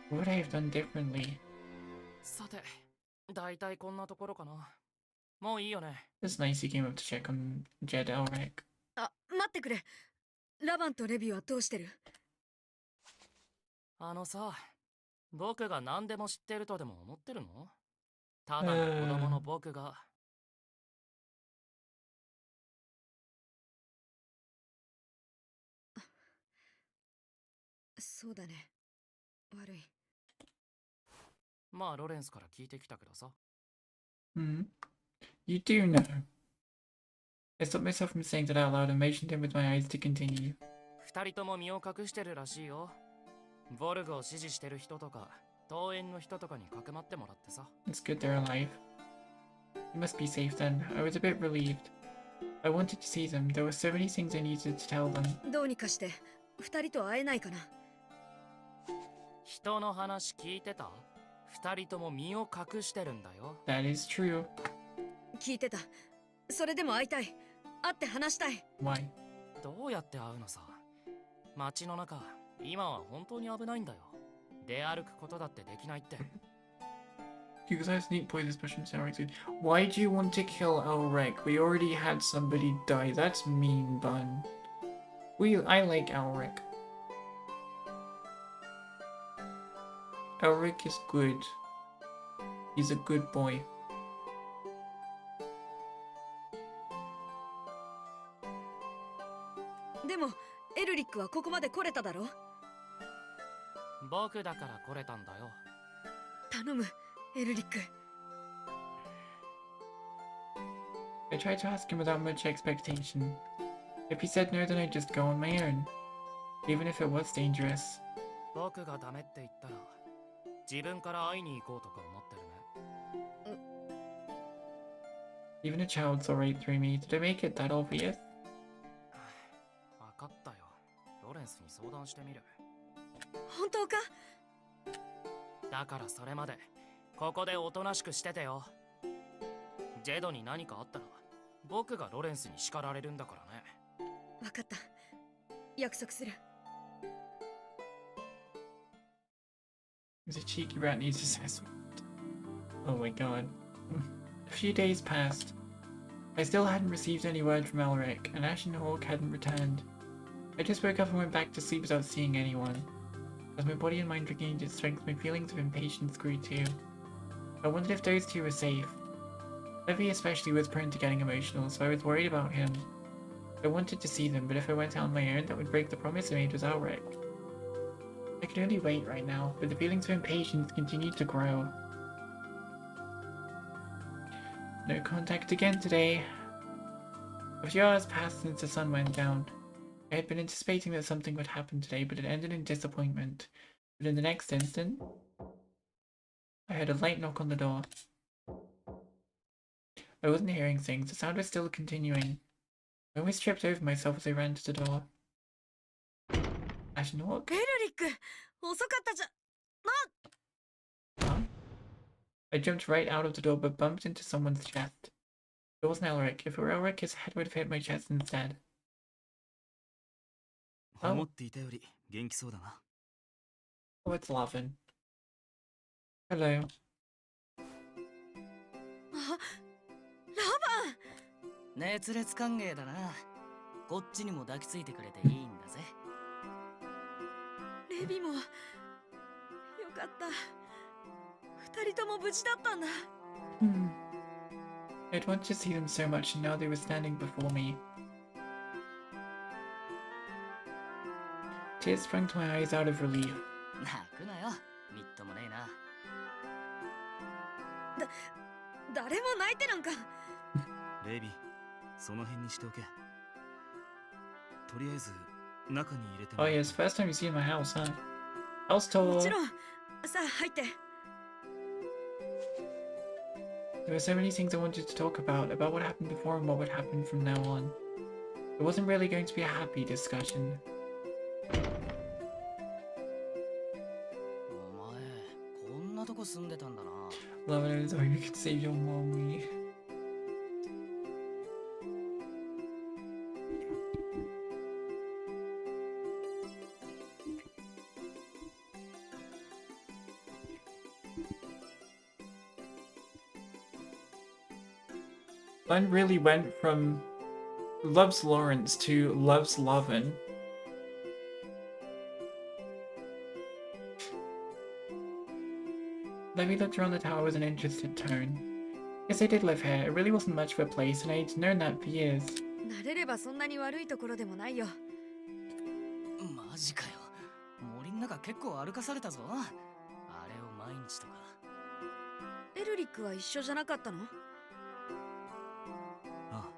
What would I have done differently? さて、だいたいこんなところかな。もういいよね。 It's nice you came up to check on Jed Elric. あ、待ってくれ。ラバンとレビューはどうしてる？あのさ、僕が何でも知ってるとでも思ってるの？ただの子供の僕が。そうだね。悪い。まあロレンスから聞いてきたけどさ。Hmm? You do know. I stopped myself from saying that out loud and motioned him with my eyes to continue. 二人とも身を隠してるらしいよ。ボルグを支持してる人とか、東園の人とかにかくまってもらってさ。It's good they're alive. You must be safe then. I was a bit relieved. I wanted to see them. There were so many things I needed to tell them. どうにかして二人と会えないかな。人の話聞いてた？二人とも身を隠してるんだよ。 That is true. 聞いてた。それでも会いたい。会って話したい。Why? どうやって会うのさ。街の中、今は本当に危ないんだよ。出歩くことだってできないって。You guys have sneak poisonous mushrooms now, right? Why do you want to kill Elric? We already had somebody die. That's mean, Bun. I like Elric. Elric is good. He's a good boy. でもエルリックはここまで来れただろ。僕だから来れたんだよ。頼む、エルリック。I tried to ask him without much expectation. If he said no, then I'd just go on my own. Even if it was dangerous. 僕がダメって言ったら、自分から会いに行こうとか思ってるね。Even a child saw right through me. Did I make it that obvious? わかったよ。ロレンスに相談してみる。本当か？だからそれまで、ここでおとなしくしててよ。ジェドに何かあったら、僕がロレンスに叱られるんだからね。わかった。約束する。He's a cheeky rat needs assessment. Oh my god. A few days passed. I still hadn't received any word from Elric, and Ashen Hawk hadn't returned. I just woke up and went back to sleep without seeing anyone. As my body and mind regained its strength, my feelings of impatience grew too. I wondered if those two were safe. Levy especially was prone to getting emotional, so I was worried about him. I wanted to see them, but if I went out on my own, that would break the promise I made with Elric. I could only wait right now, but the feelings of impatience continued to grow. No contact again today. A few hours passed since the sun went down. I had been anticipating that something would happen today, but it ended in disappointment. But in the next instant, I heard a light knock on the door. I wasn't hearing things, the sound was still continuing. I almost tripped over myself as I ran to the door. Ashen Hawk? エルリック、遅かったじゃ。Huh? I jumped right out of the door but bumped into someone's chest. It wasn't Elric. If it were Elric, his head would have hit my chest instead. 思っていたより元気そうだな。 Oh, it's Lavin. Hello. あ、熱烈歓迎だな。こっちにも抱きついてくれていいんだぜ。レビもよかった。二人とも無事だったんだ。I'd wanted to see them so much, and now they were standing before me. Tears sprang to my eyes out of relief. 泣くなよ。みっともねえな。誰も泣いてなんか。レビ、その辺にしておけ。とりあえず中に入れても Oh らう。 yes, first time you see my house, huh? House も tour. ちろん。さあ入って。There were so many things I wanted to talk about what happened before and what would happen from now on. It wasn't really going to be a happy discussion. お前、こんなとこ住んでたんだな。 Love it, I was hoping you could save your mommy. Glenn really went from loves Lawrence to loves Lovin. Levy looked around the tower with an interested tone. Yes, I did live here. It really wasn't much of a place, and I'd known that for years. 慣れればそんなに悪いところでもないよ。マジかよ。森の中結構歩かされたぞ。あれを毎日とか。エルリックは一緒じゃなかったの？ああ、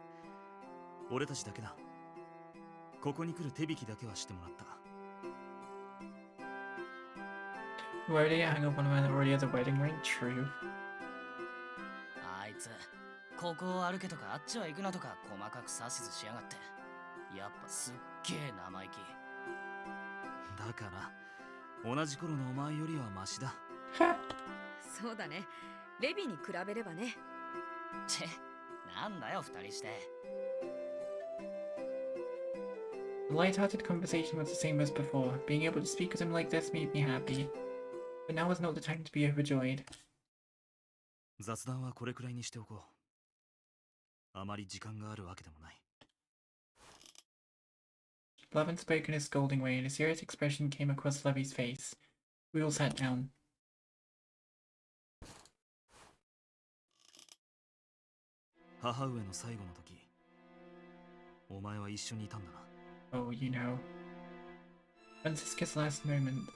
俺たちだけだ。ここに来る手引きだけはしてもらった。 Why did I hang up on a man that already has a wedding ring? True. あいつ、ここを歩けとかあっちは行くなとか細かく指図しやがって。やっぱすっげえ生意気。だから同じ頃のお前よりはマシだ。そうだね。レビに比べればね。チェ、なんだよ二人して。 The light-hearted conversation was the same as before. Being able to speak with him like this made me happy. But now was not the time to be overjoyed. 雑談はこれくらいにしておこう。あまり時間があるわけでもない。 Lavin spoke in a scolding way, and a serious expression came across Levy's face. We all sat down. 母上の最後の時、お前は一緒にいたんだな。 Oh, you know. Francisca's last moment.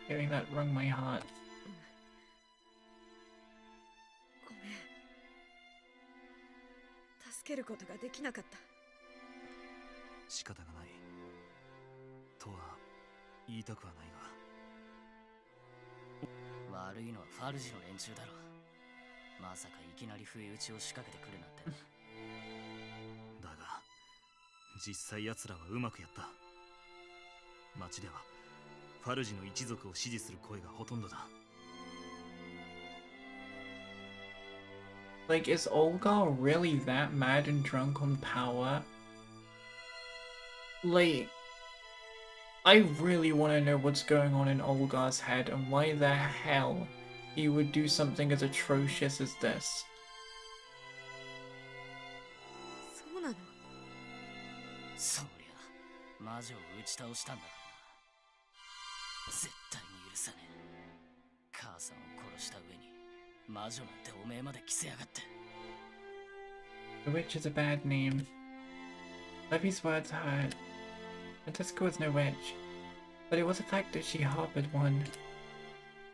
Hearing that wrung my heart. ごめん。助けることができなかった。仕方がない。とは言いたくはないが。悪いのはファルジの連中だろ。まさかいきなり不意打ちを仕掛けてくるなんて。だが、実際奴らはうまくやった。町ではファルジの一族を支持する声がほとんどだ。 Like, is Olgar really that mad and drunk on power? Like, I really want to know what's going on in Olgar's head and why the hell he would do something as atrocious as this. そうなの？そりゃ、魔女を打ち倒したんだからな。絶対に許さねえ。母さんを殺した上に、魔女なんておめえまで着せやがって。 The witch is a bad name. Levy's words hurt. Francisca was no witch, but it was a fact that she harbored one.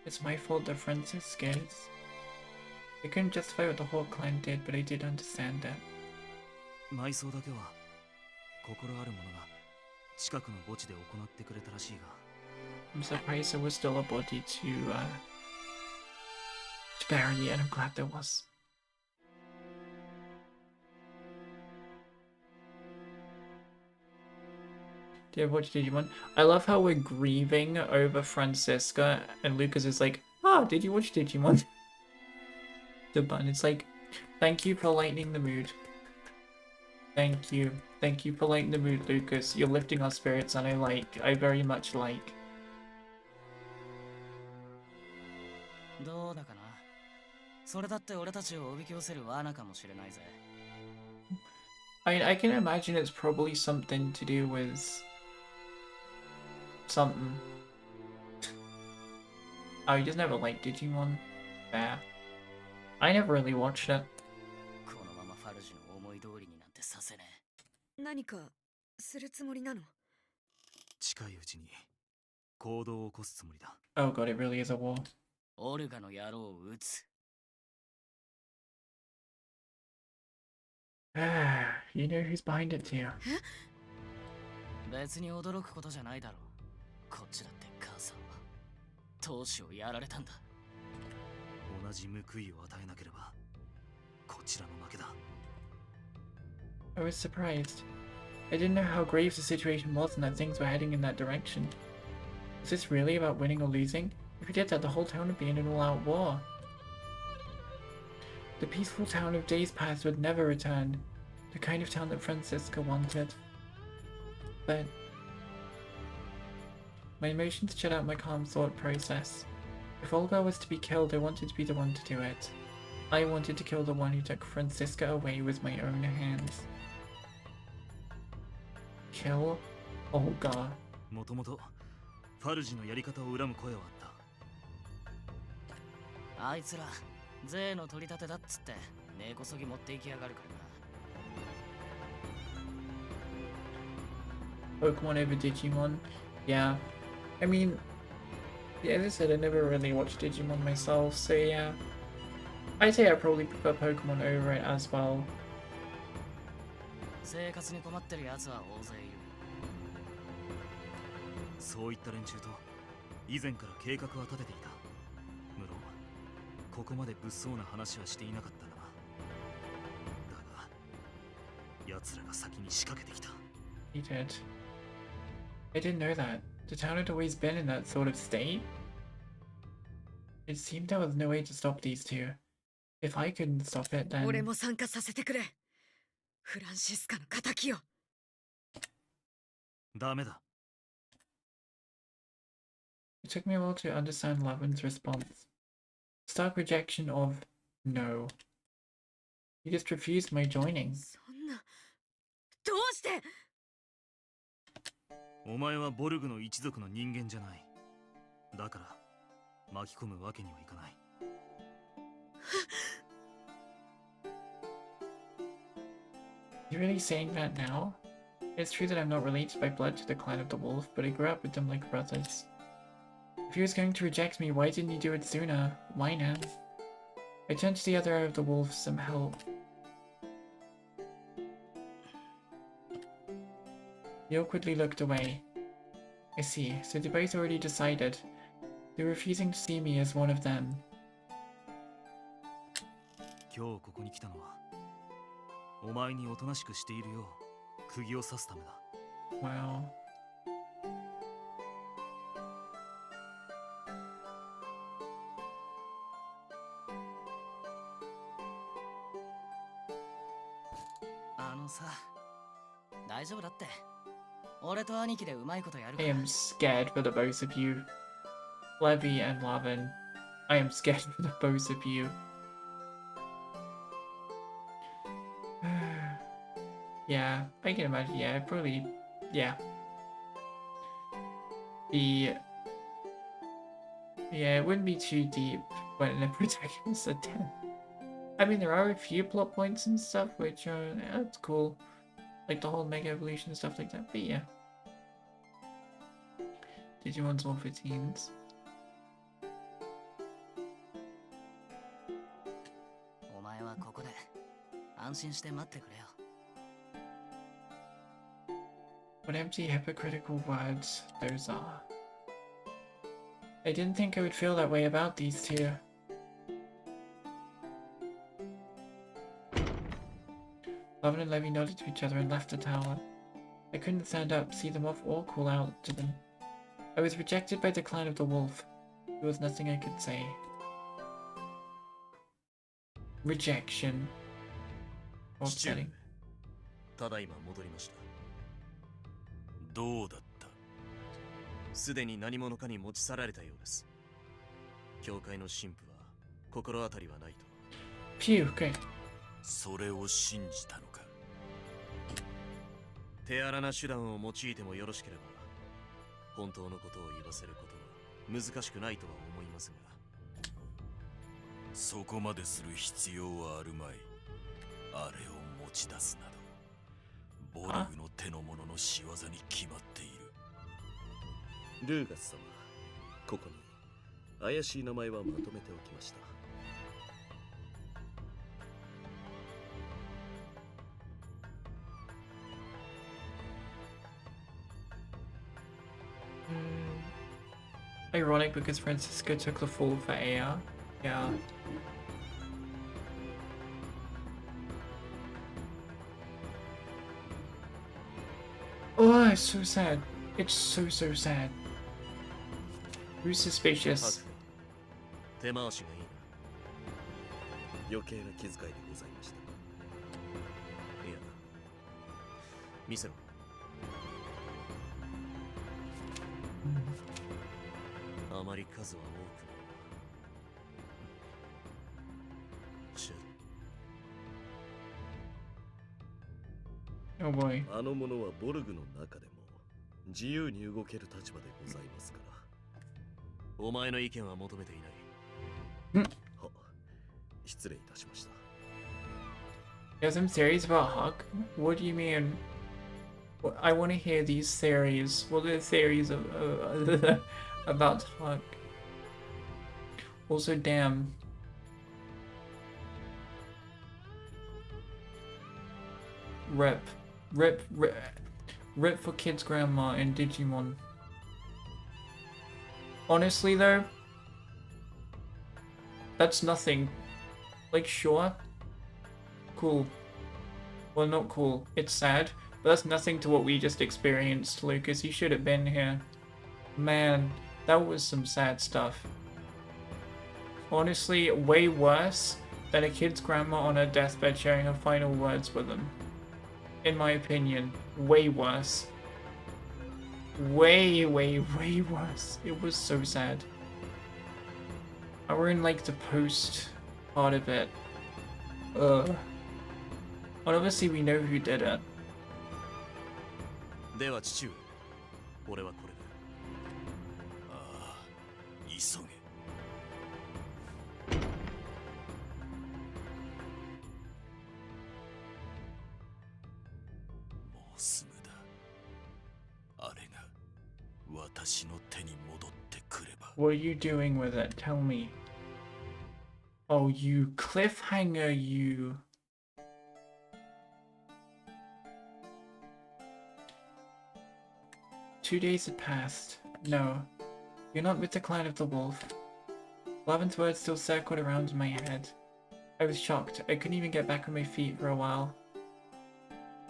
It's my fault that Francisca is. I couldn't justify what the whole clan did, but I did understand that. 埋葬だけは心ある者が近くの墓地で行ってくれたらしいが。 I'm surprised there was still a body to bury, and I'm glad there was. Do you watch Digimon? I love how we're grieving over Francisca, and Lucas is like, "Ah, did you watch Digimon?" The bun. It's like, Thank you for lightening the mood. Thank you. Thank you for lightening the mood, Lucas. You're lifting our spirits, and I very much like. どうだかな。それだって俺たちをおびき寄せる罠かもしれないぜ。I mean, I can imagine it's probably something to do with something. Oh, you just never liked Digimon? Fair. I never really watched it. このままファルジの思い通りになんてさせねえ。何かするつもりなの？近いうちに行動を起こすつもりだ。 Oh god, it really is a war. オルガの野郎を撃つ。You know who's behind it too. 別に驚くことじゃないだろう。こっちだって母さんは当主をやられたんだ。同じ報いを与えなければこちらの負けだ。 I was surprised. I didn't know how grave the situation was and that things were heading in that direction. Was this really about winning or losing? If we did that, the whole town would be in an all-out war. The peaceful town of days past would never return. The kind of town that Francisca wanted. But my emotions shut out my calm thought process. If Olga was to be killed, I wanted to be the one to do it. I wanted to kill the one who took Francisca away with my own hands. Kill Olga. もともとファルジのやり方を恨む声はあった。あいつら税の取り立てだっつって根こそぎ持っていきやがるからな。 Pokemon over Digimon? Yeah. I mean, yeah, as I said, I never really watched Digimon myself, so yeah. I'd say I probably prefer Pokemon over it as well. 生活に困ってる奴は大勢いる。そういった連中と以前から計画は立てていた。無論ここまで物騒な話はしていなかったがな。だが奴らが先に仕掛けてきた。 He did. I didn't know that. The town had always been in that sort of state. It seemed there was no way to stop these two. If I couldn't stop it, then... 俺も参加させてくれ。フランシスカの仇よ。ダメだ。 It took me a while to understand Lavin's response. Stark rejection of no. He just refused my joining. そんな。どうして？お前はボルグの一族の人間じゃない。だから巻き込むわけにはいかない。You really saying that now? It's true that I'm not related by blood to the clan of the wolf, but I grew up with them like brothers. If he was going to reject me, why didn't he do it sooner? Why now? I turned to the other eye of the wolf for some help. He awkwardly looked away. I see, so they both already decided. They're refusing to see me as one of them. 今日ここに来たのはお前におとなしくしているよう釘を刺すためだ。 Wow. Sa, 大丈夫だって。俺と兄貴でうまいことやるか I ら。 am scared for the both of you. Levy and Lavin. I am scared for the both of you. Yeah, I can imagine. Yeah, probably. Yeah. Yeah, it wouldn't be too deep when the protagonists are dead. I mean, there are a few plot points and stuff which are that's cool, like the whole mega evolution and stuff like that. But yeah, Digimon's all for teens. お前はここで安心して待ってくれよ。 What empty, hypocritical words those are. I didn't think I would feel that way about these two. Lavin and Levy nodded to each other and left the tower. I couldn't stand up, see them off, or call out to them. I was rejected by the clan of the wolf. There was nothing I could say. rejection. Or 父上 upsetting. ただいま戻りました。どうだった？すでに何者かに持ち去られたようです。教会の神父は心当たりはないと。 Phew, okay. それを信じたのか？手荒な手段を用いてもよろしければ、本当のことを言わせることは難しくないとは思いますが。そこまでする必要はあるまい。あれを持ち出すなど、ボルグの手の者の仕業に決まっている。ルーガス様、ここに怪しい名前はまとめておきました。Ironic because Francisco took the fall for Aya. Yeah. Oh, it's so sad. It's so sad. Who's suspicious? 手回しがいいな。余計な気遣いでございました。いや、見せろ。あまり数は多くない。Oh boy. あの者はボルグの中でも自由に動ける立場でございますから。お前の意見は求めていない。は、失礼いたしました。You have some theories about Hawk? What do you mean? I want to hear these theories. What are the theories of about Hawk? Also, damn. Rip for Kid's grandma and Digimon. Honestly though, that's nothing. Like, sure, cool. Well, not cool. It's sad, but that's nothing to what we just experienced, Lucas. You should have been here. Man, that was some sad stuff. Honestly, way worse than a kid's grandma on her deathbed sharing her final words with them. In my opinion, way worse. Way worse. It was so sad. And we're in like the post part of it. And obviously we know who did it. では父上、俺はこれで。ああ、急げ。もうすぐだ。あれが私の手に戻ってくれば。What are you doing with it? Tell me. Oh, you cliffhanger, you. Two days had passed. No, you're not with the clan of the wolf. Lavin's words still circled around in my head. I was shocked. I couldn't even get back on my feet for a while.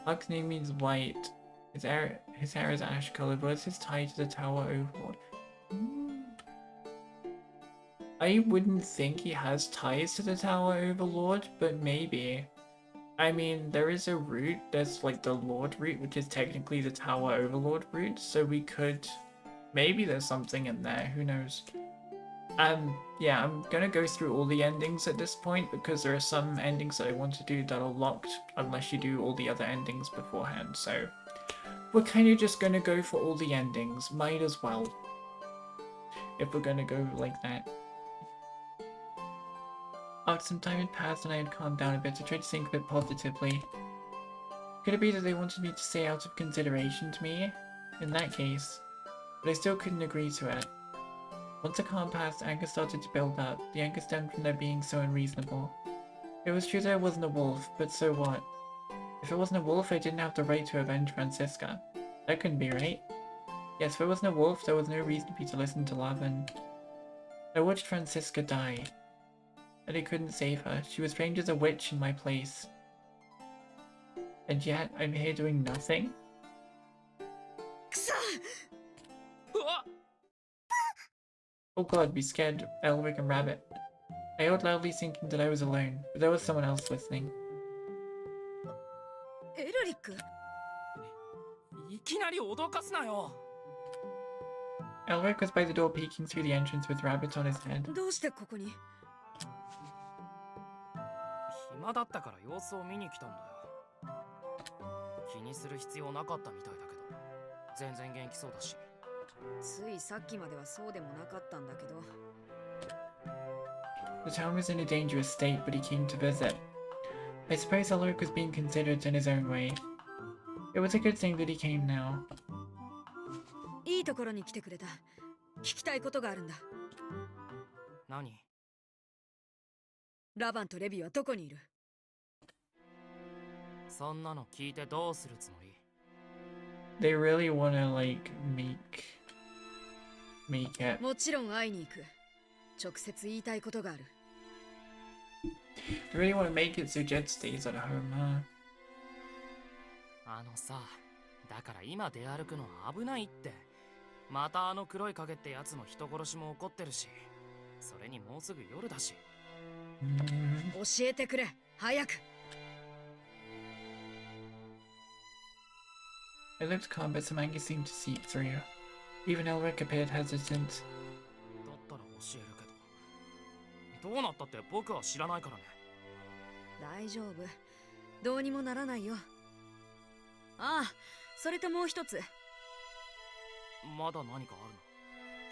Hawk's name means white. His hair is ash-colored. What is his tie to the Tower Overlord? I wouldn't think he has ties to the Tower Overlord, but maybe. I mean, there is a route, there's like the Lord route, which is technically the Tower Overlord route, so we could... Maybe there's something in there, who knows. Yeah, I'm gonna go through all the endings at this point, because there are some endings that I want to do that are locked, unless you do all the other endings beforehand, so... We're kind of just gonna go for all the endings, might as well. If we're gonna go like that. After some time had passed and I had calmed down a bit, I tried to think a bit positively. Could it be that they wanted me to stay out of consideration to me? In that case. But I still couldn't agree to it. Once the calm passed, anger started to build up. The anger stemmed from their being so unreasonable. It was true that I wasn't a wolf, but so what? If I wasn't a wolf, I didn't have the right to avenge Francisca. That couldn't be right. Yes, if I wasn't a wolf, there was no reason for me to listen to Lavin. I watched Francisca die. And I couldn't save her. She was trained as a witch in my place. And yet, I'm here doing nothing? Oh god, be scared, Elric and Rabbit. I yelled loudly thinking that I was alone, but there was someone else listening. エルリック、いきなり脅かすなよ。 Elric was by the door peeking through the entrance with rabbits on his head. どうしてここに？暇だったから様子を見に来たんだよ。気にする必要なかったみたいだけど、全然元気そうだし。ついさっきまではそうでもなかったんだけど。 The town was in a dangerous state, but he came to visit. I suppose Elric was being considerate in his own way. It was a good thing that he came now. いいところに来てくれた。聞きたいことがあるんだ。何？ラバンとレビはどこにいる？そんなの聞いてどうするつもり？ They really wanna, like, make it. もちろん会いに行く。直接言いたいことがある。 They really wanna make it so Jed stays at home, huh? あのさ、だから今出歩くのは危ないって。またあの黒い影ってやつの人殺しも起こってるし、それにもうすぐ夜だし。教えてくれ、早く。 It looked calm, but some anger seemed to seep through. Even Elric appeared hesitant. だったら教えるけど、どうなったって僕は知らないからね。大丈夫。どうにもならないよ。ああ、それともう一つ。まだ何かあるの？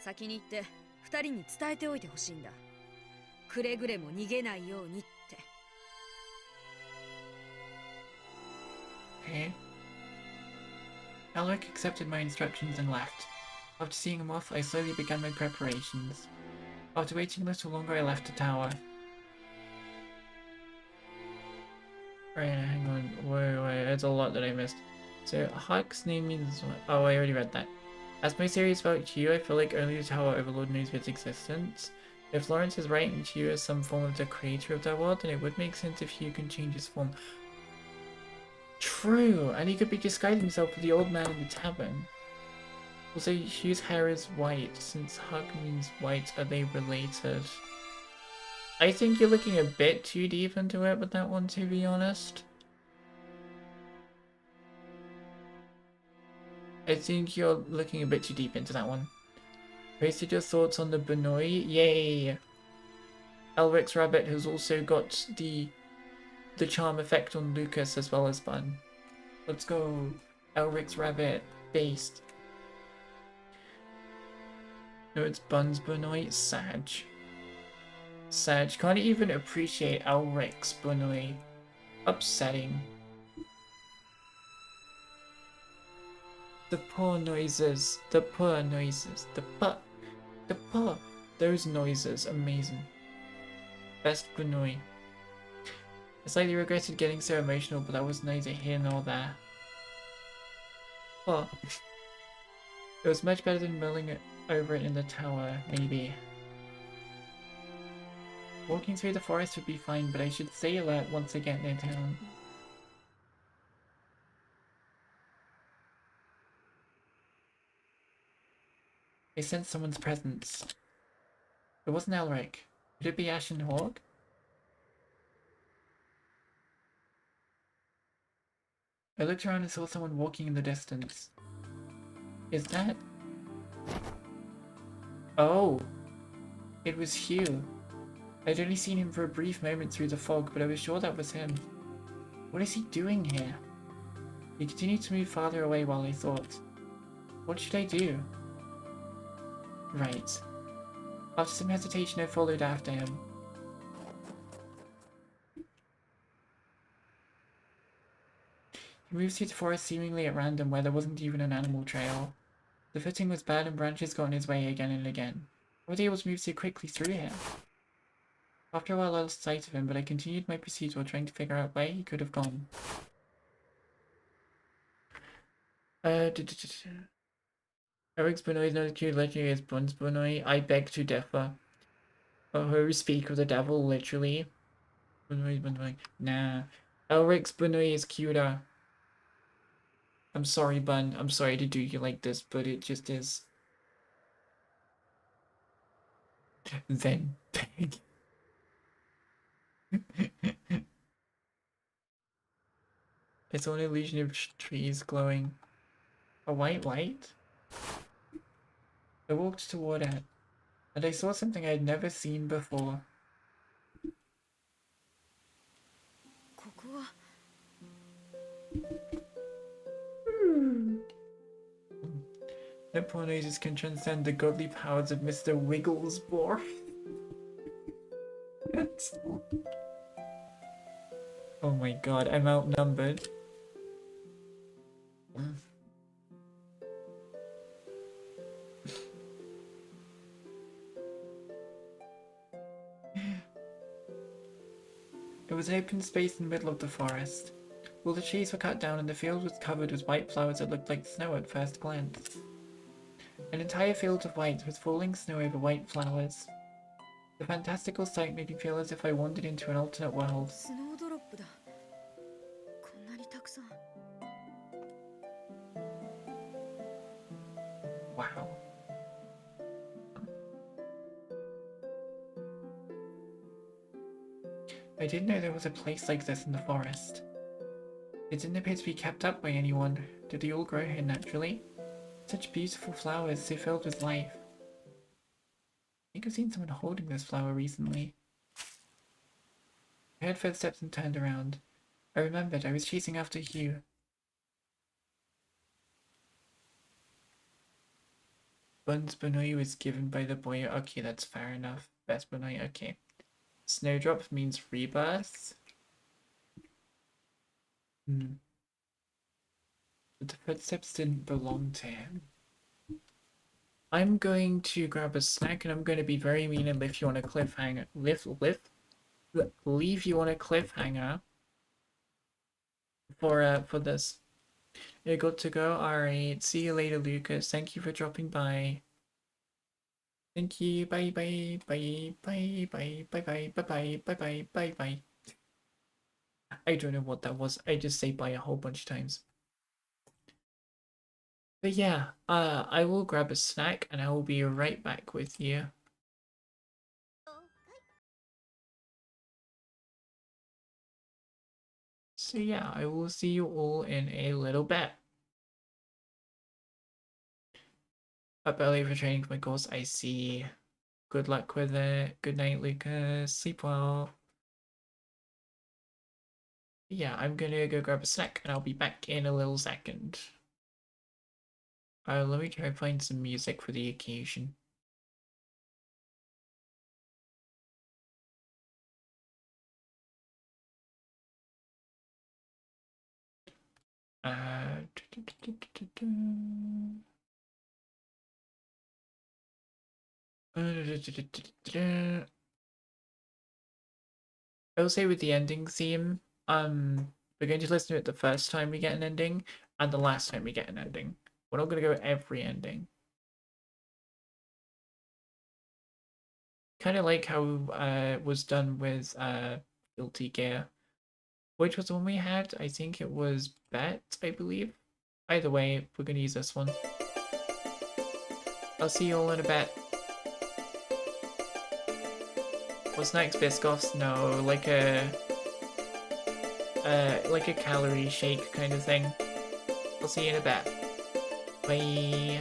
先に行って二人に伝えておいてほしいんだ。くれぐれも逃げないようにって。 Okay. Elric accepted my instructions and left. After seeing him off, I slowly began my preparations. After waiting a little longer, I left the tower. Right, hang on. Wait, there's a lot that I missed. So, Hawk's name means what? Oh, I already read that. As my theories about Hugh, I feel like only the Tower Overlord knows of its existence. If Lawrence is right and Hugh is some form of the creator of that world, then it would make sense if Hugh can change his form. True, and he could be disguising himself as the old man in the tavern. Also, Hugh's hair is white. Since Hawk means white, are they related? I think you're looking a bit too deep into it with that one, to be honest. I think you're looking a bit too deep into that one. Posted your thoughts on the Benoi? Yay! Elric's rabbit has also got the charm effect on Lucas as well as Bun. Let's go. Elric's rabbit based. No, it's Bun's Benoi. Sag. Can't even appreciate Elric's Benoi. Upsetting. The poor noises. The poor noises. The puh. Those noises. Amazing. Best Benoi. I slightly regretted getting so emotional, but that was neither here nor there. Well, it was much better than mulling it over it in the tower, maybe. Walking through the forest would be fine, but I should stay alert once I get near town. I sensed someone's presence. It wasn't Elric. Could it be Ashen Hawk? I looked around and saw someone walking in the distance. Is that... Oh! It was Hugh. I'd only seen him for a brief moment through the fog, but I was sure that was him. What is he doing here? He continued to move farther away while I thought. What should I do? Right. After some hesitation, I followed after him. He moved through the forest seemingly at random where there wasn't even an animal trail. The footing was bad and branches got in his way again and again. How was he able to move so quickly through here? After a while I lost sight of him, but I continued my pursuit while trying to figure out where he could have gone. Eric's Benoi is not as cute legendary as Bun's Benoi. I beg to differ. Oh, speak of the devil, literally. Benoi. Nah. Elric's Benoi is cuter. I'm sorry, Bun. I'm sorry to do you like this, but it just is. Then beg. It's an illusion of trees glowing. A white light? I walked toward it, and I saw something I'd never seen before. ここは No poor noses can transcend the godly powers of Mr. Wigglesworth. Oh my god, I'm outnumbered. It was an open space in the middle of the forest. All the trees were cut down and the field was covered with white flowers that looked like snow at first glance. An entire field of white with falling snow over white flowers. The fantastical sight made me feel as if I wandered into an alternate world. スノードロップだ。こんなにたくさん。 Wow. I didn't know there was a place like this in the forest. It didn't appear to be kept up by anyone. Did they all grow here naturally? Such beautiful flowers, so filled with life. I think I've seen someone holding this flower recently. I heard footsteps and turned around. I remembered I was chasing after Hugh. Buns Benoy was given by the boy. Okay, that's fair enough. Best Benoy, okay. Snowdrop means rebirth. But the footsteps didn't belong to him. I'm going to grab a snack and I'm going to be very mean and leave you on a cliffhanger. Leave you on a cliffhanger for this. You're good to go. Alright, see you later, Lucas. Thank you for dropping by. Thank you. Bye bye bye bye bye bye bye bye bye bye bye bye bye. I don't know what that was. I just say bye a whole bunch of times. But yeah, I will grab a snack and I will be right back with you. So yeah, I will see you all in a little bit. Up early for training for my course, I see. Good luck with it. Good night, Lucas. Sleep well. Yeah, I'm gonna go grab a snack and I'll be back in a little second. Let me try to find some music for the occasion. I will say with the ending theme, we're going to listen to it the first time we get an ending and the last time we get an ending. We're not going to go every ending. Kind of like how it was done with Guilty Gear. Which was the one we had? I think it was Bet, I believe. Either way, we're going to use this one. I'll see you all in a bit. What's next, Biscoffs? No, like a calorie shake kind of thing. I'll see you in a bit. Bye.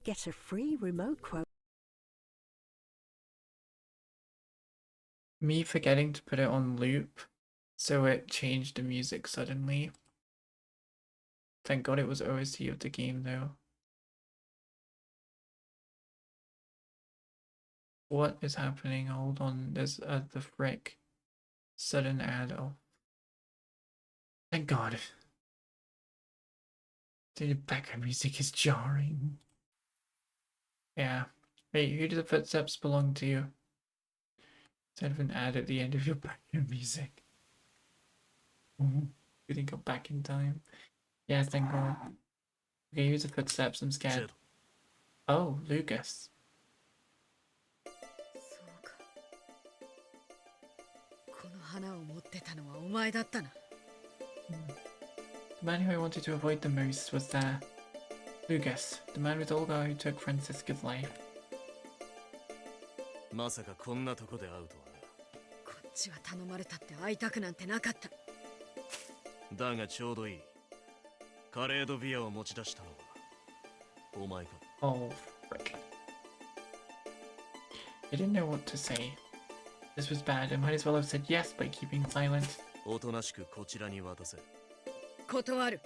Get a free remote quote. Me forgetting to put it on loop, so it changed the music suddenly. Thank God it was OST of the game though. What is happening? Hold on, there's the frick. Sudden ad. Oh. Thank God. The background music is jarring. Yeah. Wait, who do the footsteps belong to? Instead of an ad at the end of your background music. You didn't go back in time. Yeah, thank God. Okay, who's the footsteps? I'm scared. Oh, Lucas. そうか。この花を持ってたのはお前だったな。The man who I wanted to avoid the most was there. Lucas, the man with Olga who took Francisca's life. まさかこんなとこで会うとはな。こっちは頼まれたって会いたくなんてなかった。だがちょうどいい。カレードビアを持ち出したのはお前か。Oh, frick. I didn't know what to say. This was bad. I might as well have said yes by keeping silent. おとなしくこちらに渡せ。断る。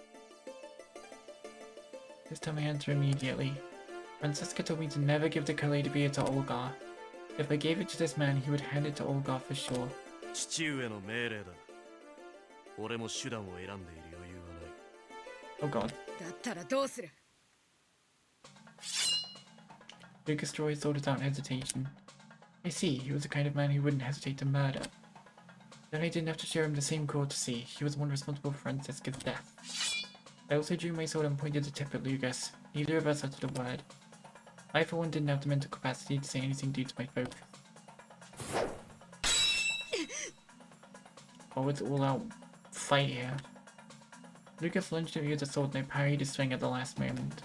This time I answer immediately. Francisca told me to never give the Kaleido-Via to Olga. If I gave it to this man, he would hand it to Olga for sure. 父上の命令だ。俺も手段を選んでいる余裕はない。Oh god. だったらどうする？ Lucas Troy thought without hesitation. I see, he was the kind of man who wouldn't hesitate to murder. Then I didn't have to show him the same courtesy. He was the one responsible for Francisca's death. I also drew my sword and pointed the tip at Lucas. Neither of us uttered a word. I for one didn't have the mental capacity to say anything due to my focus. Oh, it's all out fight here. Lucas lunged at me with a sword and I parried his swing at the last moment.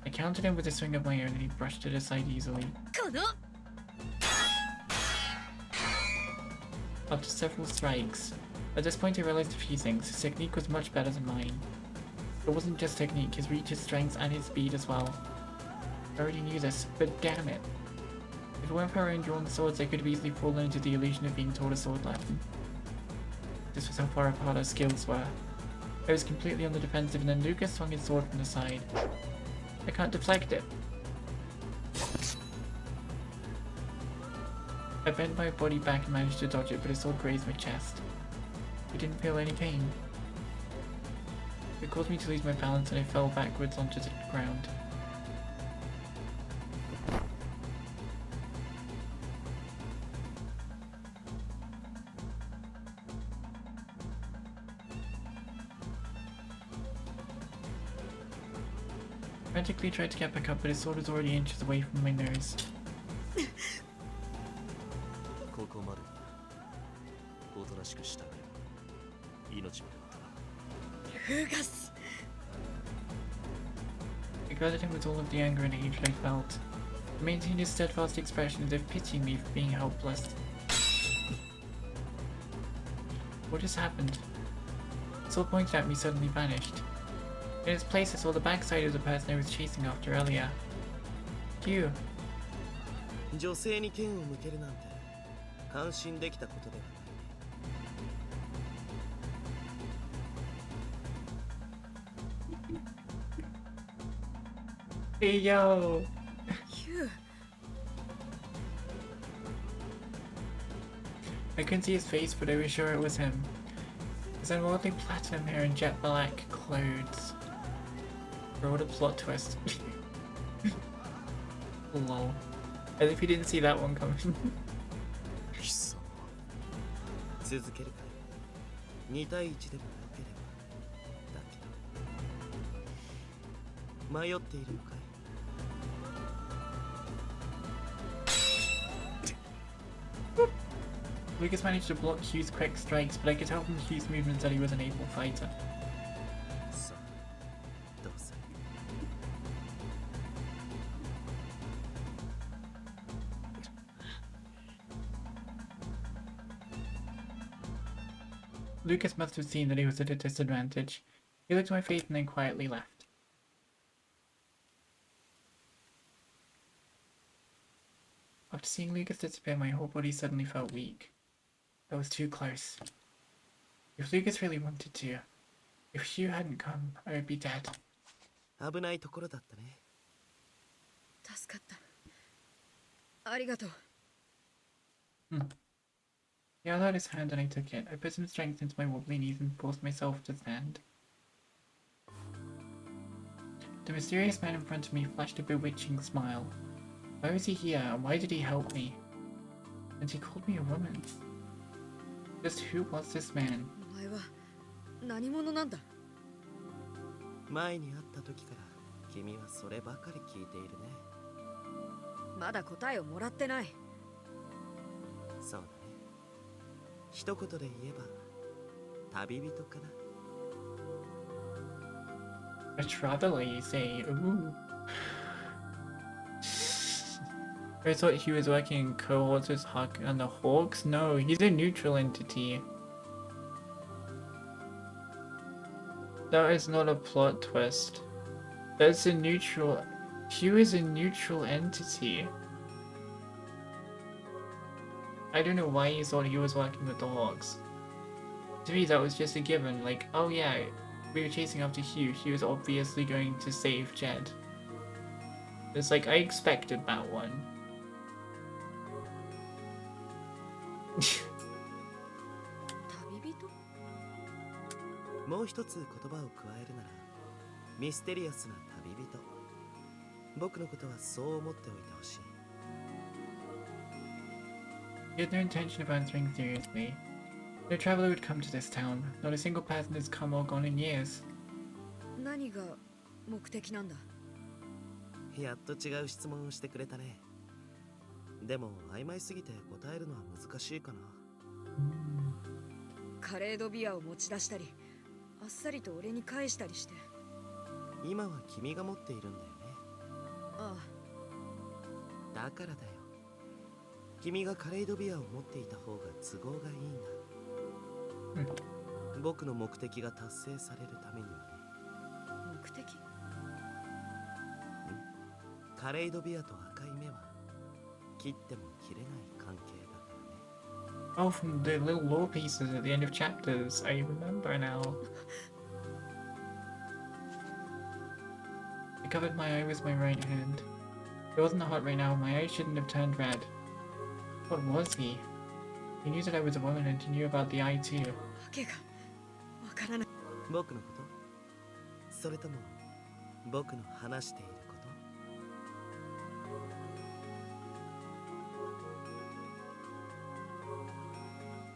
I countered him with a swing of my own and he brushed it aside easily. After several strikes. At this point I realized a few things. His technique was much better than mine. It wasn't just technique, his reach, his strength, and his speed as well. I already knew this, but damn it. If it weren't for our own drawn swords, I could have easily fallen into the illusion of being taught a sword lesson. This was how far apart our skills were. I was completely on the defensive and then Lucas swung his sword from the side. I can't deflect it. I bent my body back and managed to dodge it, but his sword grazed my chest. I didn't feel any pain. It caused me to lose my balance and I fell backwards onto the ground. Frantically tried to get back up, but his sword was already inches away from my nose. ここまでおとなしく従え。命まで渡る。フーガス。 I regarded him with all of the anger and hatred I felt. He maintained his steadfast expression as if pitying me for being helpless. What just happened? The sword pointed at me suddenly vanished. In its place I saw the backside of the person I was chasing after earlier. You. 女性に剣を向けるなんて感心できたことではない。Hey yo! I couldn't see his face, but I was sure it was him. His unworldly platinum hair and jet black clothes. What a plot twist. Lol. As if he didn't see that one coming. 続けるかい。2対1でもなければ。だけど迷っているのかい。Lucas managed to block Hugh's quick strikes, but I could tell from Hugh's movements that he was an able fighter. Lucas must have seen that he was at a disadvantage. He looked at my face and then quietly left. After seeing Lucas disappear, my whole body suddenly felt weak. That was too close. If Lucas really wanted to, if Hugh hadn't come, I would be dead. 危ないところだったね。助かった。ありがとう。He held out his hand and I took it. I put some strength into my wobbly knees and forced myself to stand. The mysterious man in front of me flashed a bewitching smile. Why was he here, and why did he help me? And he called me a woman. Just who was this man? お前は何者なんだ。前に会った時から君はそればかり聞いているね。まだ答えをもらってない。そうだね。一言で言えば旅人かな。A traveler, you say? Ooh. I thought he was working in cohorts with Hawk and the Hawks? No, he's a neutral entity. That is not a plot twist. That's a neutral... Hugh is a neutral entity. I don't know why he thought he was working with the Hawks. To me, that was just a given. Like, oh yeah, we were chasing after Hugh. He was obviously going to save Jed. It's like, I expected that one. 旅人？もう一つ言葉を加えるならミステリアスな旅人。僕のことはそう思っておいてほしい。He had no intention of answering seriously. No traveler would come to this town. Not a single person has come or gone in years. 何が目的なんだ。やっと違う質問をしてくれたね。でも曖昧すぎて答えるのは難しいかな。カレードビアを持ち出したり、あっさりと俺に返したりして。今は君が持っているんだよね。ああ。だからだよ。君がカレイドビアを持っていた方が都合がいいんだ。僕の目的が達成されるためにはね。目的？カレイドビアと赤い目は切っても切れない関係だからね。Oh, from the little lore pieces at the end of chapters. I remember now. I covered my eye with my right hand. It wasn't hot right now. My eyes shouldn't have turned red. What was he? He knew that I was a woman and he knew about the eye too. 訳がわからない。僕のこと？それとも僕の話しているこ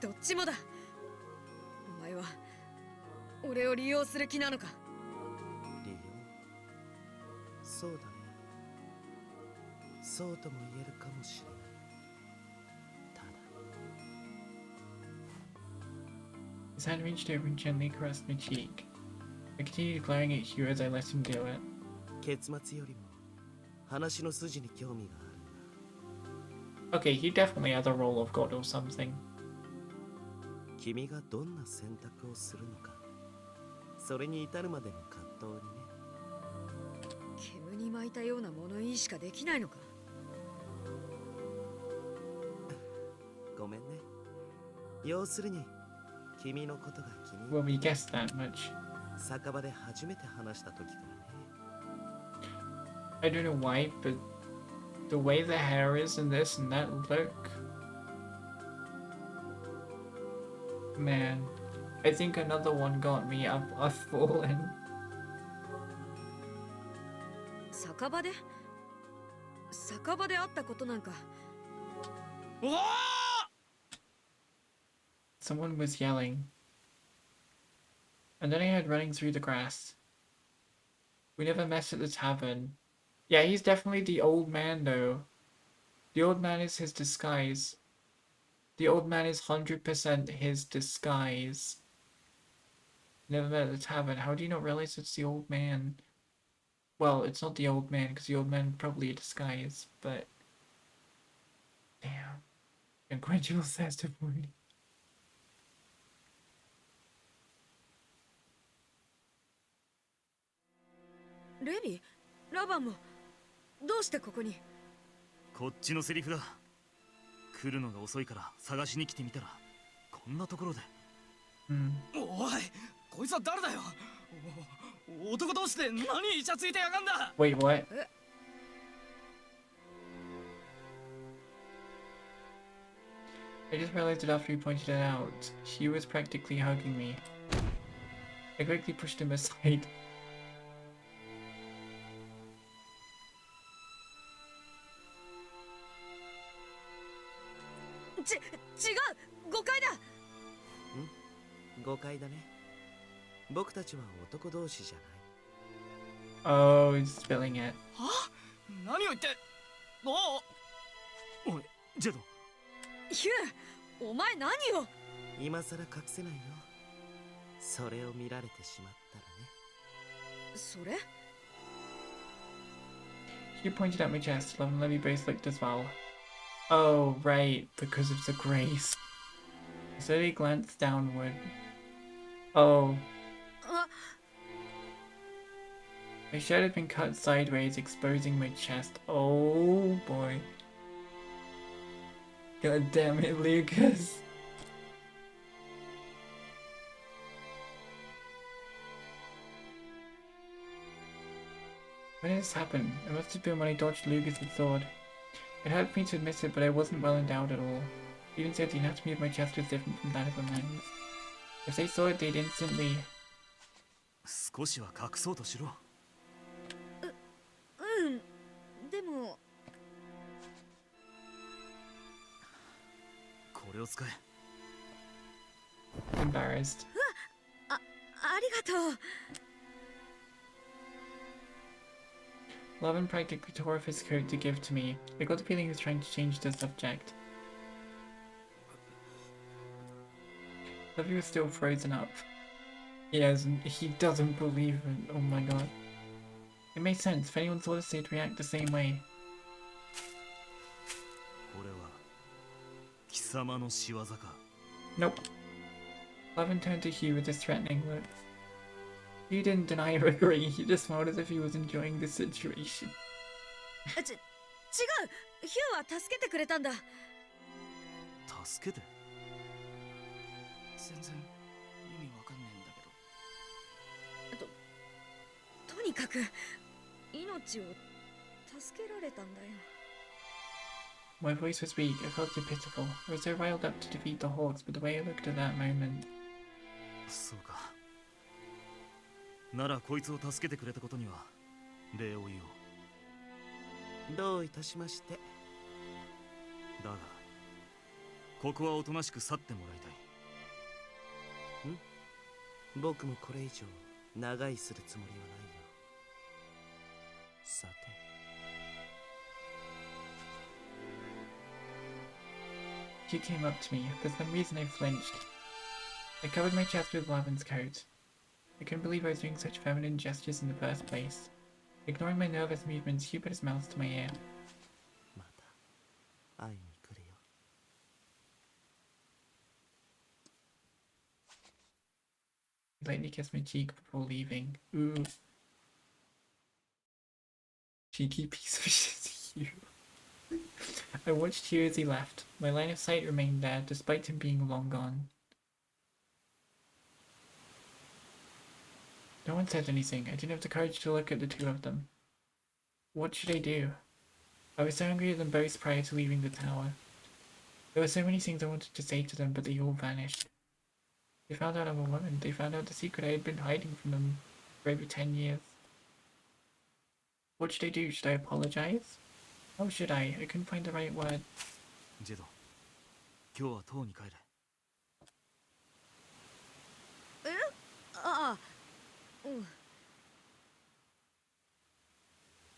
と？どっちもだ。お前は俺を利用する気なのか。利用？そうだね。そうとも言えるかもしれない。ただ。His hand reached over and gently caressed my cheek. I continued glaring at Hugh as I let him do it. 結末よりも話の筋に興味があるんだ。Okay, he definitely has a role of God or something. 君がどんな選択をするのか、それに至るまでの葛藤にね。煙に巻いたような物言いしかできないのか。ごめんね。要するに君のことが気に Well, we guessed that much. 酒場で初めて話した時からね。I don't know why, but the way the hair is in this and that look... Man, I think another one got me. I've fallen. 酒場で会ったことなんか。Someone was yelling. And then I heard running through the grass. We never met at the tavern. Yeah, he's definitely the old man though. The old man is his disguise. The old man is 100% his disguise. Never met at the tavern. How do you not realize it's the old man? Well, it's not the old man, because the old man probably a disguise, but... Damn. Incredulous as to point. レビ、ラバンもどうしてここに？こっちのセリフだ。来るのが遅いから探しに来てみたらこんなところで。おい、こいつは誰だよ。男同士で何イチャついてやがんだ。 Wait, what? I just realized it after he pointed it out. He was practically hugging me. I quickly pushed him aside. 違う、誤解だ。誤解だね。僕たちは男同士じゃない。Oh, he's spilling it. は？何を言って。おい、ジェド。ヒュー、お前何を。今さら隠せないよ。それを見られてしまったらね。それ？ He pointed at my chest. Love and Levy both looked as well. Oh, right, because of the grace. I slowly glanced downward. Oh. My shirt had been cut sideways, exposing my chest. Oh boy. God damn it, Lucas. When did this happen? It must have been when I dodged Lucas's sword. It hurt me to admit it, but I wasn't well endowed at all. Even said the anatomy of my chest was different from that of a man's. If they saw it, they'd instantly... 少しは隠そうとしろ。でもこれを使え。embarrassed. ありがとう。Lovin practically tore off his coat to give to me. I got the feeling he was trying to change the subject. Lovey was still frozen up. He doesn't believe it. Oh my god. It made sense. If anyone saw this, they'd react the same way. これは貴様の仕業か。Nope. Lovin turned to Hugh with his threatening look. Hugh didn't deny or agree. He just smiled as if he was enjoying the situation. 違う、ヒューは助けてくれたんだ。助けて？全然意味わかんねえんだけど。とにかく命を助けられたんだよ。My voice was weak. I felt too pitiful. I was so riled up to defeat the Hawks, but the way I looked at that moment... そうか。ならこいつを助けてくれたことには礼を言おう。どういたしまして。だがここはおとなしく去ってもらいたい。僕もこれ以上長居するつもりはないよ。さて。She came up to me. For some reason I flinched. I covered my chest with Lavin's coat. I couldn't believe I was doing such feminine gestures in the first place. Ignoring my nervous movements, Hugh put his mouth to my ear. また会いに来るよ。He lightly kissed my cheek before leaving. Ooh. Cheeky piece of shit, Hugh. I watched Hugh as he left. My line of sight remained there, despite him being long gone. No one said anything. I didn't have the courage to look at the two of them. What should I do? I was so angry at them both prior to leaving the tower. There were so many things I wanted to say to them, but they all vanished. They found out I'm a woman. They found out the secret I had been hiding from them for over 10 years. What should I do? Should I apologize? How should I? I couldn't find the right word. ジェド、今日は塔に帰れ。ああ、うん。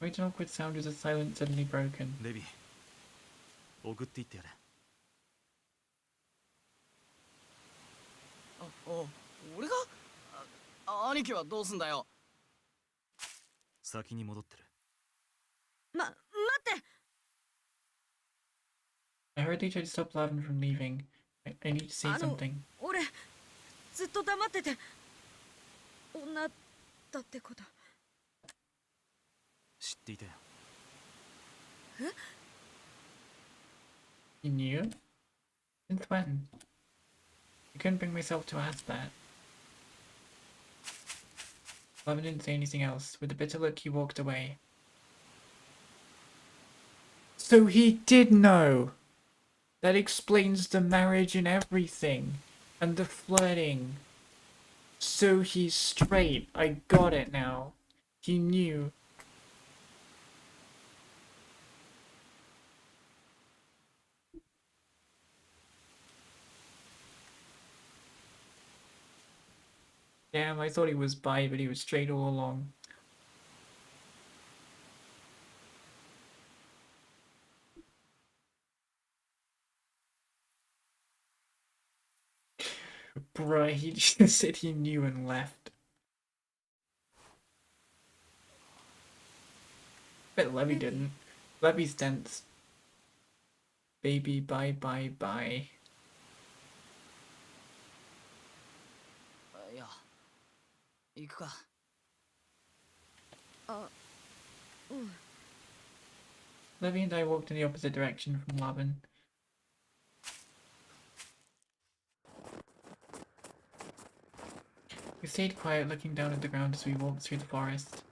Quite an awkward sound as the silence suddenly broken. レビ、送っていってやれ。俺が？兄貴はどうすんだよ。先に戻ってる。待って。 I heard they tried to stop Lavin from leaving. I need to say something. 俺ずっと黙ってて女だってこと知っていたよ。You knew? Since when? I couldn't bring myself to ask that. Levin didn't say anything else. With a bitter look, he walked away. So he did know! That explains the marriage and everything. And the flirting. So he's straight. I got it now. He knew. Damn, I thought he was bi, but he was straight all along. Bruh, he just said he knew and left. Bet Levy didn't. Levy's dense. Baby, bye bye bye. いや行くか。Levy and I walked in the opposite direction from Lavin. We stayed quiet, looking down at the ground as we walked through the forest.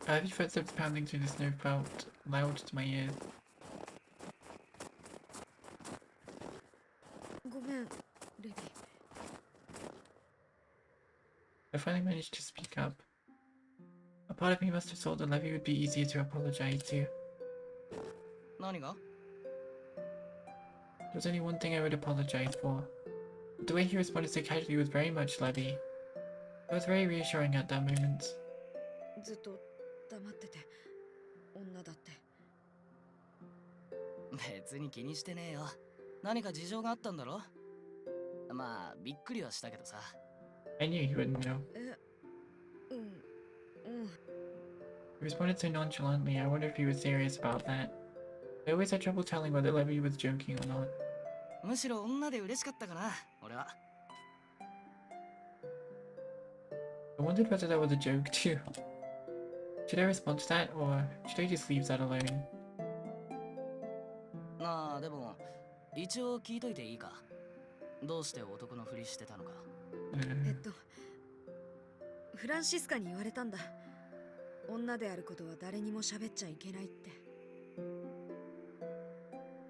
Heavy footsteps pounding through the snow felt loud to my ears. ごめん、レビ。I finally managed to speak up. A part of me must have thought that Levy would be easier to apologize to. 何が？ There was only one thing I would apologize for. But the way he responded so casually was very much Levy. It was very reassuring at that moment. ずっと黙ってて、女だって。別に気にしてねえよ。何か事情があったんだろ？まあ、びっくりはしたけどさ。I knew he wouldn't know. うん。 He responded so nonchalantly, I wonder if he was serious about that. I always had trouble telling whether Levy was joking or not. むしろ女で嬉しかったかな、俺は。I wondered whether that was a joke too. Should I respond to that, or should I just leave that alone? まあ、でも、一応聞いといていいか。どうして男のふりしてたのか。フランシスカに言われたんだ。女であることは誰にも喋っちゃいけないって。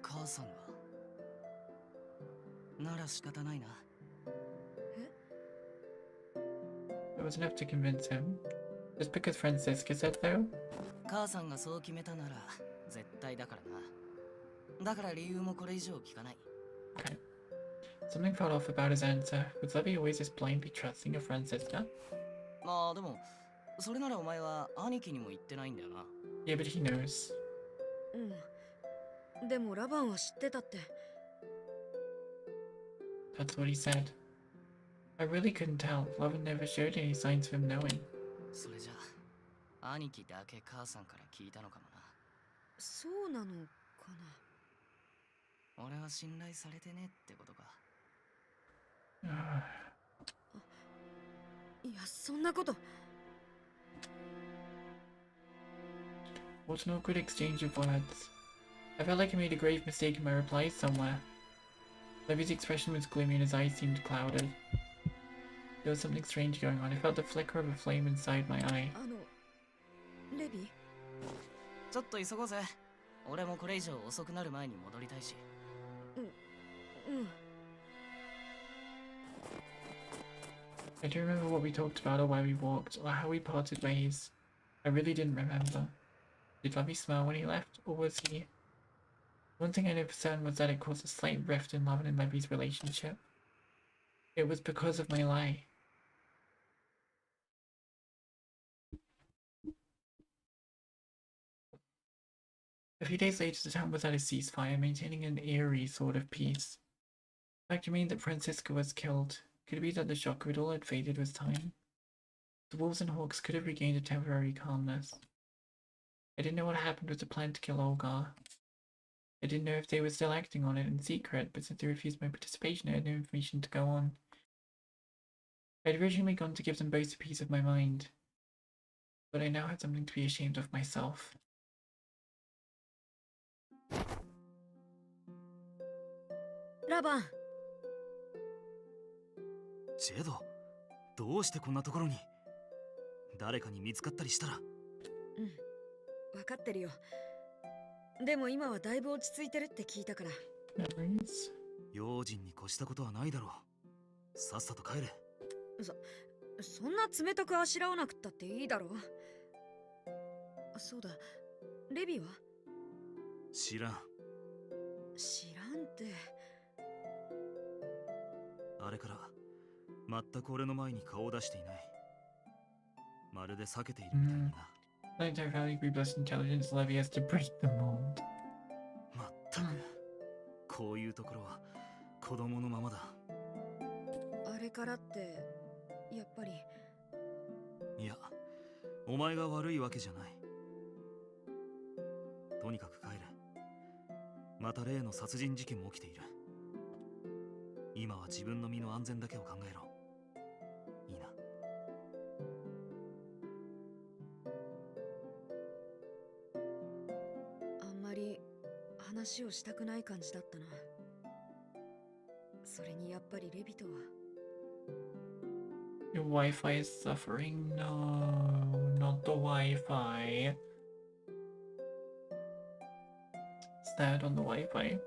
母さんが。なら仕方ないな。That was enough to convince him. Just because Francisca said so? 母さんがそう決めたなら絶対だからな。だから理由もこれ以上聞かない。Okay. Something felt off about his answer. Was Levy always just blindly trusting of Francisca? まあでも、それならお前は兄貴にも言ってないんだよな。Yeah, but he knows. うん。でもラバンは知ってたって。That's what he said. I really couldn't tell. Levin never showed any signs of him knowing. それじゃあ、兄貴だけ母さんから聞いたのかもな。そうなのかな。俺は信頼されてねってことか。いや、そんなこと。What an awkward exchange of words. I felt like I made a grave mistake in my replies somewhere. Levy's expression was gloomy and his eyes seemed clouded. There was something strange going on. I felt the flicker of a flame inside my eye. レビ？ちょっと急ごうぜ。俺もこれ以上遅くなる前に戻りたいし。I don't remember what we talked about or where we walked or how we parted ways. I really didn't remember. Did Levy smile when he left, or was he? One thing I know for certain was that it caused a slight rift in Lavin and Levy's relationship. It was because of my lie. A few days later, the town was at a ceasefire, maintaining an eerie sort of peace. The fact remained that Francisca was killed. Could it be that the shock of it all had faded with time? The wolves and hawks could have regained a temporary calmness. I didn't know what happened with the plan to kill Olgar. I didn't know if they were still acting on it in secret, but since they refused my participation, I had no information to go on. I had originally gone to give them both a piece of my mind, but I now had something to be ashamed of myself. ラバン。ジェド、どうしてこんなところに？誰かに見つかったりしたら。うん、分かってるよ。でも今はだいぶ落ち着いてるって聞いたから。用心に越したことはないだろう。さっさと帰れ。そんな冷たくあしらわなくったっていいだろう。そうだ、レビは？知らん。知らんって。あれから全く俺の前に顔を出していない。まるで避けているみたいにな。Planetary Valley Rebus Intelligence Levy has to break the mold. まったく、こういうところは子供のままだ。あれからってやっぱり。いや、お前が悪いわけじゃない。とにかく帰れ。また例の殺人事件も起きている。今は自分の身の安全だけを考えろ。いいな。あんまり話をしたくない感じだったな。それにやっぱりレビとは。Your Wi-Fi is suffering. No, not the Wi-Fi. Sad on the Wi-Fi.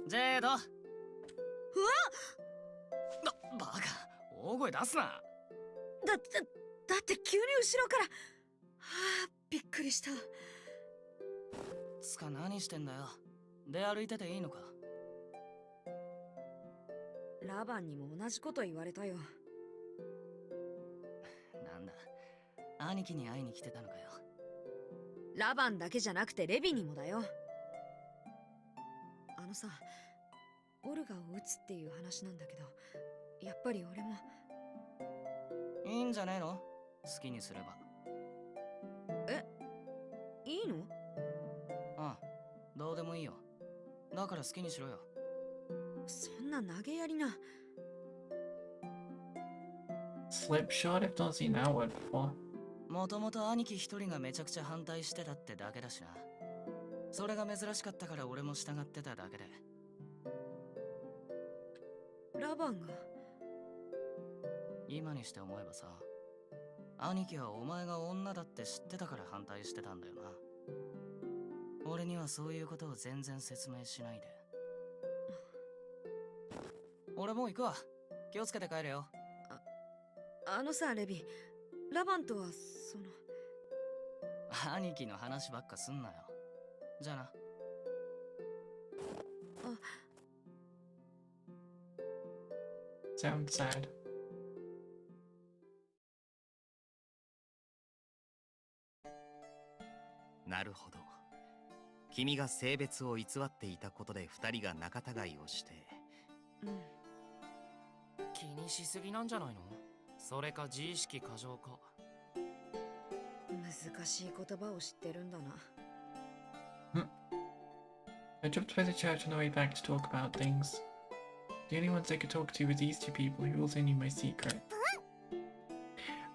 ジェード。うわっ！バカ、大声出すな。だって急に後ろから。はあ、びっくりした。つか何してんだよ。出歩いてていいのか？ラバンにも同じこと言われたよ。なんだ、兄貴に会いに来てたのかよ。ラバンだけじゃなくてレビにもだよ。あのさ、オルガを撃つっていう話なんだけど、やっぱり俺も。いいんじゃねえの？好きにすれば。いいの？ああ、どうでもいいよ。だから好きにしろよ。そんな投げやりな。Slipshot? I've not seen that one before. もともと兄貴一人がめちゃくちゃ反対してたってだけだしな。それが珍しかったから俺も従ってただけで。ラバンが。今にして思えばさ、兄貴はお前が女だって知ってたから反対してたんだよな。俺にはそういうことを全然説明しないで。俺もう行くわ。気をつけて帰れよ。あのさ、レビ、ラバンとは兄貴の話ばっかすんなよ。じゃあな。Sounds sad. なるほど。君が性別を偽っていたことで二人が仲違いをして。気にしすぎなんじゃないの？それか自意識過剰か。難しい言葉を知ってるんだな。I dropped by the church on the way back to talk about things. The only ones I could talk to were these two people who also knew my secret.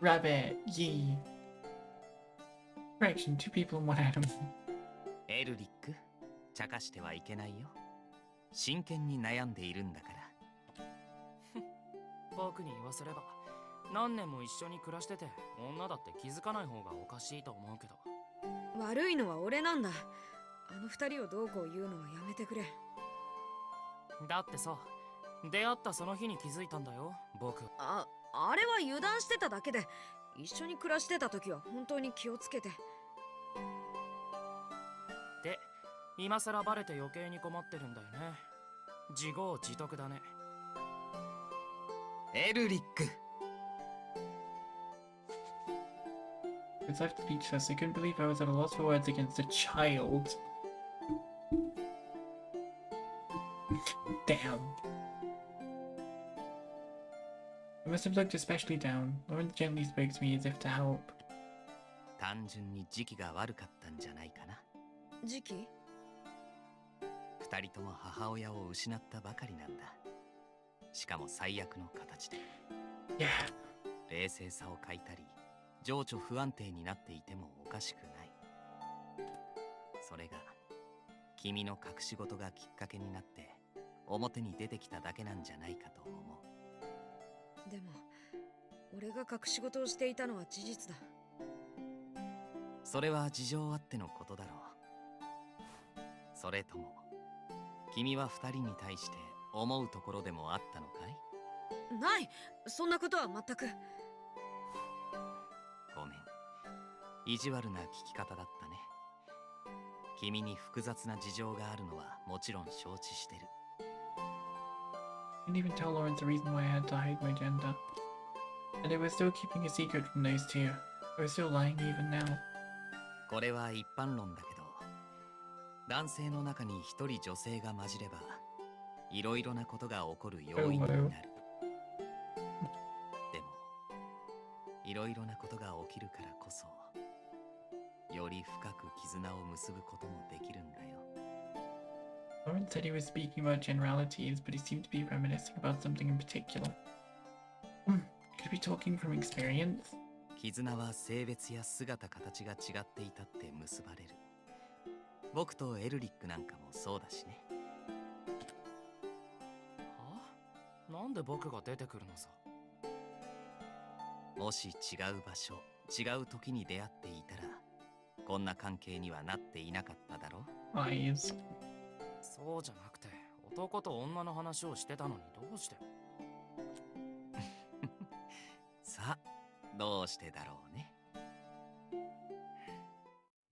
Rabbit, yee. Correction, two people and one animal. エルリック、茶化してはいけないよ。真剣に悩んでいるんだから。僕に言わせれば、何年も一緒に暮らしてて女だって気づかない方がおかしいと思うけど。悪いのは俺なんだ。あの二人をどうこう言うのはやめてくれ。だってさ、出会ったその日に気づいたんだよ、僕。あれは油断してただけで、一緒に暮らしてた時は本当に気をつけて。で、今さらバレて余計に困ってるんだよね。自業自得だね。エルリック。I was left speechless. I couldn't believe I was at a loss for words against a child. Damn. I must have looked especially down. Lawrence gently spoke to me as if to help. 単純に時期が悪かったんじゃないかな。時期？二人とも母親を失ったばかりなんだ。しかも最悪の形で。Yeah. 冷静さを欠いたり、情緒不安定になっていてもおかしくない。それが君の隠し事がきっかけになって表に出てきただけなんじゃないかと思う。でも俺が隠し事をしていたのは事実だ。それは事情あってのことだろう。それとも君は二人に対して思うところでもあったのかい？ない、そんなことは全く。ごめん、意地悪な聞き方だったね。君に複雑な事情があるのはもちろん承知してる。I didn't even tell Lawrence the reason why I had to hide my gender. And I was still keeping a secret from those two. I was still lying even now. これは一般論だけど、男性の中に一人女性が混じれば、いろいろなことが起こる要因になる。でも、いろいろなことが起きるからこそ、より深く絆を結ぶこともできるんだよ。Lawrence said he was speaking about generalities, but he seemed to be reminiscing about something in particular. Could he be talking from experience? 絆は性別や姿形が違っていたって結ばれる。僕とエルリックなんかもそうだしね。はあ？なんで僕が出てくるのさ。もし違う場所、違う時に出会っていたら、こんな関係にはなっていなかっただろう。Eyes. そうじゃなくて、男と女の話をしてたのにどうして？さあ、どうしてだろうね。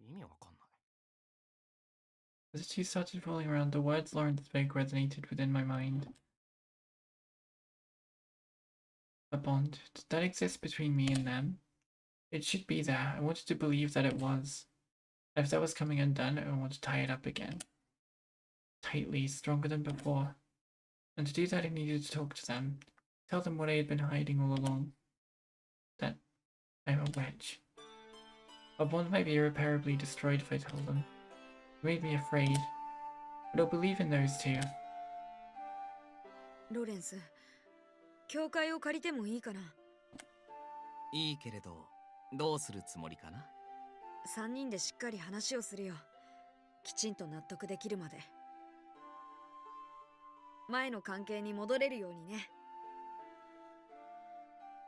意味わかんない。As the two started rolling around, the words Lawrence spoke resonated within my mind. A bond. Did that exist between me and them? It should be there. I wanted to believe that it was. If that was coming undone, I want to tie it up again. Tightly, stronger than before. And to do that, I needed to talk to them. Tell them what I had been hiding all along. That I'm a witch. A bond might be irreparably destroyed if I tell them. It made me afraid. But I'll believe in those two. ロレンス、教会を借りてもいいかな。いいけれど、どうするつもりかな？3人でしっかり話をするよ。きちんと納得できるまで。前の関係に戻れるようにね。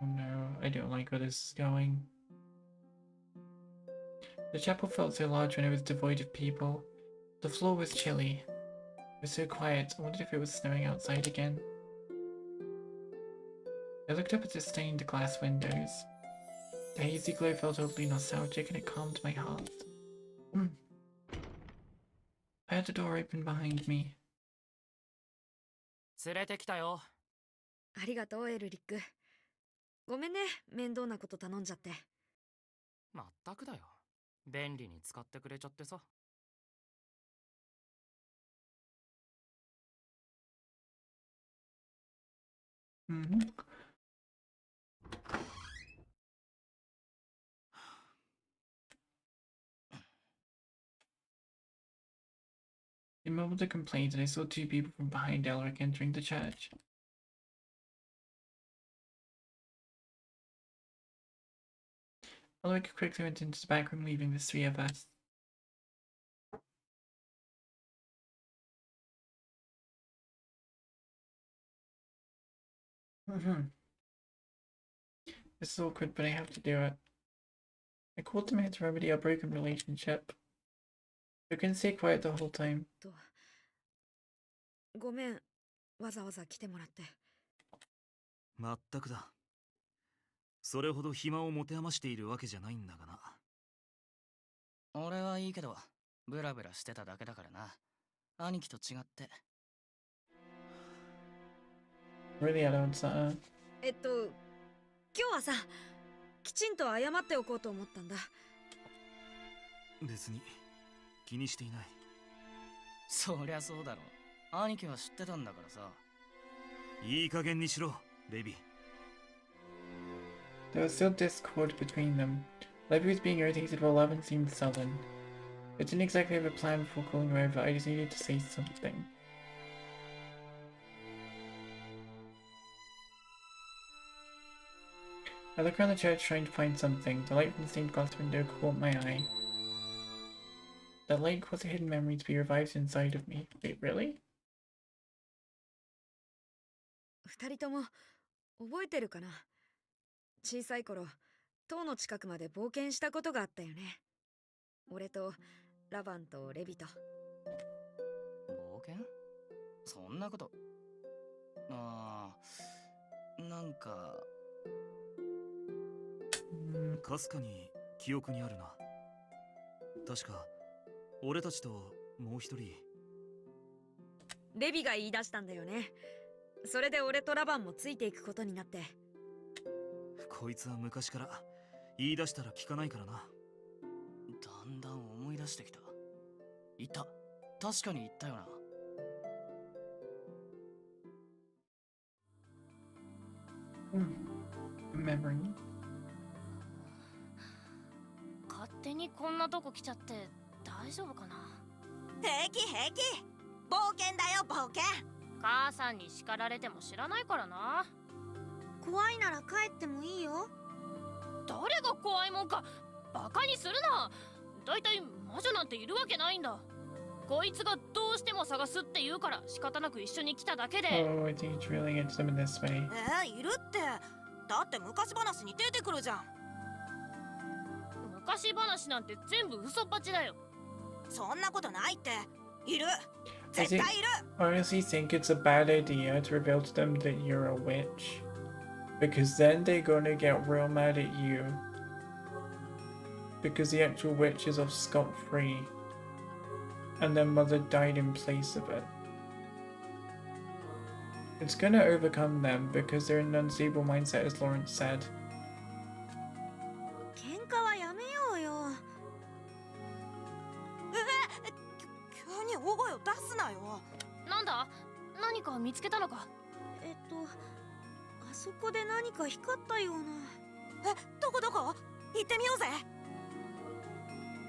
Oh no, I don't like where this is going. The chapel felt so large when it was devoid of people. The floor was chilly. It was so quiet, I wondered if it was snowing outside again. I looked up at the stained glass windows. The hazy glow felt oddly nostalgic and it calmed my heart. I had the door open behind me. 連れてきたよ。ありがとう、エルリック。ごめんね、面倒なこと頼んじゃって。まったくだよ。便利に使ってくれちゃってさ。I mumbled a complaint and I saw two people from behind Elric entering the church. Elric quickly went into the back room, leaving the three of us. This is awkward, but I have to do it. I called them here to remedy our broken relationship. We couldn't stay quiet the whole time. ごめん、わざわざ来てもらって。まったくだ。それほど暇を持て余しているわけじゃないんだがな。俺はいいけど、ブラブラしてただけだからな。兄貴と違って。Really, I don't know. 今日はさ、きちんと謝っておこうと思ったんだ。別に気にしていない。そりゃそうだろ。兄貴は知ってたんだからさ。いい加減にしろ、レビ。There was still discord between them. Levy was being irritated while Levin seemed sullen. I didn't exactly have a plan before calling her over, I just needed to say something. I looked around the church trying to find something. The light from the stained glass window caught my eye. That light caused a hidden memory to be revived inside of me. Wait, really? 二人とも覚えてるかな。小さい頃、塔の近くまで冒険したことがあったよね。俺とラバンとレビと。冒険？そんなこと。なんかかすかに記憶にあるな。確か俺たちともう一人。レビが言い出したんだよね。それで俺とラバンもついていくことになって。こいつは昔から言い出したら聞かないからな。だんだん思い出してきた。言った。確かに言ったよな。Memory. 勝手にこんなとこ来ちゃって大丈夫かな。平気平気、冒険だよ冒険。母さんに叱られても知らないからな。怖いなら帰ってもいいよ。誰が怖いもんかバカにするな。だいたい魔女なんているわけないんだ。こいつがどうしても探すって言うから仕方なく一緒に来ただけで。Oh, I think it's really against them in this way. いるって。だって昔話に出てくるじゃん。昔話なんて全部嘘っぱちだよ。そんなことないって。いる。 I 絶対いる。 honestly think it's a bad idea to reveal to them that you're a witch. Because then they're gonna get real mad at you. Because the actual witch is off scot-free. And their mother died in place of it. It's gonna overcome them because they're in an unstable mindset, as Lawrence said. 喧嘩はやめようよ。急に大声を出すなよ。なんだ、何か見つけたのか。あそこで何か光ったような。どこどこ？行ってみようぜ。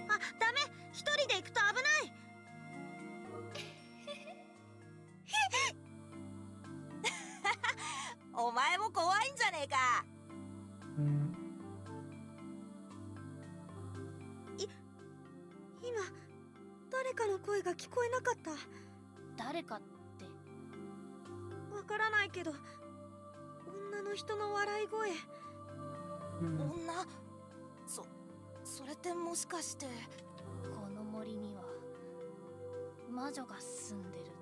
あ、ダメ。一人で行くと危ない。お前も怖いんじゃねえか。今誰かの声が聞こえなかった。誰かってわからないけど、女の人の笑い声。女？それってもしかして。この森には魔女が住んでるって。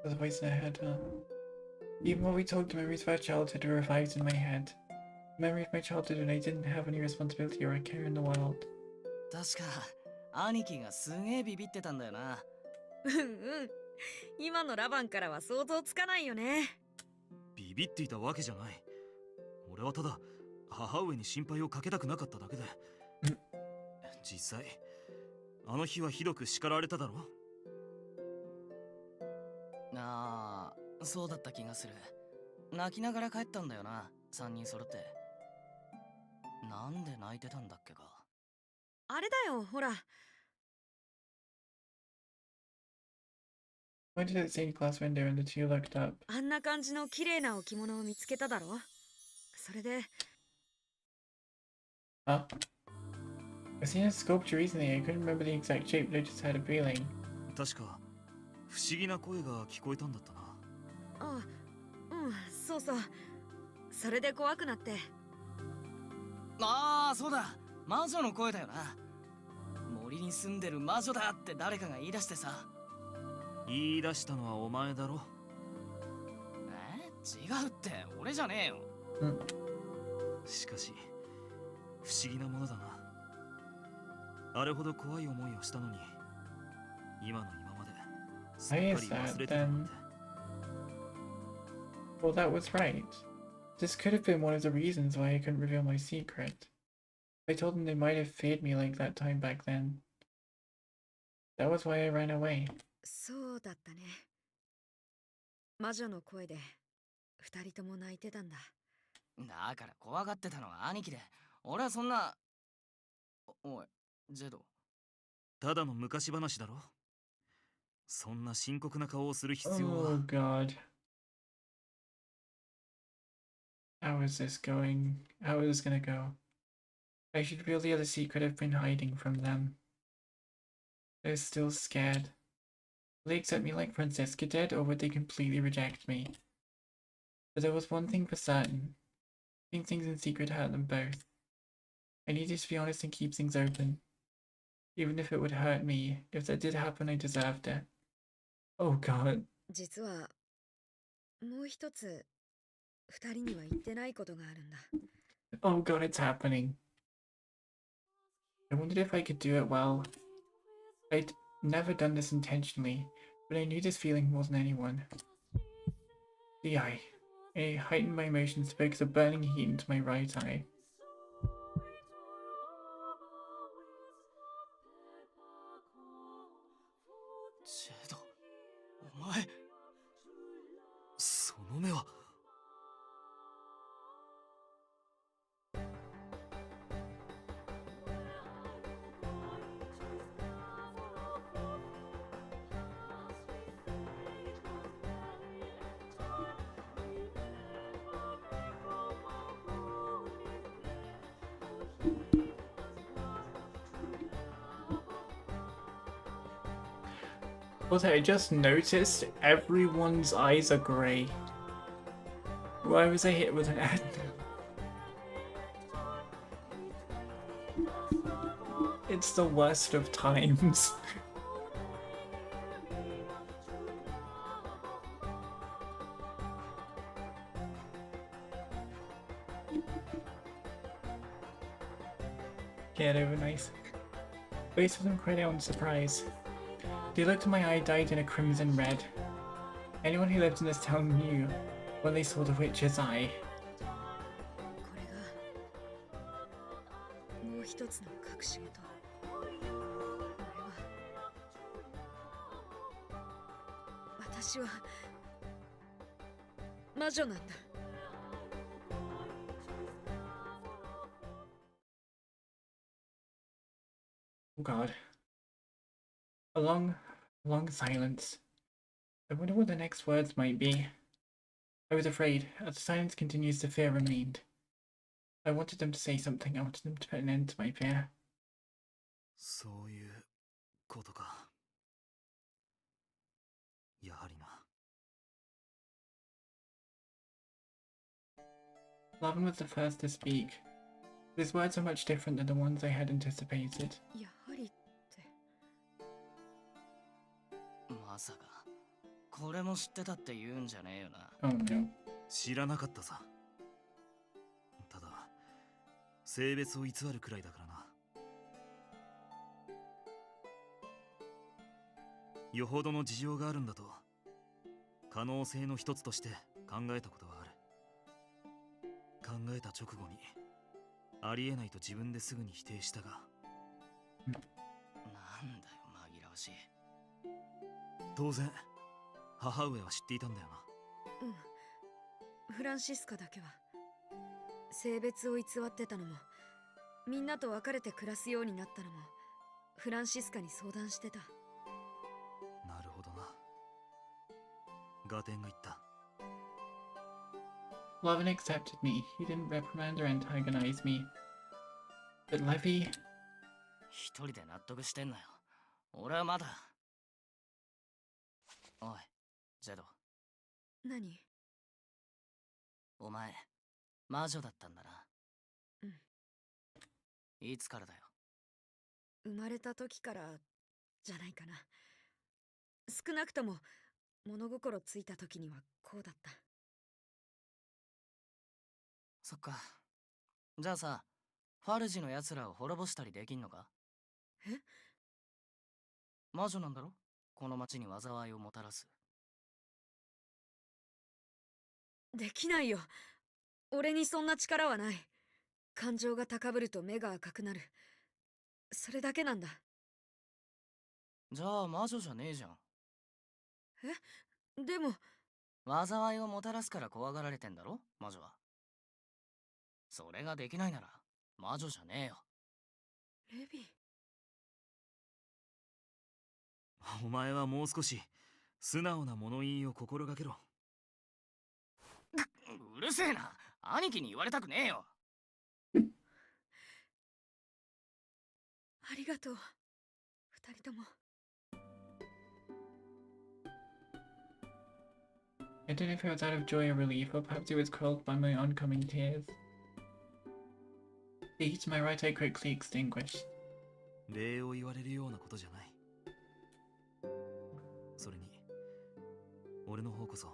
There's a voice in her head, huh? Even while we talked, memories of our childhood were revived in my head. Memory of my childhood when I didn't have any responsibility or a care in the world. 確か兄貴がすげえビビってたんだよな。今のラバンからは想像つかないよね。ビビっていたわけじゃない。俺はただ母上に心配をかけたくなかっただけで。実際あの日はひどく叱られただろ。そうだった気がする。泣きながら帰ったんだよな、3人揃って。なんで泣いてたんだっけか。あれだよ、ほら。Pointed at the stained glass window and the two looked up. あんな感じの綺麗な置物を見つけただろ。それで。Huh? I've seen a sculpture recently. I couldn't remember the exact shape, but I just had a feeling. 確か不思議な声が聞こえたんだったな。そうそう。それで怖くなって。そうだ、魔女の声だよな。森に住んでる魔女だって誰かが言い出してさ。言い出したのはお前だろ。違うって、俺じゃねえよ。しかし不思議なものだな。あれほど怖い思いをしたのに、今の今まですっかり忘れてたなんて。Well, that was right. This could have been one of the reasons why I couldn't reveal my secret. I told them they might have feared me like that time back then. That was why I ran away. そうだったね。魔女の声で二人とも泣いてたんだ。だから怖がってたのは兄貴で、俺はそんな。おい、ジェド。ただの昔話だろ。そんな深刻な顔をする必要は。Oh God. How is this going? How is this gonna go? I should reveal the secret I've been hiding from them. They're still scared. Will they accept me like Francesca did, or would they completely reject me? But there was one thing for certain. Keeping things in secret hurt them both. I needed to be honest and keep things open. Even if it would hurt me, if that did happen, I deserved it. Oh god. 実はもう一つ二人には言ってないことがあるんだ。 Oh god, it's happening. I wondered if I could do it well. I'd never done this intentionally, but I knew this feeling more than anyone. The eye. I heightened my emotions, focused a burning heat into my right eye. ジェド、お前、その目は。Also, I just noticed everyone's eyes are grey. Why was I hit with an ad? It's the worst of times. Yeah, they were nice. Both of them cried out in surprise. They looked at my eye dyed in a crimson red. Anyone who lived in this town knew when they saw the witch's eye. これがもう一つの隠し事。私は魔女なんだ。 Oh god. A long silence. I wonder what the next words might be. I was afraid. As the silence continues, the fear remained. I wanted them to say something. I wanted them to put an end to my fear. そういうことか。やはりな。Lavin was the first to speak. His words were much different than the ones I had anticipated. やはりって。まさかこれも知ってたって言うんじゃねえよな。Oh no. 知らなかったさ。ただ、性別を偽るくらいだからな。よほどの事情があるんだと、可能性の一つとして考えたことはある。考えた直後に、ありえないと自分ですぐに否定したが。なんだよ、紛らわしい。当然、母上は知っていたんだよな。うん。フランシスカだけは性別を偽ってたのも、みんなと別れて暮らすようになったのもフランシスカに相談してた。なるほどな。ガテンが言った。Lavin accepted me. He didn't reprimand or antagonize me. But Levy... 一人で納得してんなよ。俺はまだ。おい、ジェド。何？お前、魔女だったんだな。うん。いつからだよ。生まれた時からじゃないかな。少なくとも物心ついた時にはこうだった。そっか。じゃあさ、ファルジの奴らを滅ぼしたりできんのか？え？魔女なんだろ？この町に災いをもたらす。できないよ。俺にそんな力はない。感情が高ぶると目が赤くなる。それだけなんだ。じゃあ魔女じゃねえじゃん。え？でも災いをもたらすから怖がられてんだろ、魔女は。それができないなら魔女じゃねえよ。レビお前はもう少し素直な物言いを心がけろ。うるせえな。兄貴に言われたくねえよ。ありがとう、二人とも。I don't know if it was out of joy or relief, or perhaps it was quelled by my oncoming tears. The heat in my right eye quickly extinguished. 礼を言われるようなことじゃない。それに俺の方こそ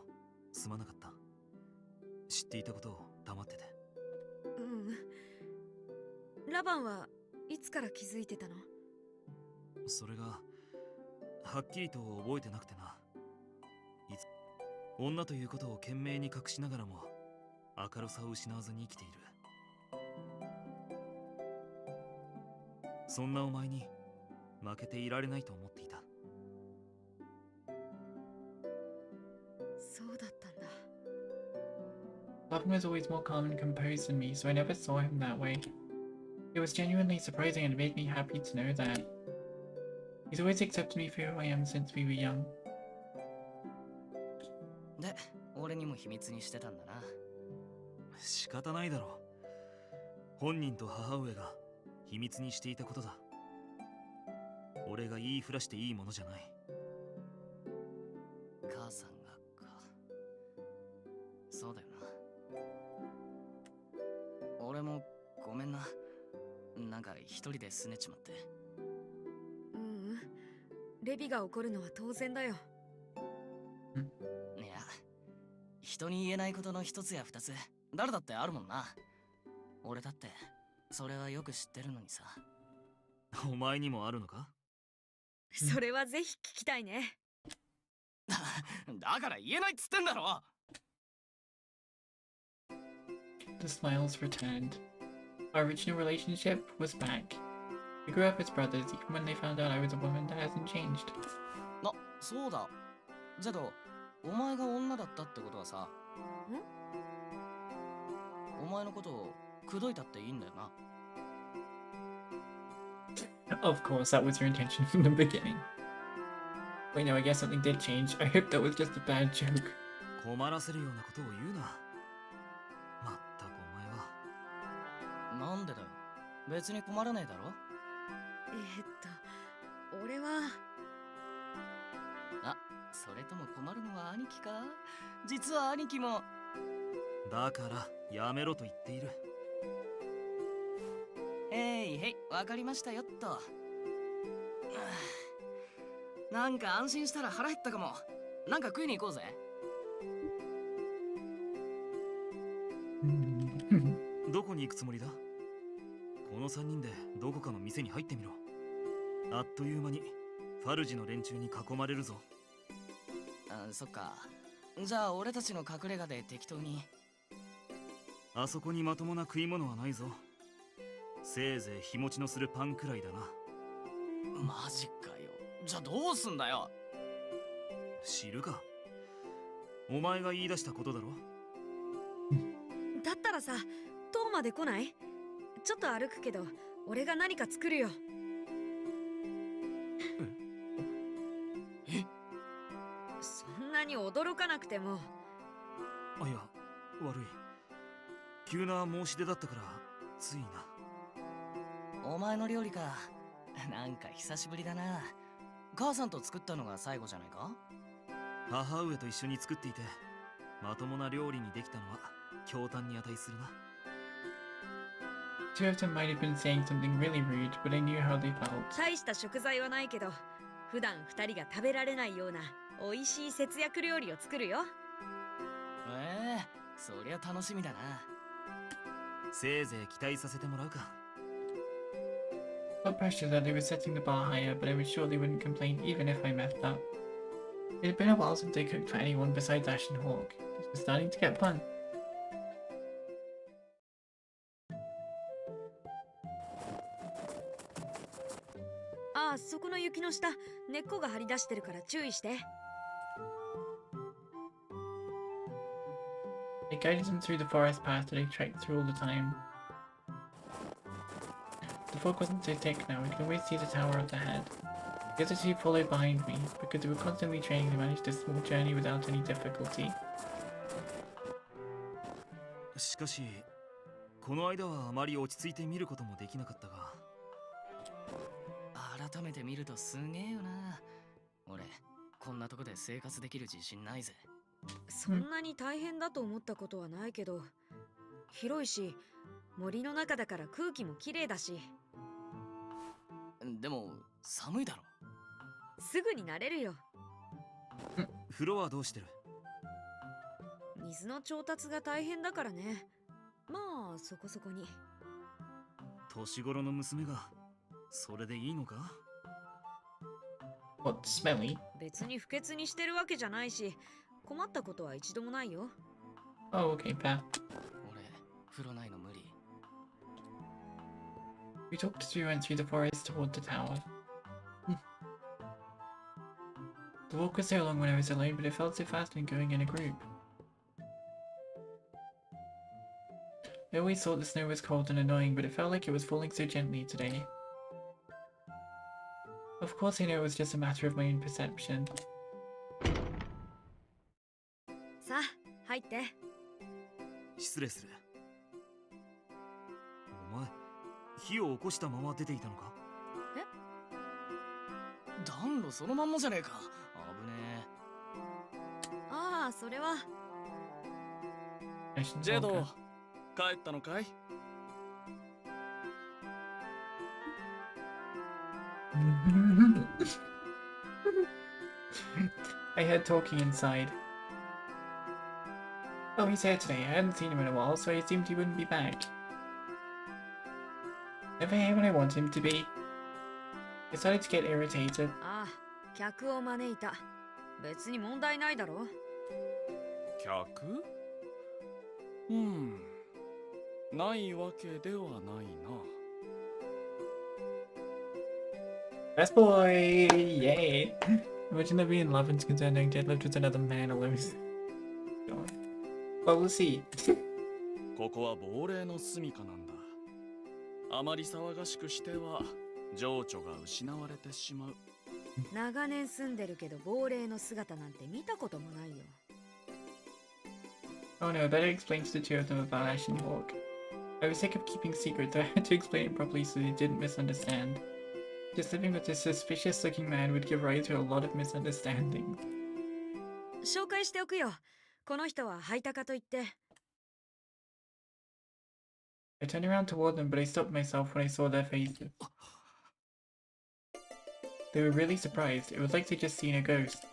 すまなかった。知っていたことを黙ってて。ラバンはいつから気づいてたの？それがはっきりと覚えてなくてな。女ということを懸命に隠しながらも明るさを失わずに生きている。そんなお前に負けていられないと思っていた。そうだったんだ。Lavin was always more calm and composed than me, so I never saw him that way. It was genuinely surprising and it made me happy to know that. He's always accepted me for who I am since we were young. で、俺にも秘密にしてたんだな。仕方ないだろう。本人と母上が秘密にしていたことだ。俺が言いふらしていいものじゃない。母さんがか。そうだよな。俺もごめんな。なんか一人で拗ねちまって。レビが怒るのは当然だよ。いや、人に言えないことの一つや二つ、誰だってあるもんな。俺だってそれはよく知ってるのにさ。お前にもあるのか？それはぜひ聞きたいね。だから言えないっつってんだろ。The smiles returned. Our original relationship was back. We grew up as brothers even when they found out I was a woman that hasn't changed. そうだ。じゃど、お前が女だったってことはさ、お前のことを口説いたっていいんだよな。Of course, that was your intention from the beginning. Wait, no, I guess something did change. I hope that was just a bad joke. 困らせるようなことを言うな。まったくお前は。なんでだよ。別に困らねえだろ。俺は。それとも困るのは兄貴か？実は兄貴も。だからやめろと言っている。へい、わかりましたよっと。なんか安心したら腹減ったかも。なんか食いに行こうぜ。どこに行くつもりだ？この3人でどこかの店に入ってみろ。あっという間にファルジの連中に囲まれるぞ。そっか。じゃあ俺たちの隠れ家で適当に。あそこにまともな食い物はないぞ。せいぜい日持ちのするパンくらいだな。マジかよ。じゃあどうすんだよ。知るか。お前が言い出したことだろ。だったらさ、塔まで来ない？ちょっと歩くけど俺が何か作るよ。そんなに驚かなくても。いや、悪い。急な申し出だったからついな。お前の料理か。なんか久しぶりだな。母さんと作ったのが最後じゃないか？母上と一緒に作っていてまともな料理にできたのは驚嘆に値するな。Two of them might have been saying something really rude, but I knew how they felt. 大した食材はないけど、普段二人が食べられないような美味しい節約料理を作るよ。そりゃ楽しみだな。せいぜい期待させてもらうか。Felt pressure that they were setting the bar higher, but I was sure they wouldn't complain even if I messed up. It had been a while since I cooked for anyone besides Ashen Hawk. This was starting to get fun. そこの雪の下、根っこが張り出してるから注意して。I guided them through the forest path that I trekked through all the time. The fog wasn't so thick now, I could always see the tower up ahead. The other two followed behind me, because they were constantly training to manage this small journey without any difficulty. しかし、この間はあまり落ち着いて見ることもできなかったが、改めて見るとすげえよな。俺、こんなとこで生活できる自信ないぜ。そんなに大変だと思ったことはないけど、広いし森の中だから空気もきれいだし。でも寒いだろ。すぐに慣れるよ。風呂はどうしてる？水の調達が大変だからね。まあそこそこに。年頃の娘がそれでいいのか？ What, smelly? 別に不潔にしてるわけじゃないし、困ったことは一度もないよ。Oh, okay, fair. 俺、風呂ないの無理。We talked as we went through the forest toward the tower. The walk was so long when I was alone, but it felt so fast when going in a group. I always thought the snow was cold and annoying, but it felt like it was falling so gently today. Of course I know it was just a matter of my own perception. さあ、入って。失礼する。お前、火を起こしたまま出ていたのか？暖炉そのまんまじゃねえか。危ねああ、それは。え。ジェド、帰ったのかい？I heard talking inside. Oh, he's here today. I hadn't seen him in a while, so I assumed he wouldn't be back. Never here when I want him to be. I started to get irritated. ああ、客を招いた。別に問題ないだろ。客？ないわけではないな。Best boy! Yay! Imagine there being love and concern knowing Jed lived with another man alone. Well, we'll see. ここは亡霊の住処なんだ。あまり騒がしくしては情緒が失われてしまう。長年住んでるけど亡霊の姿なんて見たこともないよ。Oh no, I better explain to the two of them about Ashen Hawk. I was sick of keeping secret, so I had to explain it properly so they didn't misunderstand. Just living with this suspicious-looking man would give rise to a lot of misunderstandings. 紹介しておくよ。この人はハイタカといって。I turned around toward them, but I stopped myself when I saw their faces. They were really surprised. It was like they'd just seen a ghost.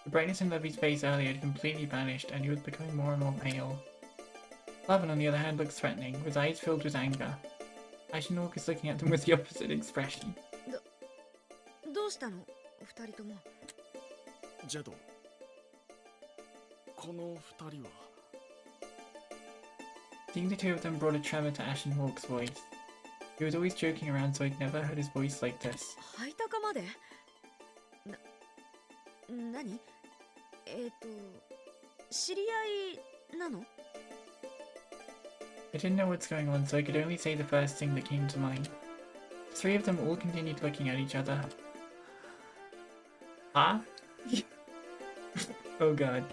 The brightness in Levy's face earlier had completely vanished, and he was becoming more and more pale. Lavin, on the other hand, looked threatening, with eyes filled with anger. Ashen Hawk is looking at them with the opposite expression. どうしたの、二人とも。ジェド、この二人は。Seeing the two of them brought a tremor to Ashen Hawk's voice. He was always joking around, so I'd never heard his voice like this. ハイタカまで？何？知り合いなの？ I didn't know what's going on, so I could only say the first thing that came to mind. The three of them all continued looking at each other. Huh? Oh god.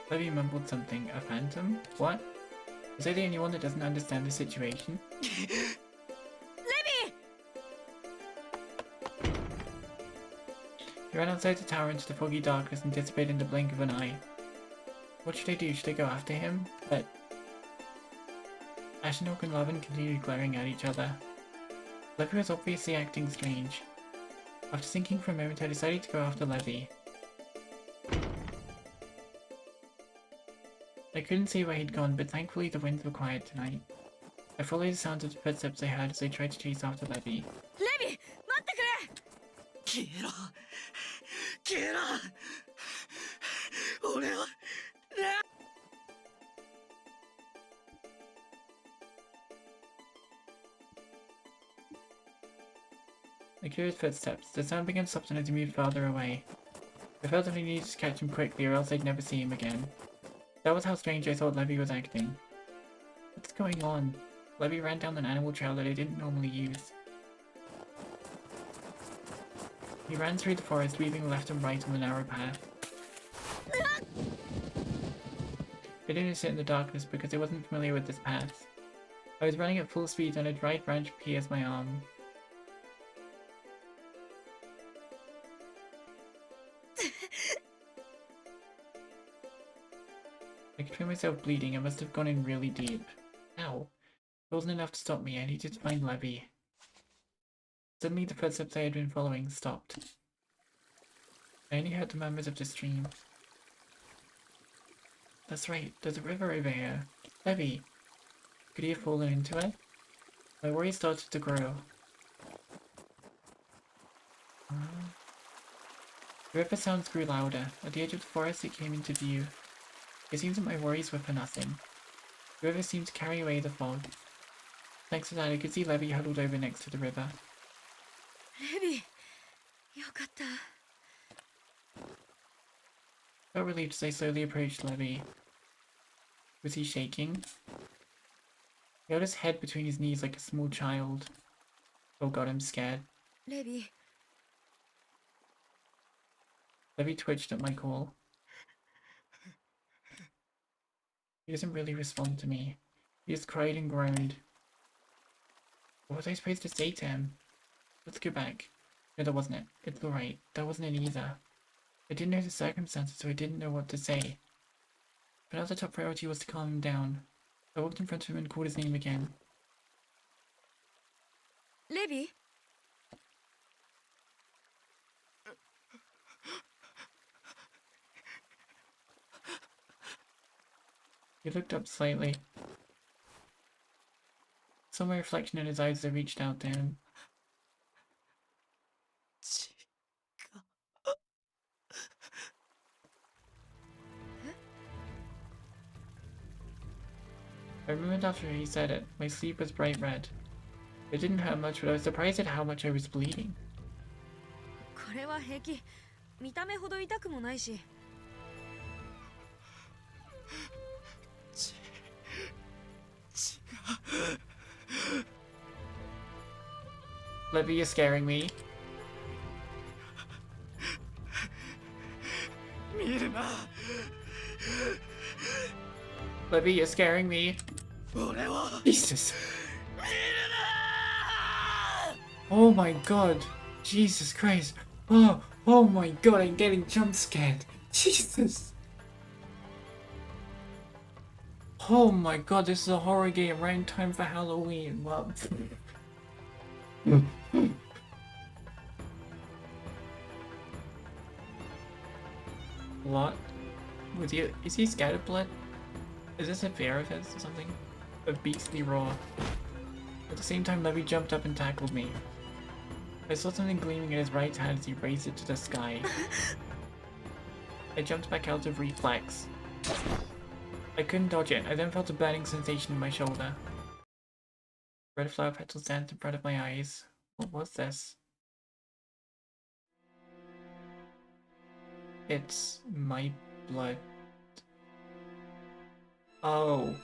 Levy mumbled something. A phantom? What? Was I the only one that doesn't understand the situation? Levy! He ran outside the tower into the foggy darkness and dissipated in the blink of an eye. What should I do? Should I go after him? But Ashen Hawk and Lavin continued glaring at each other. Levy was obviously acting strange. After thinking for a moment, I decided to go after Levy. I couldn't see where he'd gone, but thankfully the winds were quiet tonight. I followed the sounds of the footsteps I heard as I tried to chase after Levy. Levy! 待ってくれ! 消えろ消えろ俺は I heard footsteps. The sound began to soften as he moved farther away. I felt that I needed to catch him quickly or else I'd never see him again. That was how strange I thought Levy was acting. What's going on? Levy ran down an animal trail that I didn't normally use. He ran through the forest, weaving left and right on the narrow path. I didn't sit in the darkness because I wasn't familiar with this path. I was running at full speed when a dried branch pierced my arm. I could feel myself bleeding. I must have gone in really deep. Ow. It wasn't enough to stop me. I needed to find Levy. Suddenly the footsteps I had been following stopped. I only heard the murmurs of the stream. That's right, there's a river over here. Levy! Could he have fallen into it? My worry started to grow. The river sounds grew louder. At the edge of the forest it came into view. It seems that my worries were for nothing. The river seemed to carry away the fog. Thanks to that, I could see Levy huddled over next to the river. Levy! よかった。I felt relieved as I slowly approached Levy. Was he shaking? He held his head between his knees like a small child. Oh god, I'm scared. Levy. Levy twitched at my call. He doesn't really respond to me. He just cried and groaned. What was I supposed to say to him? Let's go back. No, that wasn't it. It's alright. That wasn't it either. I didn't know the circumstances, so I didn't know what to say. But now the top priority was to calm him down. I walked in front of him and called his name again. Levy? He looked up slightly. Saw my reflection in his eyes as I reached out to him. I remembered after he said it, my sleeve was bright red. It didn't hurt much, but I was surprised at how much I was bleeding. これは平気。見た目ほど痛くもないし。Levy, you're scaring me. Levy, you're scaring me. Jesus. Oh my god. Jesus Christ. Oh my god, I'm getting jump scared. Jesus. Oh my god, this is a horror game right in time for Halloween. Well. What? Is he scatterblood? Is this a fear of his or something? A beastly roar. At the same time, Levy jumped up and tackled me. I saw something gleaming in his right hand as he raised it to the sky. I jumped back out of reflex. I couldn't dodge it. I then felt a burning sensation in my shoulder. Red flower petals danced in front of my eyes. What was this? It's my blood. Oh.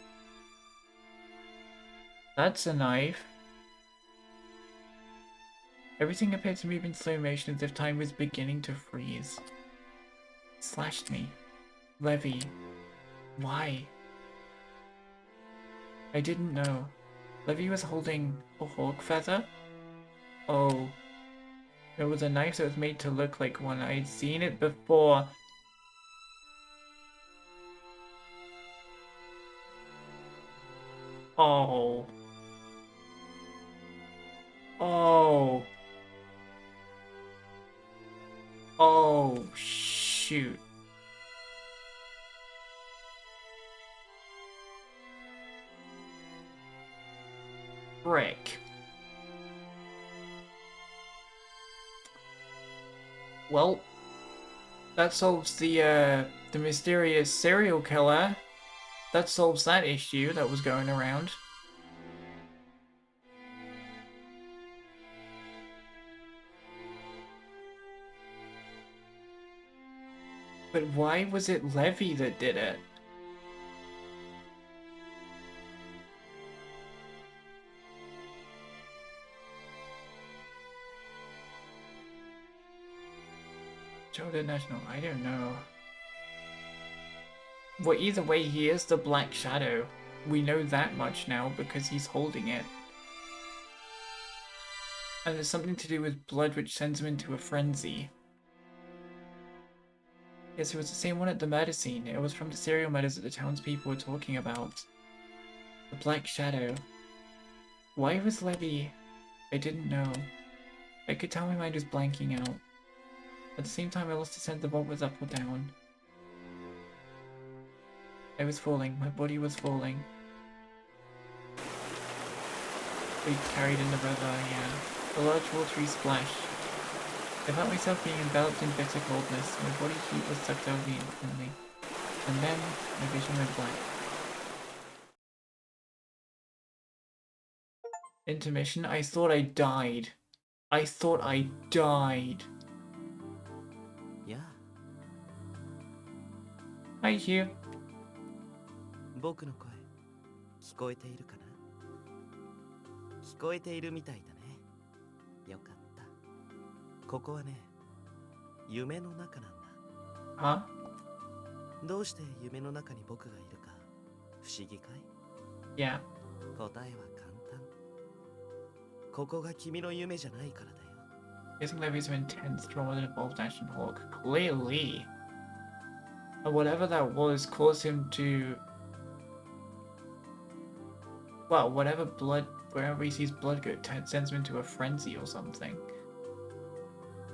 That's a knife. Everything appeared to move in slow motion as if time was beginning to freeze. It slashed me. Levy. Why? I didn't know. Levy was holding a hawk feather? Oh. It was a knife that was made to look like one. I'd seen it before. Oh. Oh. Oh, shoot. Frick. Well, that solves the mysterious serial killer. That solves that issue that was going around. But why was it Levy that did it? Childhood National, I don't know. Well, either way, he is the Black Shadow. We know that much now because he's holding it. And there's something to do with blood which sends him into a frenzy. Yes, it was the same one at the murder scene. It was from the serial murders that the townspeople were talking about. The Black Shadow. Why was Levy? I didn't know. I could tell my mind was blanking out. At the same time, I lost the sense of what was up or down. I was falling. My body was falling. We carried in the river, yeah. A large watery splash. I felt myself being enveloped in bitter coldness. My body heat was sucked out of me instantly. And then, my vision went blank. Intermission? I thought I died. I thought I died. Yeah. Hi, Hugh. 僕の声、聞こえているかな？聞こえているみたいだね。よかった。ここはね、夢の中なんだ。は？どうして夢の中に僕がいるか不思議かい？ Yeah. 答えは簡単。ここが君の夢じゃないからだよ。Guessing Levy's an intense trauma that involved Ashen Hawk. Clearly. And whatever that was caused him to... Well, whatever blood... Wherever he sees blood go, sends him into a frenzy or something.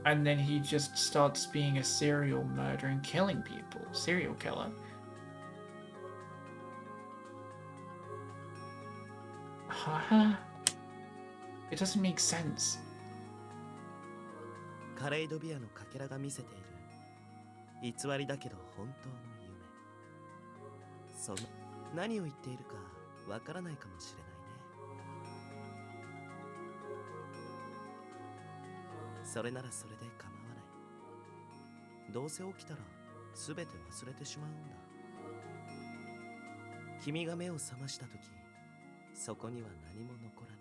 And then he just starts being a serial murderer and killing people. Serial killer. Haha. It doesn't make sense. カレイドビアのかけらが見せている偽りだけど本当の夢。その何を言っているかわからないかもしれないね。それならそれで構わない。どうせ起きたら全て忘れてしまうんだ。君が目を覚ました時、そこには何も残らな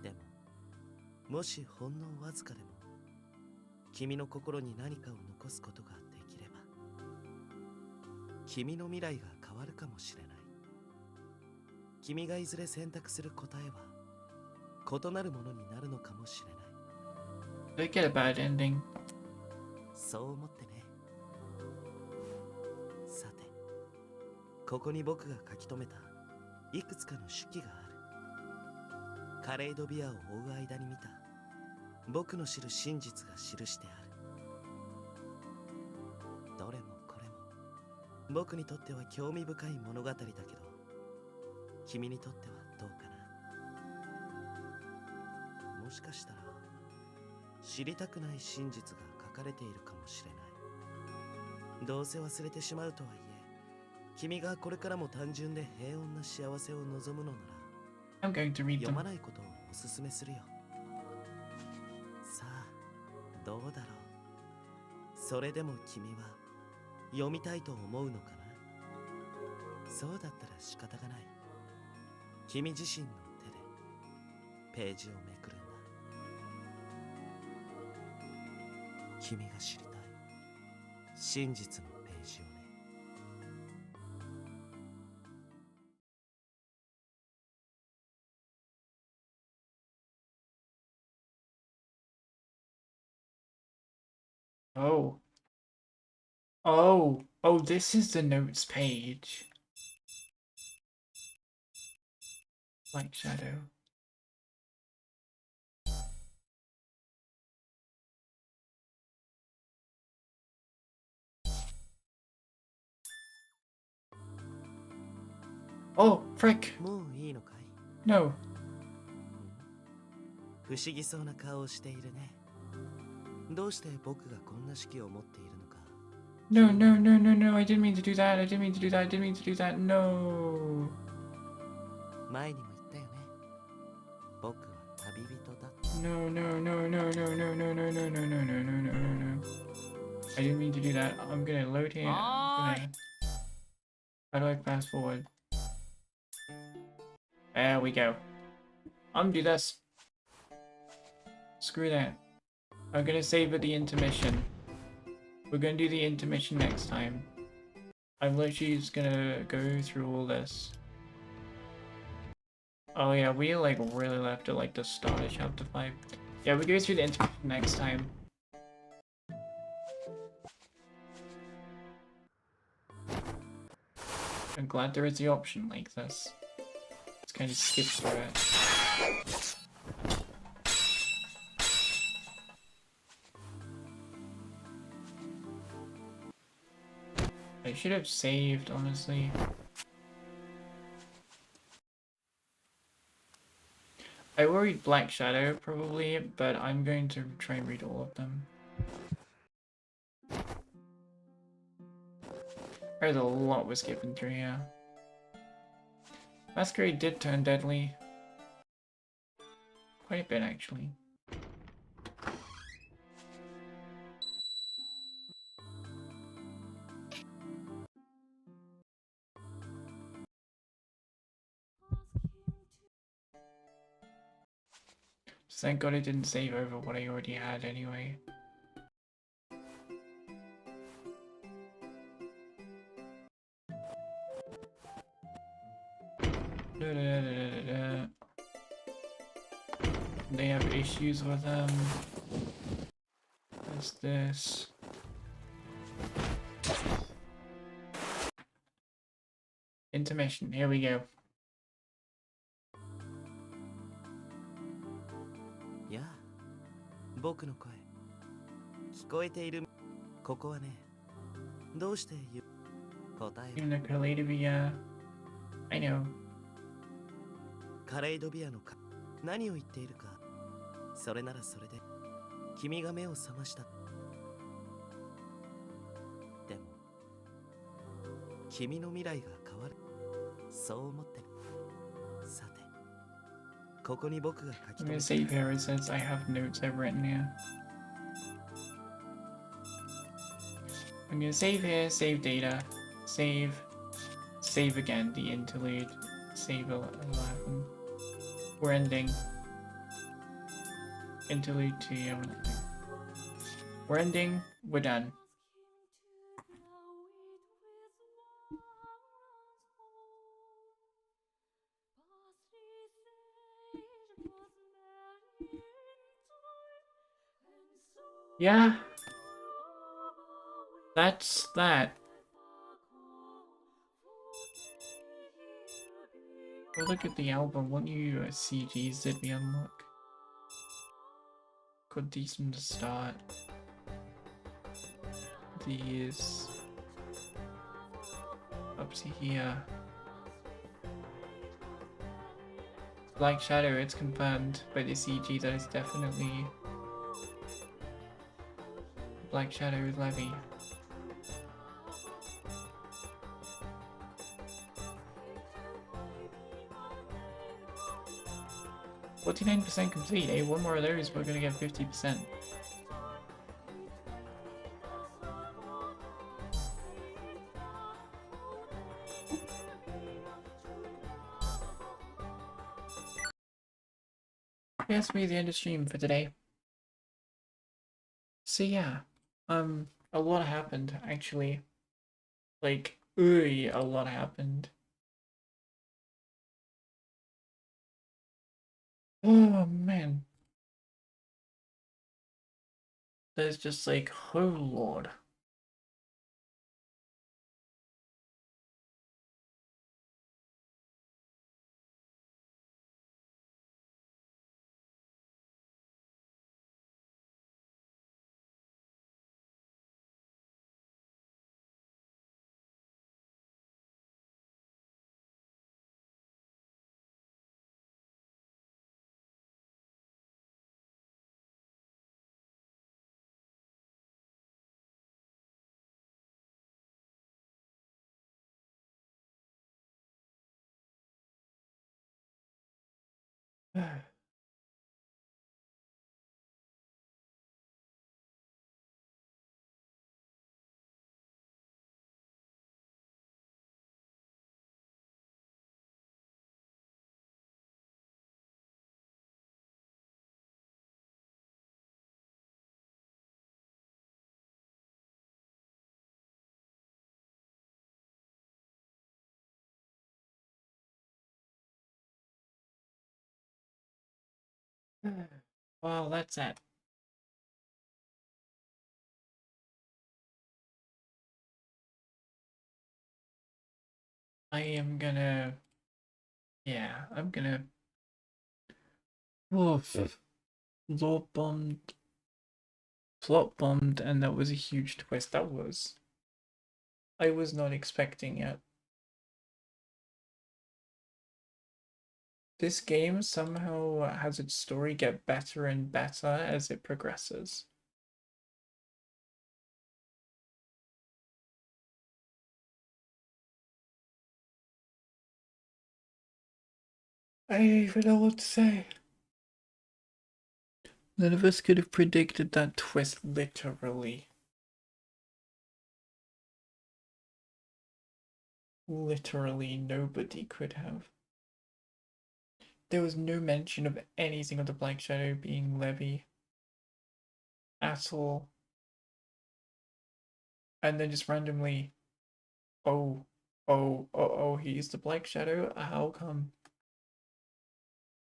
い。でも、もしほんのわずかでも君の心に何かを残すことができれば、君の未来が変わるかもしれない。君がいずれ選択する答えは異なるものになるのかもしれない。They get a bad ending. そう思ってね。さて、ここに僕が書き留めたいくつかの手記がある。カレイドビアを追う間に見た僕の知る真実が記してある。どれもこれも僕にとっては興味深い物語だけど、君にとってはどうかな。もしかしたら知りたくない真実が書かれているかもしれない。どうせ忘れてしまうとはいえ、君がこれからも単純で平穏な幸せを望むのなら、I'm going to read 読 them. まないことをおすすめするよ。さあ、どうだろう。それでも君は読みたいと思うのかな。そうだったら仕方がない。君自身の手でページをめくるんだ。君が知りたい真実のページをね。Oh. Oh. Oh, this is the notes page. Light shadow. Oh, frick. もういいのかい？ No. 不思議そうな顔をしているね。どうして僕がこんな式を持っているのか。No, no, no, no, no. I didn't mean to do that. I didn't mean to do that. I didn't mean to do that. No. 前にも言ったよね。僕は旅人だって。No, no, no, no, no, no, no, no, no, no, no, no, no, no, no, no. I didn't mean to do that. I'm gonna load here. I'm gonna... How do I fast forward? There we go. Undo this. Screw that. I'm gonna save at the intermission. We're gonna do the intermission next time. I'm literally just gonna go through all this. Oh yeah, we like really left at like the start of chapter 5. Yeah, we go through the intermission next time. I'm glad there is the option like this. Let's kind of skip through it. I should have saved, honestly. I worried Black Shadow, probably, but I'm going to try and read all of them. There's a lot we're skipping through here. Masquerade did turn deadly. Quite a bit, actually. Thank God I didn't save over what I already had anyway. They have issues with them. What's this? Intermission, here we go. やあ、僕の声聞こえている。ここはね、どうして言う答え In the Kaleido-Via. I know. カレイドビアのか何を言っているか。それならそれで君が目を覚ました。でも君の未来が変わる。そう思ってる。さて、ここに僕が書き I'm 留 gonna め save here. It says I have notes I've written here. I'm gonna save here, save data, save again, the interlude, save 11. We're ending. Interlude 2, yeah, we're ending, we're done. Yeah. That's that. Oh, look at the album. What new CGs did we unlock? Got these from the start. These. Up to here. Black Shadow, it's confirmed by the CG that is definitely Black Shadow Levy. %49 complete, eh? One more of those, we're gonna get 50%. That's me the end of stream for today. So yeah, a lot happened actually. Like, a lot happened. Oh man. There's just like, oh lord. Well, that's it. I am gonna... Yeah, I'm gonna... Oof. Lore bombed, plot bombed, and that was a huge twist. That was... I was not expecting it. This game somehow has its story get better and better as it progresses. I don't even know what to say. None of us could have predicted that twist, literally. Literally nobody could have. There was no mention of anything of the Black Shadow being Levi at all. And then just randomly, he's the Black Shadow? How come?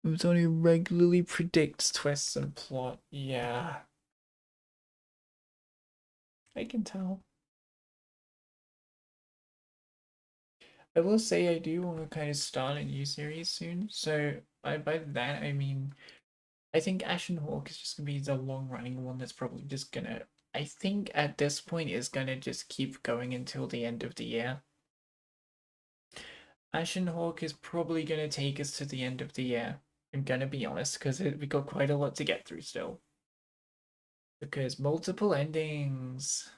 It was only regularly predicts twists and plot. Yeah. I can tell. I will say I do want to kind of start a new series soon. So by that I mean I think Ashen Hawk is just gonna be the long running one that's probably just gonna, I think at this point is gonna just keep going until the end of the year. Ashen Hawk is probably gonna take us to the end of the year. I'm gonna be honest, because we got quite a lot to get through still. Because multiple endings.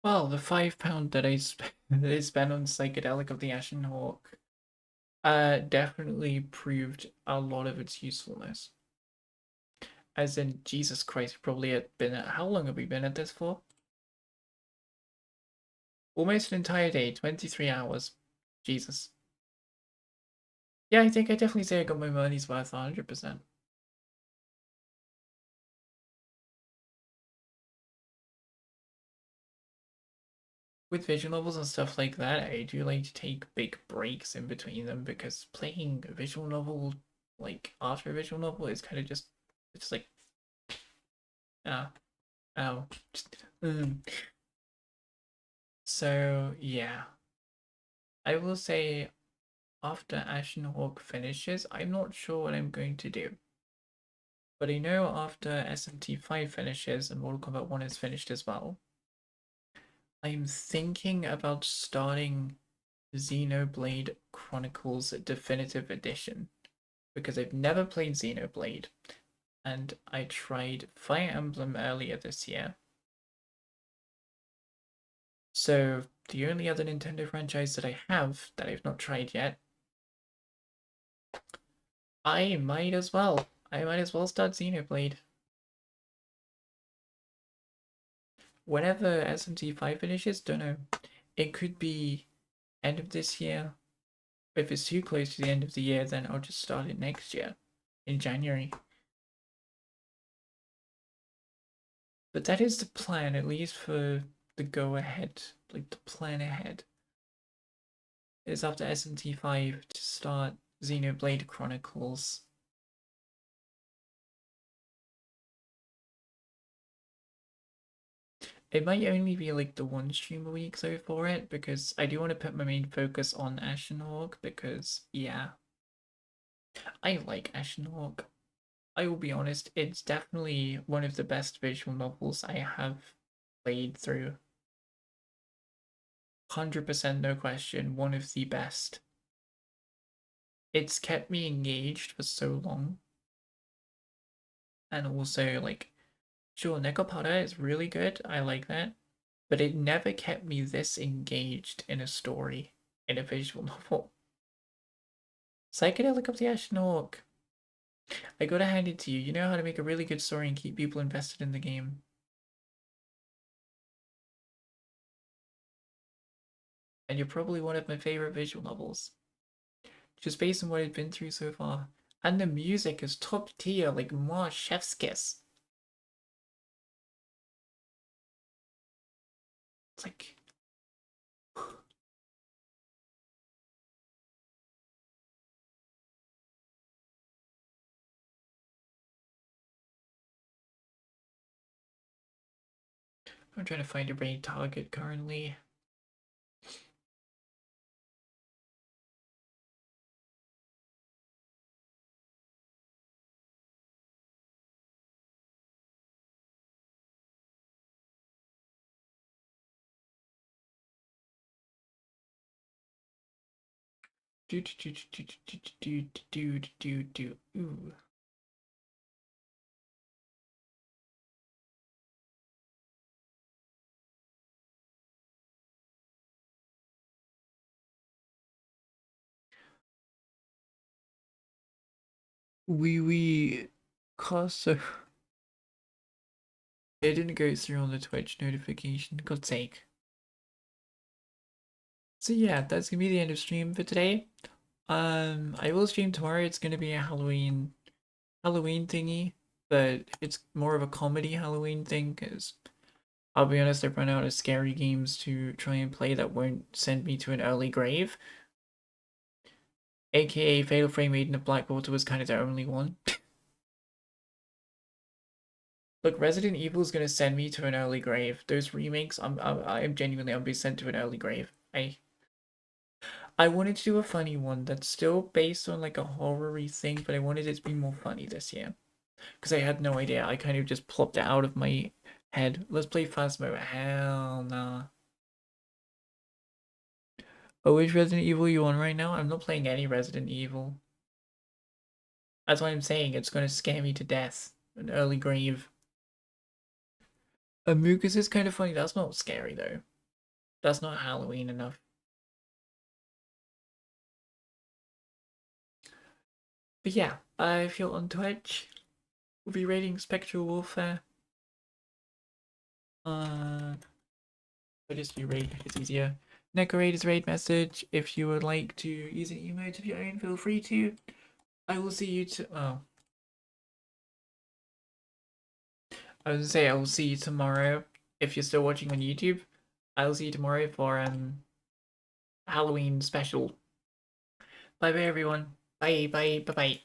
Well, the £5 that I spent on Psychedelic of the Ashen Hawk definitely proved a lot of its usefulness. As in, Jesus Christ, we probably had been at, how long have we been at this for? Almost an entire day, 23 hours. Jesus. Yeah, I think I definitely say I got my money's worth 100%. With visual novels and stuff like that, I do like to take big breaks in between them because playing a visual novel, like after a visual novel, is kind of just, it's like, ow, just, So, yeah. I will say, after Ashen Hawk finishes, I'm not sure what I'm going to do. But I know after SMT5 finishes and Mortal Kombat 1 is finished as well, I'm thinking about starting Xenoblade Chronicles Definitive Edition. Because I've never played Xenoblade, and I tried Fire Emblem earlier this year. So the only other Nintendo franchise that I have that I've not tried yet, I might as well start Xenoblade. Whenever SMT5 finishes, don't know. It could be end of this year. If it's too close to the end of the year, then I'll just start it next year, in January. But that is the plan, at least for the go ahead, like the plan ahead. Is after SMT5 to start Xenoblade Chronicles. It might only be like the one stream a week so for it, because I do want to put my main focus on Ashen Hawk, because, yeah. I like Ashen Hawk. I will be honest, it's definitely one of the best visual novels I have played through. 100% no question, one of the best. It's kept me engaged for so long. And also, like, sure, Necopata is really good. I like that. But it never kept me this engaged in a story, in a visual novel. Psychedelic of the Ashen Hawk. I gotta hand it to you. You know how to make a really good story and keep people invested in the game. And you're probably one of my favorite visual novels. Just based on what I've been through so far. And the music is top tier, like more chef's kiss. It's like... I'm trying to find a raid target currently. Ooh. We Costa. It didn't go through on the Twitch notification. God's sake. So yeah, that's gonna be the end of stream for today. I will stream tomorrow. It's gonna be a Halloween thingy, but it's more of a comedy Halloween thing because I'll be honest, I've run out of scary games to try and play that won't send me to an early grave. AKA Fatal Frame Maiden of Blackwater was kind of the only one. Look, Resident Evil is gonna send me to an early grave. Those remakes, I'm genuinely, I'll be sent to an early grave. I wanted to do a funny one that's still based on like a horror-y thing, but I wanted it to be more funny this year. Because I had no idea. I kind of just plopped it out of my head. Let's play Phasmo. Hell nah. Oh, which Resident Evil are you on right now? I'm not playing any Resident Evil. That's what I'm saying. It's gonna scare me to death. An early grave. Amogus is kind of funny. That's not scary though. That's not Halloween enough. But yeah, if you're on Twitch, we'll be raiding Spectral Warfare. But just be raid, it's easier. Masquerade is raid message. If you would like to use an emote of your own, feel free to. I will see you I was gonna say I will see you tomorrow. If you're still watching on YouTube, I will see you tomorrow for Halloween special. Bye bye everyone. Bye bye bye bye.